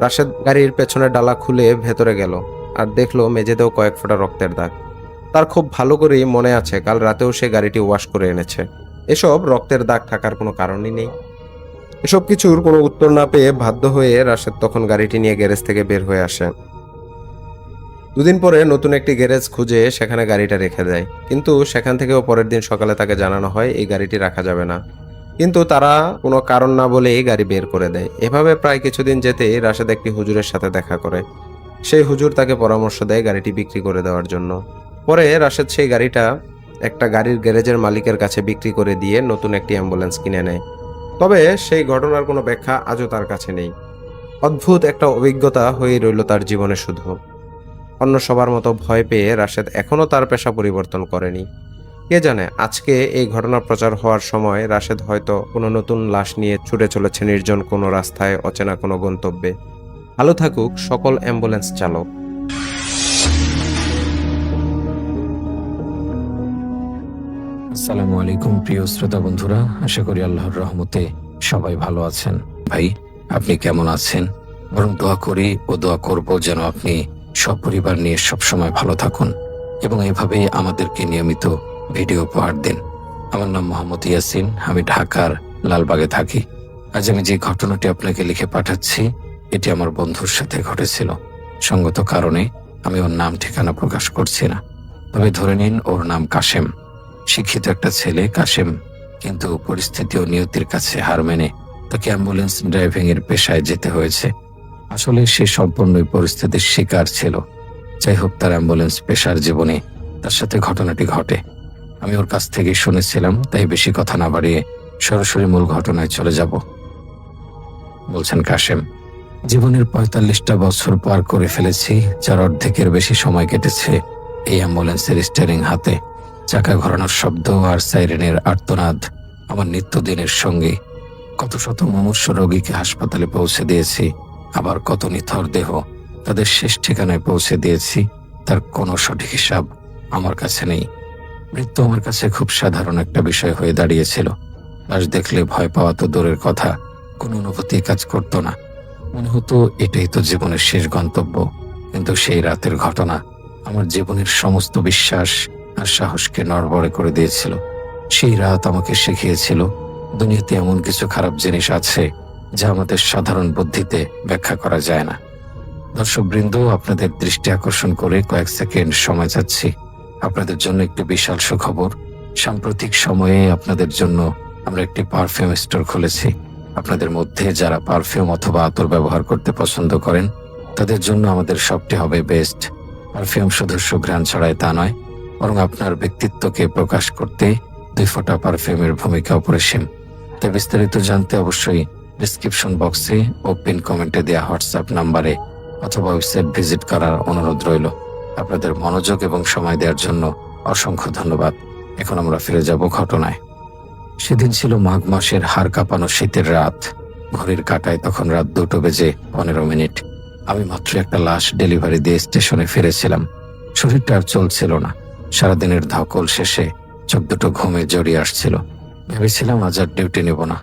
রাশেদ গাড়ির পেছনের ডালা খুলে ভেতরে গেল আর দেখলো মেঝেতেও কয়েক ফোঁটা রক্তের দাগ। তার খুব ভালো করেই মনে আছে কাল রাতেও সে গাড়িটি ওয়াশ করে এনেছে। এসব রক্তের দাগ থাকার কোনো কারণই নেই। এসব কিছুর কোনো উত্তর না পেয়ে বাধ্য হয়ে রাশেদ তখন গাড়িটি নিয়ে গ্যারেজ থেকে বের হয়ে আসে। দুদিন পরে নতুন একটি গ্যারেজ খুঁজে সেখানে গাড়িটা রেখে দেয়, কিন্তু সেখান থেকেও পরের দিন সকালে তাকে জানানো হয় এই গাড়িটি রাখা যাবে না। কিন্তু তারা কোনো কারণ না বলেই গাড়ি বের করে দেয়। এভাবে প্রায় কিছুদিন যেতেই রাশেদ একটি হুজুরের সাথে দেখা করে। সেই হুজুর তাকে পরামর্শ দেয় গাড়িটি বিক্রি করে দেওয়ার জন্য। পরে রাশেদ সেই গাড়িটা একটা গাড়ির গ্যারেজের মালিকের কাছে বিক্রি করে দিয়ে নতুন একটি অ্যাম্বুলেন্স কিনে নেয়। তবে সেই ঘটনার কোনো ব্যাখ্যা আজও তার কাছে নেই। অদ্ভুত একটা অভিজ্ঞতা হয়ে রইল তার জীবনে শুধু। অন্য সবার মতো ভয় পেয়ে রাশেদ এখনও তার পেশা পরিবর্তন করেনি। কে জানে আজকে এই ঘটনা প্রচার হওয়ার সময় রাশেদ হয়তো কোনো নতুন লাশ নিয়ে ছুটে চলেছে নির্জন কোনো রাস্তায়, অচেনা কোনো গন্তব্যে। ভালো থাকুক সকল অ্যাম্বুলেন্স চালক। আসসালামু আলাইকুম প্রিয় শ্রোতা বন্ধুরা, আশা করি আল্লাহর রহমতে সবাই ভালো আছেন। ভাই, আপনি কেমন আছেন? বরং দোয়া করি ও দোয়া করব যেন আপনি সপরিবার নিয়ে সবসময় ভালো থাকুন এবং এভাবেই আমাদেরকে নিয়মিত ভিডিও উপহার দিন। আমার নাম মোহাম্মদ ইয়াসিন, আমি ঢাকার লালবাগে থাকি। আজ আমি যে ঘটনাটি আপনাকে লিখে পাঠাচ্ছি এটি আমার বন্ধুর সাথে ঘটেছিল। সঙ্গত কারণে আমি ওর নাম ঠিকানা প্রকাশ করছি না, তবে ধরে নিন ওর নাম কাশেম। শিক্ষিত একটা ছেলে কাশেম, কিন্তু পরিস্থিতি ও নিয়তির কাছে হার মেনে তাকে অ্যাম্বুলেন্স ড্রাইভিং এর পেশায় যেতে হয়েছে। আসলে সে সম্পূর্ণই পরিস্থিতির শিকার ছিল। যাই হোক, তার অ্যাম্বুলেন্স পেশার জীবনে তার সাথে ঘটনাটি ঘটে। আমি ওর কাছ থেকেই শুনেছিলাম, তাই বেশি কথা না বাড়িয়ে সরাসরি মূল ঘটনায় চলে যাব। বলছেন কাশেম, জীবনের ৪৫টা বছর পার করে ফেলেছি, যার অর্ধেকের বেশি সময় কেটেছে এই অ্যাম্বুলেন্সের স্টিয়ারিং হাতে। চাকা ঘোরানোর শব্দ আর সাইরেনের আর্তনাদ আমার নিত্যদিনের সঙ্গী। কত শত মুমূর্ষু রোগীকে হাসপাতালে পৌঁছে দিয়েছি, আবার কত নিথর দেহ তাদের শেষ ঠিকানায় পৌঁছে দিয়েছি, তার কোনো সঠিক হিসাব আমার কাছে নেই। মৃত্যু আমার কাছে খুব সাধারণ একটা বিষয় হয়ে দাঁড়িয়েছিল। লাশ দেখলে ভয় পাওয়া তো দূরের কথা, কোনো অনুভূতি কাজ করতো না। মনে হতো এটাই তো জীবনের শেষ গন্তব্য। কিন্তু সেই রাতের ঘটনা আমার জীবনের সমস্ত বিশ্বাস আর সাহসকে নড়বড়ে করে দিয়েছিল। সেই রাত আমাকে শিখিয়েছিল দুনিয়াতে এমন কিছু খারাপ জিনিস আছে যা আমাদের সাধারণ বুদ্ধিতে ব্যাখ্যা করা যায় না। দর্শকবৃন্দ, আপনাদের দৃষ্টি আকর্ষণ করে কয়েক সেকেন্ড সময় চাচ্ছি। আপনাদের জন্য একটি বিশাল সুখবর। সাম্প্রতিক সময়ে আপনাদের জন্য আমরা একটি পারফিউম স্টোর খুলেছি। আপনাদের মধ্যে যারা পারফিউম অথবা আতর ব্যবহার করতে পছন্দ করেন তাদের জন্য আমাদের শপটি হবে বেস্ট। পারফিউম শুধু সুঘ্রাণ ছড়ায় তা নয়, বরং আপনার ব্যক্তিত্বকে প্রকাশ করতে 2 ফোঁটা পারফিউমের ভূমিকা অপরিসীম। তাই বিস্তারিত জানতে অবশ্যই ডিসক্রিপশন বক্সে ও পিন কমেন্টে দেওয়া হোয়াটসঅ্যাপ নাম্বারে অথবা ওয়েবসাইট ভিজিট করার অনুরোধ রইল। আপনাদের মনোযোগ এবং সময় দেওয়ার জন্য অসংখ্য ধন্যবাদ। এখন আমরা ফিরে যাব ঘটনায়। সেদিন ছিল মাঘ মাসের হাড় কাঁপানো শীতের রাত। ঘড়ির কাঁটায় তখন রাত 2টো বেজে 15 মিনিট। আমি মাত্র একটা লাশ ডেলিভারি দিয়ে স্টেশনে ফিরেছিলাম। শরীরটা আর চলছিল না। সারাদিনের ধকল শেষে চোখ দুটো ঘুমে জড়িয়ে আসছিল। ভেবেছিলাম আজ আর ডিউটি নেব না।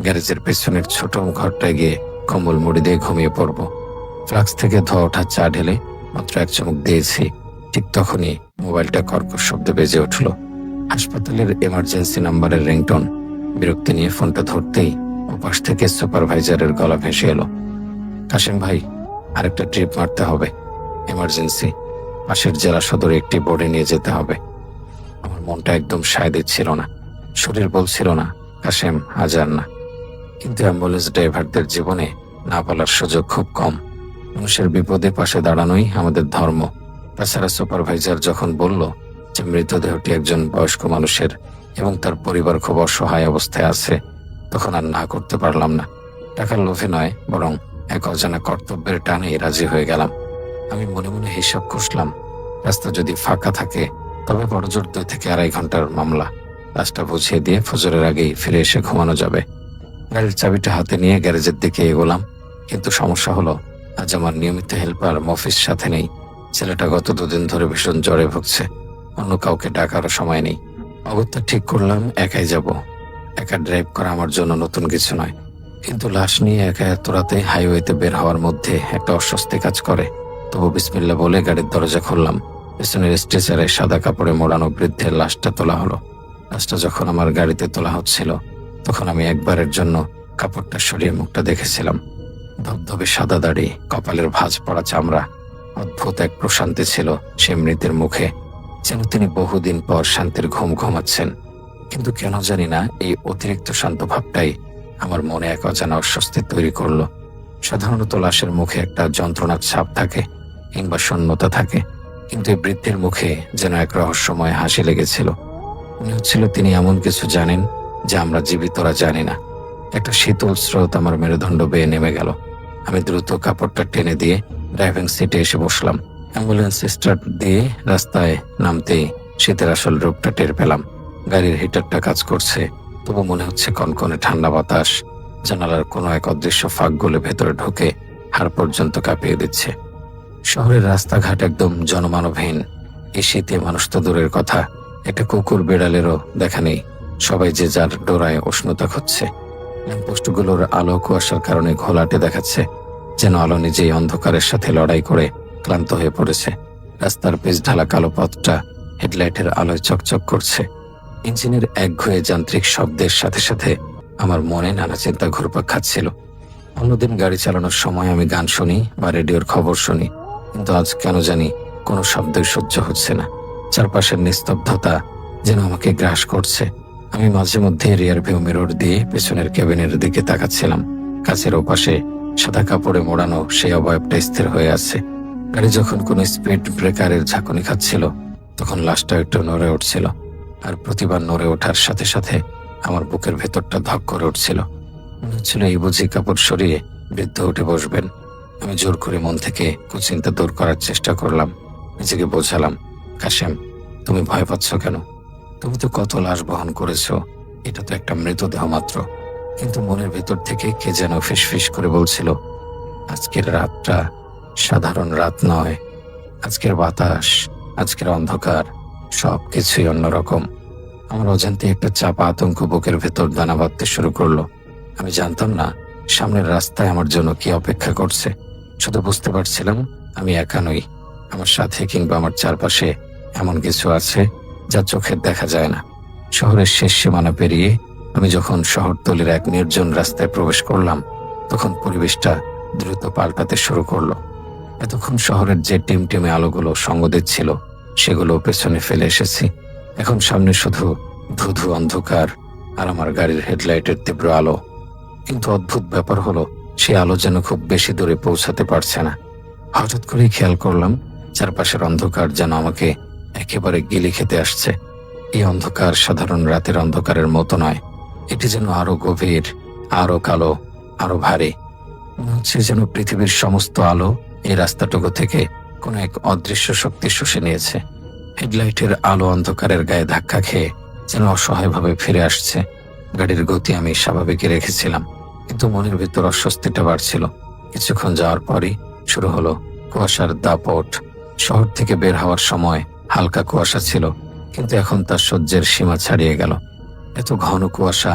গ্যারেজের পেছনের ছোট ঘরটায় গিয়ে কম্বল মুড়ি দিয়ে ঘুমিয়ে পড়ব। ফ্লাক্স থেকে ধোয়া ওঠা চা ঢেলে মাত্র এক চুমুক দিয়েছি, ঠিক তখনই মোবাইলটা কর্কশ শব্দে বেজে উঠল। হাসপাতালের এমার্জেন্সি নাম্বারের রিংটোন। বিরক্তি নিয়ে ফোনটা ধরতেই ওপাশ থেকে সুপারভাইজারের গলা ভেসে এলো, কাশেম ভাই, আরেকটা ট্রিপ মারতে হবে, এমার্জেন্সি, পাশের জেলা সদরে একটি বোর্ডে নিয়ে যেতে হবে। আমার মনটা একদম সায় দিচ্ছিল না, শরীর বলছিল না কাশেম আজ আর না। কিন্তু অ্যাম্বুলেন্স ড্রাইভারদের জীবনে না বলার সুযোগ খুব কম। মানুষের বিপদে পাশে দাঁড়ানোই আমাদের ধর্ম। তাছাড়া সুপারভাইজার যখন বলল যে মৃতদেহটি একজন বয়স্ক মানুষের এবং তার পরিবার খুব অসহায় অবস্থায় আছে, তখন আর না করতে পারলাম না। টাকার লোভে নয়, বরং এক অজানা কর্তব্যের টানেই রাজি হয়ে গেলাম। আমি মনে মনে হিসাব কষলাম, রাস্তা যদি ফাঁকা থাকে তবে বড়জোর 2 থেকে 2.5 ঘন্টার মামলা। লাশটা বুঝিয়ে দিয়ে ফজরের আগেই ফিরে এসে ঘুমানো যাবে। গাড়ির চাবিটা হাতে নিয়ে গ্যারেজের দিকে এগোলাম। কিন্তু সমস্যা হলো, আজ আমার নিয়মিত হেল্পার মফিস সাথে নেই। ছেলেটা গত 2 দিন ধরে ভীষণ জ্বরে ভুগছে। অন্য কাউকে ডাকারও সময় নেই। অগত্যা ঠিক করলাম একাই যাব। একা ড্রাইভ করা আমার জন্য নতুন কিছু নয়, কিন্তু লাশ নিয়ে একা এত রাতে হাইওয়েতে বের হওয়ার মধ্যে একটা অস্বস্তি কাজ করে। তবু বিসমিল্লাহ বলে গাড়ির দরজা খুললাম। পেছনের স্ট্রেচারে সাদা কাপড়ে মোড়ানো বৃদ্ধের লাশটা তোলা হলো। লাশটা যখন আমার গাড়িতে তোলা হচ্ছিল, তখন আমি একবারের জন্য কাপড়টা সরিয়ে মুখটা দেখেছিলাম। ধবধবে সাদা দাড়ি, কপালের ভাঁজ পড়া চামড়া। অদ্ভুত এক প্রশান্তি ছিল সে মৃতের মুখে, যেন তিনি বহুদিন পর শান্তির ঘুম ঘুমাচ্ছেন। কিন্তু কেন জানি না, এই অতিরিক্ত শান্ত ভাবটাই আমার মনে এক অজানা অস্বস্তি তৈরি করলো। সাধারণত লাশের মুখে একটা যন্ত্রণার ছাপ থাকে কিংবা শূন্যতা থাকে, কিন্তু এই বৃদ্ধের মুখে যেন এক রহস্যময় হাসি লেগেছিল। মনে হচ্ছিল তিনি এমন কিছু জানেন যা আমরা জীবিতরা জানি না। একটা শীতল স্রোত আমার মেরুদণ্ড বেয়ে নেমে গেল। আমি দ্রুত কাপড়টা টেনে দিয়ে ড্রাইভিং সিটে এসে বসলাম। অ্যাম্বুলেন্স স্টার্ট দিয়ে রাস্তায় নামতেই শীতের আসল রূপটা টের পেলাম। গাড়ির হিটারটা কাজ করছে, তবু মনে হচ্ছে কনকনে ঠান্ডা বাতাস জানালার কোনো এক অদৃশ্য ফাঁক গলে ভেতরে ঢুকে হাড় পর্যন্ত কাঁপিয়ে দিচ্ছে। শহরের রাস্তাঘাট একদম জনমানবহীন। এই শীতে মানুষ তো দূরের কথা, একটা কুকুর বেড়ালেরও দেখা নেই। সবাই যে যার ডোরায় উষ্ণতা খুঁজছে। ল্যাম্পপোস্টগুলোর আলো কুয়াশার কারণে ঘোলাটে দেখাচ্ছে, যেন আলো নিজেই অন্ধকারের সাথে লড়াই করে ক্লান্ত হয়ে পড়েছে। রাস্তার পেছ ঢালা কালো পথটা হেডলাইটের আলোয় চকচক করছে। ইঞ্জিনের একঘেয়ে যান্ত্রিক শব্দের সাথে সাথে আমার মনে নানা চিন্তা ঘুরপাক খাচ্ছিল। অন্যদিন গাড়ি চালানোর সময় আমি গান শুনি বা রেডিওর খবর শুনি, কিন্তু আজ কেন জানি কোনো শব্দই সহ্য হচ্ছে না। চারপাশের নিস্তব্ধতা যেন আমাকে গ্রাস করছে। আমি মাঝে মধ্যে রিয়ার ভিউ মিরর দিয়ে পেছনের কেবিনের দিকে তাকাচ্ছিলাম। কাছের ওপাশে সাদা কাপড়ে মোড়ানো সেই অবয়বটা স্থির হয়ে আছে। গাড়ি যখন কোনো স্পিড ব্রেকারের ঝাঁকুনি খাচ্ছিল, তখন লাশটা একটু নড়ে উঠছিল। আর প্রতিবার নড়ে ওঠার সাথে সাথে আমার বুকের ভেতরটা ধক করে উঠছিল। মনে হচ্ছিল এই বুঝি কাপড় সরিয়ে বৃদ্ধ উঠে বসবেন। আমি জোর করে মন থেকে কুচিন্তা দূর করার চেষ্টা করলাম। নিজেকে বোঝালাম, কাশেম, তুমি ভয় পাচ্ছ কেন? তুমি তো কত লাশ বহন করেছো, এটা তো একটা মৃতদেহ মাত্র। কিন্তু মনের ভেতর থেকে কে যেন ফিসফিস করে বলছিল, আজকের রাতটা সাধারণ রাত নয়। আজকের বাতাস, আজকের অন্ধকার, সবকিছুই অন্যরকম। আমার অজান্তে একটা চাপা আতঙ্ক বুকের ভেতর দানা বাঁধতে শুরু করলো। আমি জানতাম না সামনের রাস্তায় আমার জন্য কি অপেক্ষা করছে। শুধু বুঝতে পারছিলাম আমি একা নই। আমার সাথে কিংবা আমার চারপাশে এমন কিছু আছে যা চোখের দেখা যায় না। শহরের শেষ সীমানা পেরিয়ে আমি যখন শহরতলির এক নির্জন রাস্তায় প্রবেশ করলাম, তখন পরিবেশটা দ্রুত পাল্টাতে শুরু করলো। এতক্ষণ শহরের যে টিমটিমে আলোগুলো সঙ্গ দিচ্ছিল, সেগুলো পেছনে ফেলে এসেছি। এখন সামনে শুধু ধুধু অন্ধকার আর আমার গাড়ির হেডলাইটের তীব্র আলো। কিন্তু অদ্ভুত ব্যাপার হলো, সে আলো যেন খুব বেশি দূরে পৌঁছাতে পারছে না। হঠাৎ করেই খেয়াল করলাম চারপাশের অন্ধকার যেন আমাকে একেবারে গিলে খেতে আসছে। এই অন্ধকার সাধারণ রাতের অন্ধকারের মতো নয়, এটি যেন আরো গভীর, আরো কালো, আরো ভারী। মনে হচ্ছে যেন পৃথিবীর সমস্ত আলো এই রাস্তাটুকু থেকে কোনো এক অদৃশ্য শক্তি শুষে নিয়েছে। হেডলাইটের আলো অন্ধকারের গায়ে ধাক্কা খেয়ে যেন অসহায়ভাবে ফিরে আসছে। গাড়ির গতি আমি স্বাভাবিকই রেখেছিলাম, কিন্তু মনের ভিতর অস্বস্তিটা বাড়ছিল। কিছুক্ষণ যাওয়ার পরই শুরু হলো কুয়াশার দাপট। শহর থেকে বের হওয়ার সময় হালকা কুয়াশা ছিল, কিন্তু এখন তার সহ্যের সীমা ছাড়িয়ে গেল। এত ঘন কুয়াশা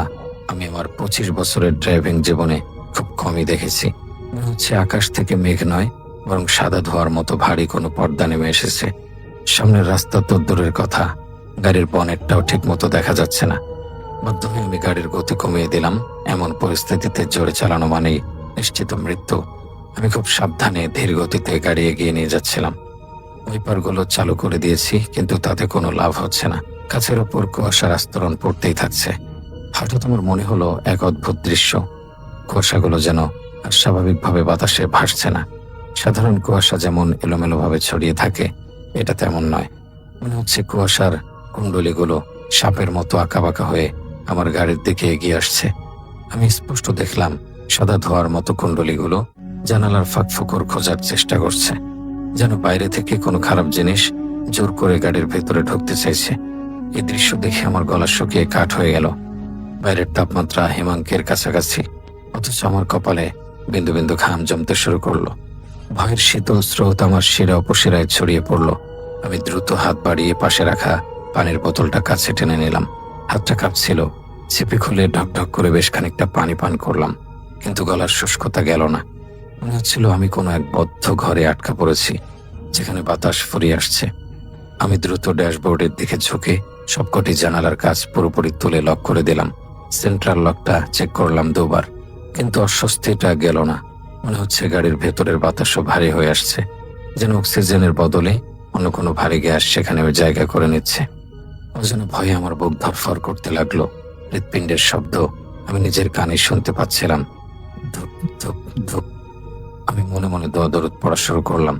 আমি আমার 25 বছরের ড্রাইভিং জীবনে খুব কমই দেখেছি। মনে হচ্ছে আকাশ থেকে মেঘ নয়, বরং সাদা ধোয়ার মতো ভারী কোনো পর্দা নেমে এসেছে। সামনের রাস্তা তো দূরের কথা, গাড়ির বনেটটাও ঠিক মতো দেখা যাচ্ছে না। বাধ্য হয়ে আমি গাড়ির গতি কমিয়ে দিলাম। এমন পরিস্থিতিতে জোরে চালানো মানেই নিশ্চিত মৃত্যু। আমি খুব সাবধানে ধীর গতিতে গাড়ি এগিয়ে নিয়ে যাচ্ছিলাম। ওয়াইপারগুলো চালু করে দিয়েছি, কিন্তু তাতে কোনো লাভ হচ্ছে না। কাছের ওপর কুয়াশার আস্তরণ পড়তেই থাকছে। হঠাৎ আমার মনে হলো এক অদ্ভুত দৃশ্য। কুয়াশাগুলো যেন আর স্বাভাবিকভাবে বাতাসে ভাসছে না। সাধারণ কুয়াশা যেমন এলোমেলোভাবে ছড়িয়ে থাকে, এটা তেমন নয়। মনে হচ্ছে কুয়াশার কুণ্ডলীগুলো সাপের মতো আঁকাবাঁকা হয়ে আমার গাড়ির দিকে এগিয়ে আসছে। আমি স্পষ্ট দেখলাম সাদা ধোয়ার মতো কুণ্ডলীগুলো জানালার ফাঁক ফোকর খোঁজার চেষ্টা করছে, যেন বাইরে থেকে কোনো খারাপ জিনিস জোর করে গাড়ির ভেতরে ঢুকতে চাইছে। এই দৃশ্য দেখে আমার গলা শুকিয়ে কাঠ হয়ে গেল। বাইরের তাপমাত্রা হিমাঙ্কের কাছাকাছি, অথচ আমার কপালে বিন্দু বিন্দু ঘাম জমতে শুরু করলো। ভয়ের শীতল স্রোত আমার শিরা উপশিরায় ছড়িয়ে পড়ল। আমি দ্রুত হাত বাড়িয়ে পাশে রাখা পানির বোতলটা কাছে টেনে নিলাম। হাতটা কাঁপছিল। চিপি খুলে ঢকঢক করে বেশ খানিকটা পানি পান করলাম, কিন্তু গলার শুষ্কতা গেল না। মনে হচ্ছিল আমি কোনো এক বদ্ধ ঘরে আটকা পড়েছি, যেখানে বাতাস ফুরিয়ে আসছে। আমি দ্রুত ড্যাশবোর্ডের দিকে ঝুঁকে সবকটি জানালার কাজ পুরোপুরি তুলে লক করে দিলাম। সেন্ট্রাল লকটা চেক করলাম 2 বার, কিন্তু অস্বস্তিটা গেল না। মনে হচ্ছে গাড়ির ভেতরের বাতাসও ভারী হয়ে আসছে, যেন অক্সিজেনের বদলে অন্য কোনো ভারী গ্যাস সেখানে জায়গা করে নিচ্ছে। অজানা ভয়ে আমার বুক ধরফর করতে লাগলো। হৃৎপিণ্ডের শব্দ আমি নিজের কানে শুনতে পাচ্ছিলাম। ধুপ ধুপ ধুপ। আমি মনে মনে দোয়া দরুদ পড়া শুরু করলাম।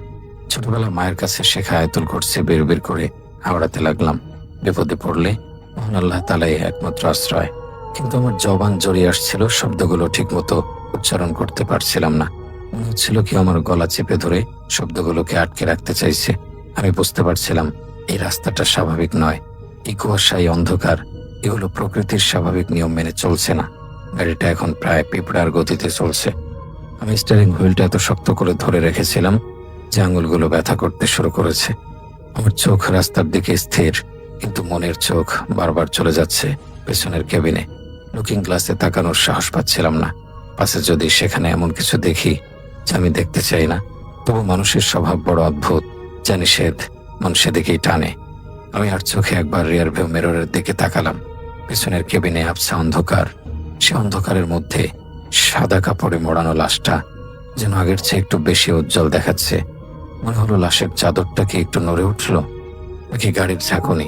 ছোটবেলা মায়ের কাছে শেখা আয়াতুল কুরসি বের বের করে হাওড়াতে লাগলাম। বিপদে পড়লে মহান আল্লাহ তাআলাই একমাত্র আশ্রয়। কিন্তু আমার জবান জড়িয়ে আসছিল, শব্দগুলো ঠিক মতো উচ্চারণ করতে পারছিলাম না। মনে হচ্ছিল কি আমার গলা চেপে ধরে শব্দগুলোকে আটকে রাখতে চাইছে। আমি বুঝতে পারছিলাম এই রাস্তাটা স্বাভাবিক নয়। এই কুয়াশা, এই অন্ধকার, এগুলো প্রকৃতির স্বাভাবিক নিয়ম মেনে চলছে না। গাড়িটা এখন প্রায় পিঁপড়ার গতিতে চলছে। আমি স্টিয়ারিং হুইলটা এত শক্ত করে ধরে রেখেছিলাম যে আঙুলগুলো ব্যথা করতে শুরু করেছে। আমার চোখ রাস্তার দিকে স্থির, কিন্তু মনের চোখ বারবার চলে যাচ্ছে পেছনের কেবিনে। লুকিং গ্লাসে তাকানোর সাহস পাচ্ছিলাম না। পাশে যদি সেখানে এমন কিছু দেখি যা আমি দেখতে চাই না। তবু মানুষের স্বভাব বড় অদ্ভুত, যা নিষেধ মন সেদিকেই টানে। আমি আর চোখে একবার রিয়ার ভিউ মিররের দিকে তাকালাম। পেছনের কেবিনে আবছা অন্ধকার। সে অন্ধকারের মধ্যে সাদা কাপড়ে মোড়ানো লাশটা যেন আগের চেয়ে একটু বেশি উজ্জ্বল দেখাচ্ছে। মনে হলো লাশের চাদরটা কি একটু নড়ে উঠল, নাকি গাড়ির ঝাঁকুনি।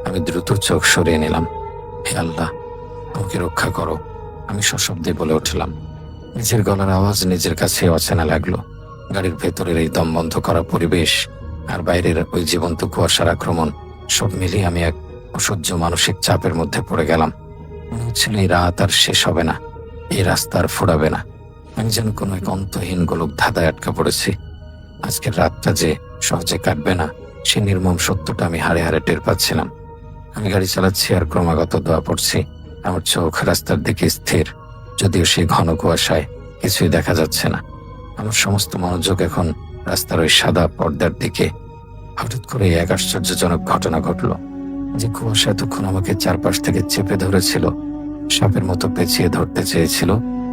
আমি দ্রুত চোখ সরিয়ে নিলাম। হে আল্লাহ, আমাকে রক্ষা করো, আমি সশব্দে বলে উঠলাম। নিজের গলার আওয়াজ নিজের কাছে অচেনা লাগলো। গাড়ির ভেতরের এই দম বন্ধ করা পরিবেশ আর বাইরের ওই জীবন্ত কুয়াশার আক্রমণ, সব মিলিয়ে আমি এক অসহ্য মানসিক চাপের মধ্যে পড়ে গেলাম। মনে হচ্ছিল এই রাত আর শেষ হবে না, এই রাস্তা আর ফুরাবে না। আমি যেন কোনো এক অন্তহীন গোলক ধাঁধায় আটকা পড়েছি। আজকের রাতটা যে সহজে কাটবে না, সে নির্মম সত্যটা আমি হাড়ে হাড়ে টের পাচ্ছিলাম। আমি গাড়ি চালাচ্ছি আর ক্রমাগত দোয়া পড়ছি। আমার চোখ রাস্তার দিকে স্থির, যদিও সেই ঘন কুয়াশায় কিছুই দেখা যাচ্ছে না। আমার সমস্ত মনোযোগ এখন রাস্তার ওই সাদা পর্দার দিকে। হঠাৎ করে এক আশ্চর্যজনক ঘটনা ঘটল। যে কুয়াশা এতক্ষণ আমাকে চারপাশ থেকে চেপে ধরেছিল, সাপের মতো পেঁচিয়ে ধরতে চেয়েছিল,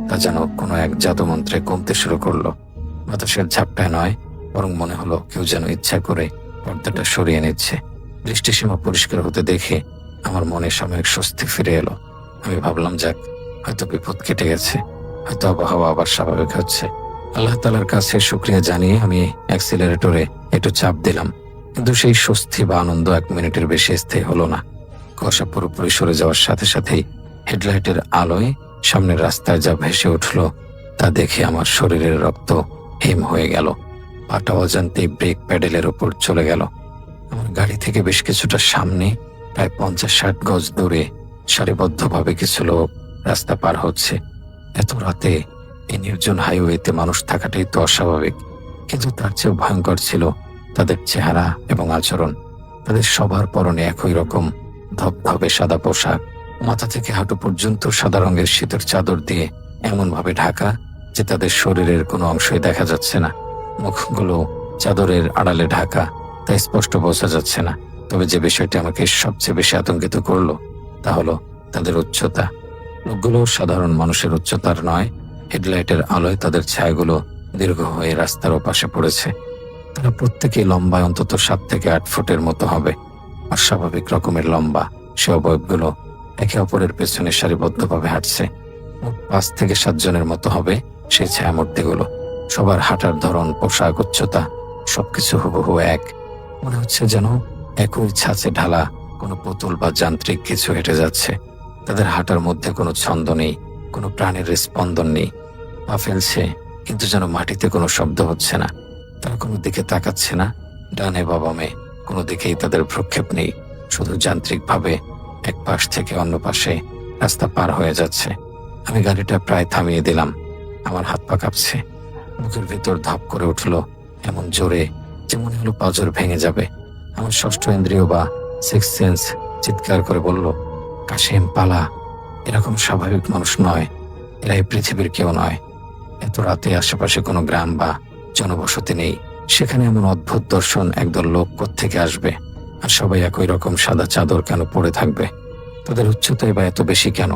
তা যেন কোনো এক জাদুমন্ত্রে কমতে শুরু করলো। বাতাসের ঝাপটায় নয়, বরং মনে হলো কেউ যেন ইচ্ছা করে পর্দাটা সরিয়ে নিচ্ছে। দৃষ্টিসীমা পরিষ্কার হতে দেখে আমার মনে সাময়িক স্বস্তি ফিরে এলো। আমি ভাবলাম, যাক, হয়তো বিপদ কেটে গেছে, হয়তো আবহাওয়া আবার স্বাভাবিক হচ্ছে। আল্লাহ তাআলার কাছে শুকরিয়া জানিয়ে আমি অ্যাক্সিলারেটরে একটু চাপ দিলাম, কিন্তু সেই স্বস্তি বা আনন্দ 1 মিনিটের বেশি স্থায়ী হলো না। কুয়াশা পুরোপুরি সরে যাওয়ার সাথে সাথেই হেডলাইটের আলোয় সামনের রাস্তায় যা ভেসে উঠল তা দেখে আমার শরীরের রক্ত হিম হয়ে গেল। পাটা অজান্তেই ব্রেক প্যাডেলের উপর চলে গেল। আমার গাড়ি থেকে বেশ কিছুটা সামনে, প্রায় 50-60 গজ দূরে সারিবদ্ধভাবে কিছু লোক রাস্তা পার হচ্ছে। এত রাতে এই নির্জন হাইওয়েতে মানুষ থাকাটাই তো অস্বাভাবিক, কিন্তু তার চেয়েও ভয়ঙ্কর ছিল তাদের চেহারা এবং আচরণ। তাদের সবার পরনে একই রকম ধবধবে সাদা পোশাক, মাথা থেকে হাঁটু পর্যন্ত সাদা রঙের শীতের চাদর দিয়ে এমনভাবে ঢাকা যে তাদের শরীরের কোনো অংশই দেখা যাচ্ছে না। মুখগুলো চাদরের আড়ালে ঢাকা, তাই স্পষ্ট বোঝা যাচ্ছে না। তবে যে বিষয়টি আমাকে সবচেয়ে বেশি আতঙ্কিত করলো তা হলো তাদের উচ্চতা। লোকগুলো সাধারণ মানুষের উচ্চতার নয়। হেডলাইটের আলোয় তাদের ছায়াগুলো দীর্ঘ হয়ে রাস্তার ওপাশে পড়েছে। তারা প্রত্যেকেই লম্বায় অন্তত 7 থেকে 8 ফুটের মতো হবে। অস্বাভাবিক রকমের লম্বা সে অবয়বগুলো একে অপরের পেছনে সারিবদ্ধভাবে হাঁটছে। মোট 5 থেকে 7 জনের মতো হবে সেই ছায়ামূর্তিগুলো। সবার হাঁটার ধরন, পোশাক, উচ্চতা সবকিছু হুবহু এক। মনে হচ্ছে যেন একই ছাঁচে ঢালা কোনো পুতুল বা যান্ত্রিক কিছু হেঁটে যাচ্ছে। তাদের হাঁটার মধ্যে কোনো ছন্দ নেই, কোনো প্রাণের স্পন্দন নেই। পা ফেলছে কিন্তু যেন মাটিতে কোনো শব্দ হচ্ছে না। তারা কোনো দিকে তাকাচ্ছে না, ডানে বা বামে কোনো দিকেই তাদের ভ্রুক্ষেপ নেই। শুধু যান্ত্রিকভাবে এক পাশ থেকে অন্য পাশে রাস্তা পার হয়ে যাচ্ছে। আমি গাড়িটা প্রায় থামিয়ে দিলাম। আমার হাত পা কাঁপছে, বুকের ভেতর ধাপ করে উঠল এমন জোরে যে মনে হলো পাঁজর ভেঙে যাবে। আমার ষষ্ঠ ইন্দ্রিয় বা সিক্স সেন্স চিৎকার করে বলল, কাশেম পালা, এরকম স্বাভাবিক মানুষ নয়, এরা এই পৃথিবীর কেউ নয়। এত রাতে আশেপাশে কোনো গ্রাম বা জনবসতি নেই, সেখানে এমন অদ্ভুত দর্শন একদল লোক কোত্থেকে আসবে? আর সবাই একই রকম সাদা চাদর কেন পরে থাকবে? তাদের উচ্চতাই বা এত বেশি কেন?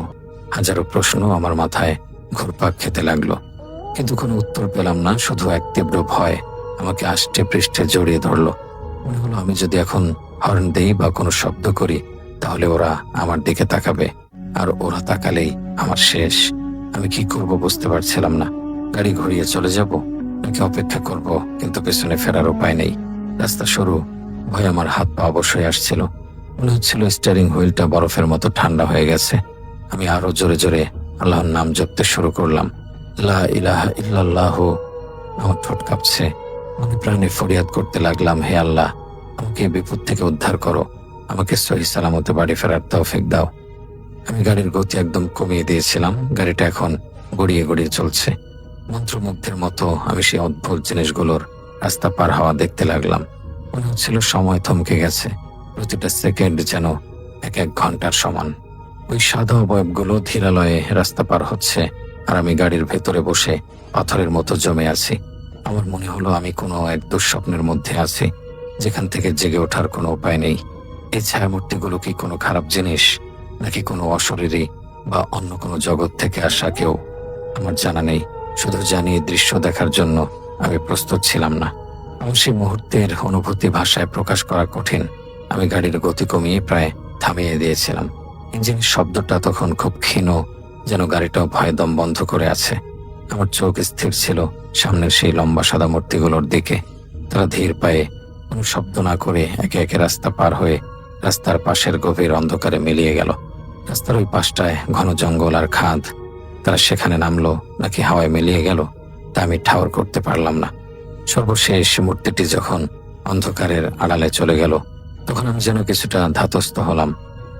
হাজারো প্রশ্ন আমার মাথায় ঘুরপাক খেতে লাগলো, কিন্তু কোনো উত্তর পেলাম না। শুধু এক তীব্র ভয় আমাকে আষ্টে পৃষ্ঠে জড়িয়ে ধরলো। মনে হলো আমি যদি এখন হর্ন দেই বা কোনো শব্দ করি তাহলে ওরা আমার দিকে তাকাবে, আর ওরা তাকালেই আমার শেষ। আমি কি করব বুঝতে পারছিলাম না। গাড়ি ঘুরিয়ে চলে যাব নাকি অপেক্ষা করব, কিন্তু পেছনে ফেরার উপায় নেই। রাস্তা সরু, ভয় আমার হাত পা অবশ্যই আসছিল। মনে হচ্ছিল স্টিয়ারিং হুইলটা বরফের মতো ঠান্ডা হয়ে গেছে। আমি আরো জোরে জোরে আল্লাহর নাম জপতে শুরু করলাম। লা ইলাহা ইল্লাল্লাহ। আমার ঠোঁট কাঁপছে, মনে প্রাণে ফরিয়াদ করতে লাগলাম, হে আল্লাহ, আমাকে এই বিপদ থেকে উদ্ধার করো, আমাকে সহি সালামতে বাড়ি ফেরার তৌফিক দাও। আমি গাড়ির গতি একদম কমিয়ে দিয়েছিলাম। গাড়িটা এখন গড়িয়ে গড়িয়ে চলছে। মন্ত্রমুগ্ধের মতো আমি সেই অদ্ভুত জিনিসগুলোর রাস্তা পার হওয়া দেখতে লাগলাম। মনে হচ্ছিল সময় থমকে গেছে, প্রতিটা সেকেন্ড যেন এক এক ঘন্টার সমান। ওই সাদা অবয়বগুলো ধীরালয়ে রাস্তা পার হচ্ছে, আর আমি গাড়ির ভেতরে বসে পাথরের মতো জমে আছি। আমার মনে হলো আমি কোনো এক দুঃস্বপ্নের মধ্যে আছি, যেখান থেকে জেগে ওঠার কোনো উপায় নেই। এই ছায়ামূর্তিগুলো কি কোনো খারাপ জিনিস, নাকি কোনো অশরীরী বা অন্য কোনো জগৎ থেকে আসা কেউ? আমার জানা নেই, শুধু জানি এই দৃশ্য দেখার জন্য আমি প্রস্তুত ছিলাম না। আমার সেই মুহূর্তের অনুভূতি ভাষায় প্রকাশ করা কঠিন। আমি গাড়ির গতি কমিয়ে প্রায় থামিয়ে দিয়েছিলাম। ইঞ্জিনের শব্দটা তখন খুব ক্ষীণ, যেন গাড়িটাও ভয়ে দম বন্ধ করে আছে। আমার চোখ স্থির ছিল সামনের সেই লম্বা সাদা মূর্তিগুলোর দিকে। তারা ধীর পায়ে কোনো শব্দ না করে একে একে রাস্তা পার হয়ে রাস্তার পাশের গভীর অন্ধকারে মিলিয়ে গেল। রাস্তার ওই পাশটায় ঘন জঙ্গল আর খাদ। তারা সেখানে নামলো নাকি হাওয়ায় মিলিয়ে গেল তা আমি ঠাউর করতে পারলাম না। সর্বশেষ মূর্তিটি যখন অন্ধকারের আড়ালে চলে গেল, তখন আমি যেন কিছুটা ধাতস্থ হলাম।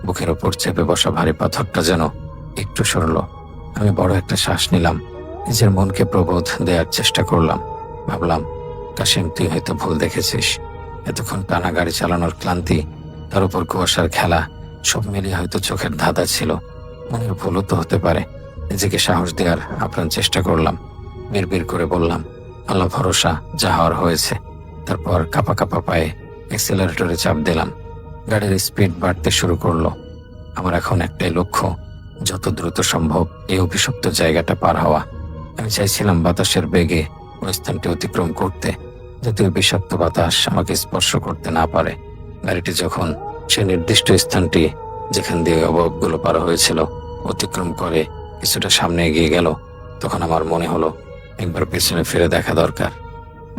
বুকের ওপর চেপে বসা ভারী পাথরটা যেন একটু সরল। আমি বড় একটা শ্বাস নিলাম, নিজের মনকে প্রবোধ দেওয়ার চেষ্টা করলাম। ভাবলাম, কাশেম, তুই হয়তো ভুল দেখেছিস। এতক্ষণ টানা গাড়ি চালানোর ক্লান্তি, তার উপর কুয়াশার খেলা, সব মিলিয়ে হয়তো চোখের ধাঁধা ছিল। মনের ভুলও তো হতে পারে। নিজেকে সাহস দেওয়ার আপ্রাণ চেষ্টা করলাম। বিড়বিড় করে বললাম, আল্লাহ ভরসা, যা হওয়ার হয়েছে। তারপর কাঁপা কাঁপা পায়ে অ্যাক্সেলারেটরে চাপ দিলাম। গাড়ির স্পিড বাড়তে শুরু করলো। আমার এখন একটাই লক্ষ্য, যত দ্রুত সম্ভব এই অভিশপ্ত জায়গাটা পার হওয়া। আমি চাইছিলাম বাতাসের বেগে ওই স্থানটি অতিক্রম করতে, যাতে ওই বিষাক্ত বাতাস আমাকে স্পর্শ করতে না পারে। গাড়িটি যখন সে নির্দিষ্ট স্থানটি যেখান দিয়ে অবয়বগুলো পার হয়েছিল অতিক্রম করে কিছুটা সামনে এগিয়ে গেল, তখন আমার মনে হলো একবার পেছনে ফিরে দেখা দরকার।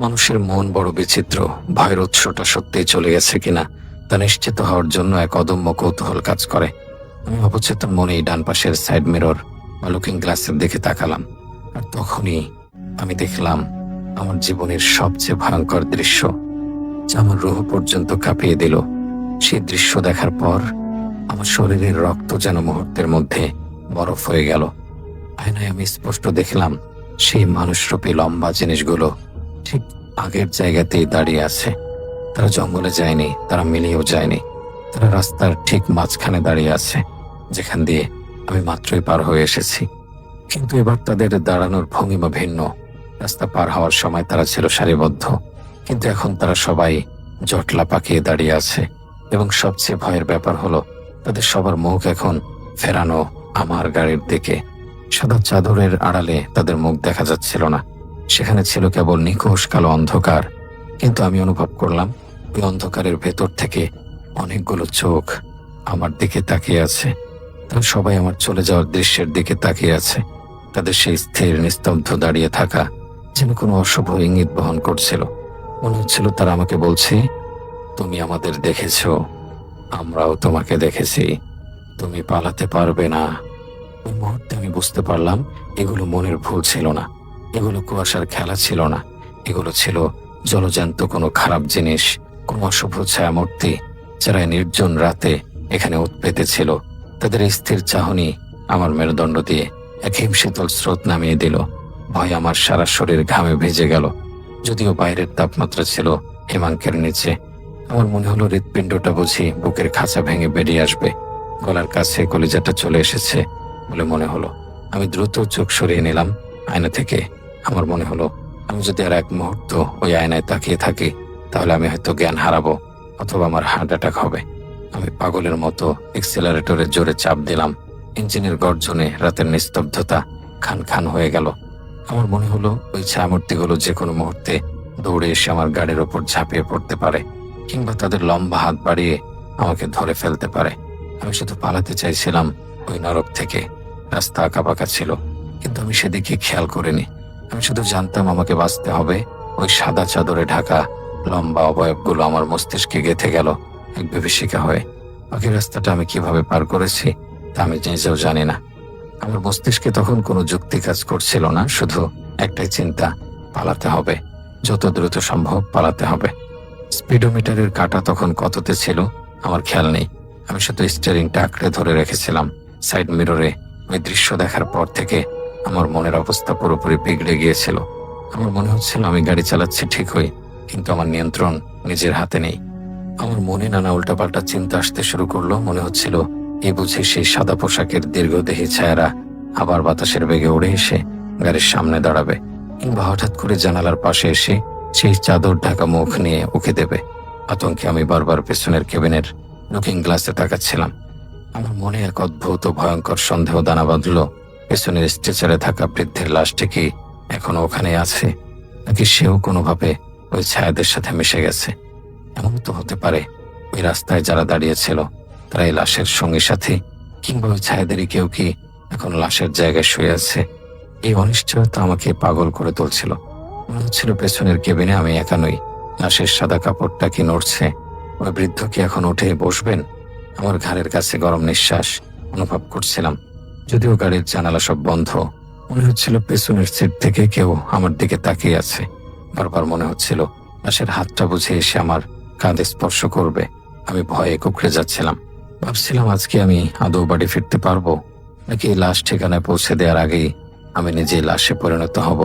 মানুষের মন বড় বিচিত্র। ভয়ের উৎসটা সত্যিই চলে গেছে কিনা তা নিশ্চিত হওয়ার জন্য এক অদম্য কৌতূহল কাজ করে। আমি অবচেতন মনেই ডান পাশের সাইড মিরর বা লুকিং গ্লাসের দিকে তাকালাম। আর তখনই আমি দেখলাম আমার জীবনের সবচেয়ে ভয়ঙ্কর দৃশ্য, যা আমার রুহ পর্যন্ত কাঁপিয়ে দিল। সেই দৃশ্য দেখার পর আমার শরীরের রক্ত যেন মুহূর্তের মধ্যে বরফ হয়ে গেল। আয়নায় আমি স্পষ্ট দেখলাম সেই মানুষরূপী লম্বা জিনিসগুলো ঠিক আগের জায়গাতেই দাঁড়িয়ে আছে। তারা জঙ্গলে যায়নি, তারা মিলিয়েও যায়নি। তারা রাস্তার ঠিক মাঝখানে দাঁড়িয়ে আছে, যেখান দিয়ে আমি মাত্রই পার হয়ে এসেছি। কিন্তু এবার তাদের দাঁড়ানোর ভঙ্গিমা ভিন্ন। রাস্তা পার হওয়ার সময় তারা ছিল সারিবদ্ধ, কিন্তু এখন তারা সবাই জটলা পাকিয়ে দাঁড়িয়ে আছে। এবং সবচেয়ে ভয়ের ব্যাপার হলো তাদের সবার মুখ এখন ফেরানো আমার গাড়ির দিকে। সাদা চাদরের আড়ালে তাদের মুখ দেখা যাচ্ছিল না, সেখানে ছিল কেবল নিখোশ কালো অন্ধকার। কিন্তু আমি অনুভব করলাম ওই অন্ধকারের ভেতর থেকে অনেকগুলো চোখ আমার দিকে তাকিয়ে আছে। তারা সবাই আমার চলে যাওয়ার দৃশ্যের দিকে তাকিয়ে আছে। তাদের সেই স্থির নিস্তব্ধ দাঁড়িয়ে থাকা যেন কোনো অশুভ ইঙ্গিত বহন করছিল। মনে হচ্ছিল তারা আমাকে বলছে, তুমি আমাদের দেখেছো, আমরাও তোমাকে দেখেছি, তুমি পালাতে পারবে না। ওই মুহূর্তে আমি বুঝতে পারলাম এগুলো মনের ভুল ছিল না, এগুলো কুয়াশার খেলা ছিল না, এগুলো ছিল জলজান্ত কোনো খারাপ জিনিস, কোনো অশুভ ছায়ামূর্তি যারা এই নির্জন রাতে এখানে উৎপেতে ছিল। তাদের এই স্থির চাহনি আমার মেরুদণ্ড দিয়ে এক হিমশীতল স্রোত নামিয়ে দিল। ভয় আমার সারা শরীর ঘামে ভেজে গেল। যদিও বাইরের তাপমাত্রা ছিল হিমাঙ্কের নিচে, আমার মনে হলো হৃৎপিণ্ডটা বুঝি বুকের খাঁচা ভেঙে বেরিয়ে আসবে। গলার কাছে কলিজাটা চলে এসেছে বলে মনে হলো। আমি দ্রুত চোখ সরিয়ে নিলাম আয়না থেকে। আমার মনে হলো আমি যদি আর এক মুহূর্ত ওই আয়নায় তাকিয়ে থাকি তাহলে আমি হয়তো জ্ঞান হারাবো, অথবা আমার হার্ট অ্যাটাক হবে। আমি পাগলের মতো এক্সেলারেটরে জোরে চাপ দিলাম। ইঞ্জিনের গর্জনে রাতের নিস্তব্ধতা খান খান হয়ে গেল। আমার মনে হলো ওই ছায়ামূর্তিগুলো যে কোনো মুহূর্তে দৌড়ে এসে আমার গাড়ির ওপর ঝাঁপিয়ে পড়তে পারে, কিংবা তাদের লম্বা হাত বাড়িয়ে আমাকে ধরে ফেলতে পারে। আমি শুধু পালাতে চাইছিলাম ওই নরক থেকে। রাস্তা আঁকাবাঁকা ছিল, কিন্তু আমি সেদিকে খেয়াল করিনি। আমি শুধু জানতাম আমাকে বাঁচতে হবে। ওই সাদা চাদরে ঢাকা লম্বা অবয়বগুলো আমার মস্তিষ্কে গেঁথে গেল এক বিভীষিকা হয়ে। বাকি রাস্তাটা আমি কিভাবে পার করেছি তা আমি নিজেও জানি না। আমার মস্তিষ্কে তখন কোনো যুক্তি কাজ করছিল না, শুধু একটাই চিন্তা, পালাতে হবে, যত দ্রুত সম্ভব পালাতে হবে। স্পিডোমিটারের কাঁটা তখন কততে ছিল আমার খেয়াল নেই। আমি শুধু স্টিয়ারিংটা আঁকড়ে ধরে রেখেছিলাম। সাইড মিররে ওই দৃশ্য দেখার পর থেকে আমার মনের অবস্থা পুরোপুরি বিগড়ে গিয়েছিল। আমার মনে হচ্ছিল আমি গাড়ি চালাচ্ছি ঠিকই, কিন্তু আমার নিয়ন্ত্রণ নিজের হাতে নেই। আমার মনে নানা উল্টাপাল্টা চিন্তা আসতে শুরু করলো। মনে হচ্ছিল এই বুঝি সেই সাদা পোশাকের দীর্ঘদেহী ছায়ারা আবার বাতাসের বেগে উড়ে এসে গাড়ির সামনে দাঁড়াবে, কিংবা হঠাৎ করে জানালার পাশে এসে সেই চাদর ঢাকা মুখ নিয়ে উকে দেবে। আতঙ্কে আমি বারবার পেছনের কেবিনের লুকিং গ্লাসে তাকাচ্ছিলাম। আমার মনে এক অদ্ভুত ভয়ঙ্কর সন্দেহ দানা বাঁধল। পেছনের স্ট্রেচারে থাকা বৃদ্ধের লাশটি কি এখনো ওখানে আছে, নাকি সেও কোনোভাবে ওই ছায়াদের সাথে মিশে গেছে? এমন তো হতে পারে ওই রাস্তায় যারা দাঁড়িয়েছিল তারা এই লাশের সঙ্গী সাথী, কিংবা ওই ছায়াদেরই কেউ কি এখন লাশের জায়গায় শুয়ে আছে। এই অনিশ্চয়তা আমাকে পাগল করে তুলছিল। মনে হচ্ছিল পেছনের কেবিনে আমি একা নই। লাশের সাদা কাপড়টা কি নড়ছে? ওই বৃদ্ধ কি এখন উঠে বসবেন? আমার ঘাড়ের কাছে গরম নিঃশ্বাস অনুভব করছিলাম। যদিও গাড়ির জানালা সব বন্ধ, মনে হচ্ছিল পেছনের সিট থেকে কেউ আমার দিকে তাকিয়ে আছে। বারবার মনে হচ্ছিল লাশের হাতটা বুঝে এসে আমার কাঁধে স্পর্শ করবে। আমি ভয়ে কুঁকড়ে যাচ্ছিলাম। ভাবছিলাম আজকে আমি আদৌ বাড়ি ফিরতে পারবো, নাকি এই লাশ ঠিকানায় পৌঁছে দেওয়ার আগেই আমি নিজেই লাশে পরিণত হব।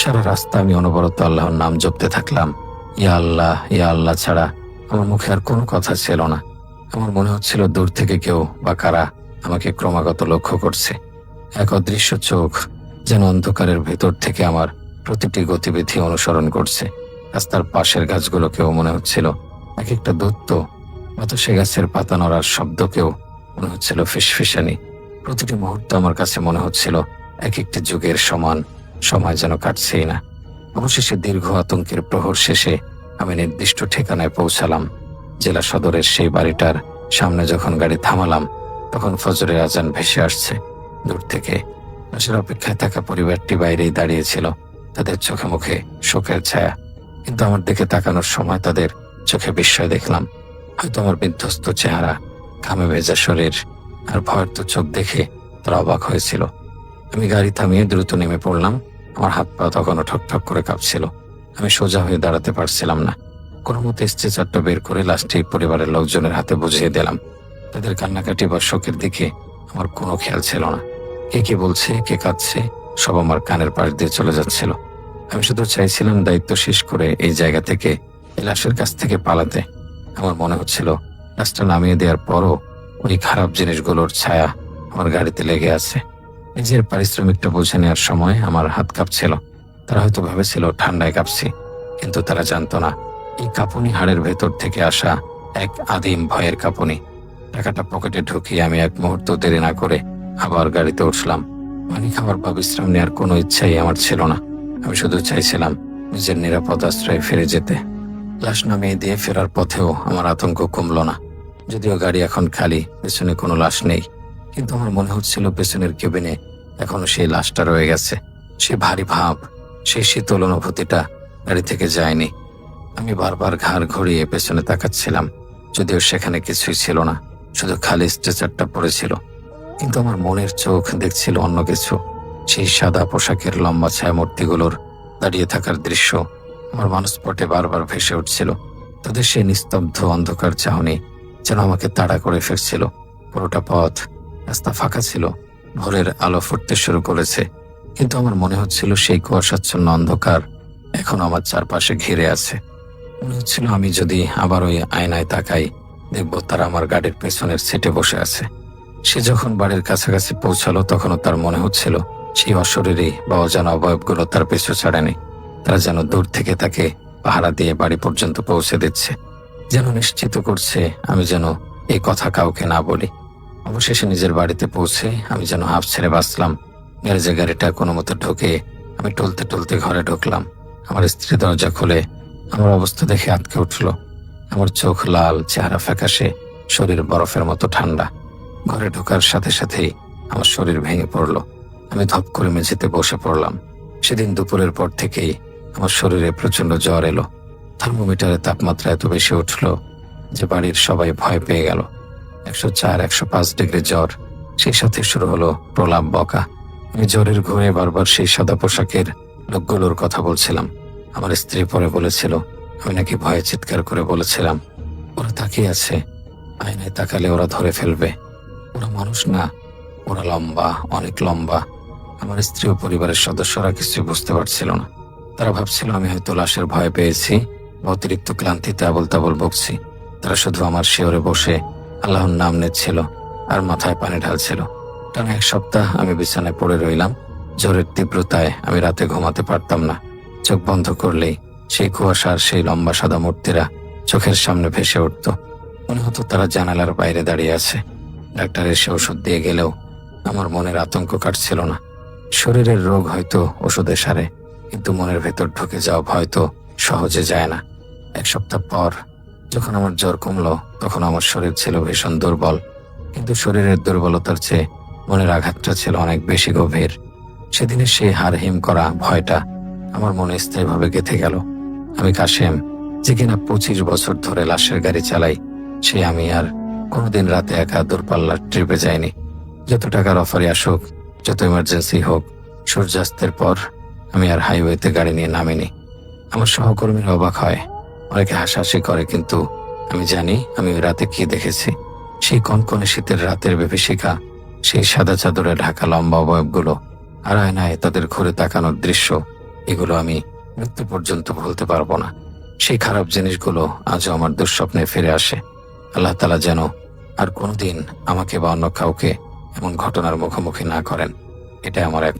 সারা রাস্তা আমি অনবরত আল্লাহর নাম জপতে থাকলাম। ইয়া আল্লাহ ছাড়া আমার মুখে আর কোনো কথা ছিল না। আমার মনে হচ্ছিল দূর থেকে কেউ বা কারা আমাকে ক্রমাগত লক্ষ্য করছে। এক অদৃশ্য চোখ যেন অন্ধকারের ভেতর থেকে আমার প্রতিটি গতিবিধি অনুসরণ করছে। রাস্তার পাশের গাছগুলোকেও মনে হচ্ছিল এক একটা দূত। বাতাসে গাছের পাতা নড়ার শব্দকেও মনে হচ্ছিল ফিসফিসানি। প্রতিটি মুহূর্ত আমার কাছে মনে হচ্ছিল এক একটি যুগের সমান সময় যেন কাটছেই না। অবশেষে দীর্ঘ আতঙ্কের প্রহর শেষে আমি নির্দিষ্ট ঠিকানায় পৌঁছালাম। জেলা সদরের সেই বাড়িটার সামনে যখন গাড়ি থামালাম, তখন ফজরের আজান ভেসে আসছে। দূর থেকে লাশের অপেক্ষায় থাকা পরিবারটি বাইরেই দাঁড়িয়েছিল, তাদের চোখে মুখে শোকের ছায়া। কিন্তু আমার দিকে তাকানোর সময় তাদের চোখে বিস্ময় দেখলাম। হয়তো আমার বিধ্বস্ত চেহারা, ঘামে ভেজা শরীর আর ভয়ার্ত চোখ দেখে তারা অবাক হয়েছিল। আমি গাড়ি থামিয়ে দ্রুত নেমে পড়লাম। আমার হাত পা তখনও ঠকঠক করে কাঁপছিল। আমি সোজা হয়ে দাঁড়াতে পারছিলাম না। কোনো মতে স্ট্রেচারটা বের করে লাশটি পরিবারের লোকজনের হাতে বুঝিয়ে দিলাম। তাদের কান্নাকাটি বা শোকের দিকে আমার কোনো খেয়াল ছিল না। কে কি বলছে, কে কাঁদছে, সব আমার কানের পাশ দিয়ে চলে যাচ্ছিল। আমি শুধু চাইছিলাম দায়িত্ব শেষ করে এই জায়গা থেকে, এই লাশের কাছ থেকে পালাতে। আমার মনে হচ্ছিল লাশটা নামিয়ে দেওয়ার পরও ওই খারাপ জিনিসগুলোর ছায়া আমার গাড়িতে লেগে আছে। নিজের পারিশ্রমিকটা বুঝে নেওয়ার সময় আমার হাত কাঁপছিল। তারা হয়তো ভেবেছিল ঠান্ডায় কাঁপছি, কিন্তু তারা জানতো না এই কাঁপুনি হাড়ের ভেতর থেকে আসা এক আদিম ভয়ের কাঁপুনি। টাকাটা পকেটে ঢুকিয়ে আমি এক মুহূর্ত দেরি না করে আবার গাড়িতে উঠলাম। পানি খাবার বা বিশ্রাম নেওয়ার কোনো ইচ্ছাই আমার ছিল না। আমি শুধু চাইছিলাম নিজের নিরাপদ আশ্রয়ে ফিরে যেতে। লাশ নামিয়ে দিয়ে ফেরার পথেও আমার আতঙ্ক কমল না। যদিও গাড়ি এখন খালি, পেছনে কোনো লাশ নেই, কিন্তু আমার মনে হচ্ছিল পেছনের কেবিনে এখনো সেই লাশটা রয়ে গেছে। সে ভারী ভাব, সেই শীতল অনুভূতিটা গাড়ি থেকে যায়নি। আমি বারবার ঘাড় ঘুরিয়ে পেছনে তাকাচ্ছিলাম, যদিও সেখানে কিছুই ছিল না, শুধু খালি স্ট্রেচারটা পড়েছিল। কিন্তু আমার মনের চোখ দেখছিল অন্য কিছু। সেই সাদা পোশাকের লম্বা ছায়ামূর্তিগুলোর দাঁড়িয়ে থাকার দৃশ্য আমার মানসপটে বারবার ভেসে উঠছিল। তাদের সেই নিস্তব্ধ অন্ধকার চাহনি যেন আমাকে তাড়া করে ফিরছিল। পুরোটা পথ রাস্তা ফাঁকা ছিল, ভোরের আলো ফুটতে শুরু করেছে, কিন্তু আমার মনে হচ্ছিল সেই কুয়াশাচ্ছন্ন অন্ধকার এখন আমার চারপাশে ঘিরে আছে। মনে হচ্ছিল আমি যদি আবার ওই আয়নায় তাকাই, দেখব তারা আমার গাড়ির পেছনের সিটে বসে আছে। সে যখন বাড়ির কাছাকাছি পৌঁছালো, তখনও তার মনে হচ্ছিল সেই অশরীরী বা অজানা অবয়বগুলো তার পিছু ছাড়েনি। তারা যেন দূর থেকে তাকে পাহারা দিয়ে বাড়ি পর্যন্ত পৌঁছে দিচ্ছে, যেন নিশ্চিত করছে আমি যেন এই কথা কাউকে না বলি। অবশেষে নিজের বাড়িতে পৌঁছে আমি যেন হাঁপ ছেড়ে বাঁচলাম। গ্যারেজে গাড়িটা কোনো মতো ঢুকে আমি টলতে টলতে ঘরে ঢুকলাম। আমার স্ত্রী দরজা খুলে আমার অবস্থা দেখে আটকে উঠল। আমার চোখ লাল, চেহারা ফ্যাকাশে, শরীর বরফের মতো ঠান্ডা। ঘরে ঢোকার সাথে সাথেই আমার শরীর ভেঙে পড়ল। আমি ধপ করে মেঝেতে বসে পড়লাম। সেদিন দুপুরের পর থেকেই আমার শরীরে প্রচন্ড জ্বর এলো। থার্মোমিটারের তাপমাত্রা এত বেশি উঠল যে বাড়ির সবাই ভয় পেয়ে গেল। 104-105 ডিগ্রি জ্বর। সেই সাথে শুরু হলো প্রলাপ বকা। আমি জ্বরের ঘুরে বারবার সেই সাদা পোশাকের লোকগুলোর কথা বলছিলাম। আমার স্ত্রী পরে বলেছিল আমি নাকি ভয়ে চিৎকার করে বলেছিলাম, ওরা তাকিয়ে আছে, আয়নায় তাকালে ওরা ধরে ফেলবে। ওরা মানুষ না, ওরা লম্বা, অনেক লম্বা। আমার স্ত্রী ও পরিবারের সদস্যরা কিছু বুঝতে পারছিল না। তারা ভাবছিল আমি হয়তো লাশের ভয় পেয়েছি বা অতিরিক্ত ক্লান্তিতে আবল তাবল বকছি। তারা শুধু আমার শিয়রে বসে আল্লাহর নাম নিচ্ছিল আর মাথায় পানি ঢালছিল। টানা 1 সপ্তাহ আমি বিছানায় পড়ে রইলাম। জ্বরের তীব্রতায় আমি রাতে ঘুমাতে পারতাম না। চোখ বন্ধ করলেই সেই কুয়াশার সেই লম্বা সাদা মূর্তিরা চোখের সামনে ভেসে উঠত। মনে হতো তারা জানালার বাইরে দাঁড়িয়ে আছে। ডাক্তার এসে ওষুধ দিয়ে গেলেও আমার মনের আতঙ্ক কাটছিল না। শরীরের রোগ হয়তো ওষুধে সারে, কিন্তু মনের ভেতর ঢুকে যাওয়া ভয় তো সহজে যায় না। 1 সপ্তাহ পর যখন আমার জ্বর কমলো, তখন আমার শরীর ছিল ভীষণ দুর্বল, কিন্তু শরীরের দুর্বলতার চেয়ে মনের আঘাতটা ছিল অনেক বেশি গভীর। সেদিনের সেই হাড় হিম করা ভয়টা আমার মনে স্থায়ীভাবে গেঁথে গেল। আমি কাশেম, যে কিনা 25 বছর ধরে লাশের গাড়ি চালাই, সে আমি আর কোনোদিন রাতে একা দূরপাল্লার ট্রিপে যাইনি। যত টাকার অফারই আসুক, যত ইমার্জেন্সি হোক, সূর্যাস্তের পর আমি আর হাইওয়েতে গাড়ি নিয়ে নামিনি। আমার সহকর্মীরা অবাক হয়, অনেকে হাসাহাসি করে, কিন্তু আমি জানি আমি ওই রাতে কি দেখেছি। সেই কনকনে শীতের রাতের বিভীষিকা, সেই সাদা চাদরে ঢাকা লম্বা অবয়বগুলো আর আয়নায় তাদের ঘুরে তাকানোর দৃশ্য, এগুলো আমি মৃত্যু পর্যন্ত ভুলতে পারবো না। সেই খারাপ জিনিসগুলো আজও আমার দুঃস্বপ্নে ফিরে আসে। আল্লাহ তাআলা যেন আর কোনোদিন আমাকে বা অন্য কাউকে এমন ঘটনার মুখোমুখি না করেন, এটা আমার এক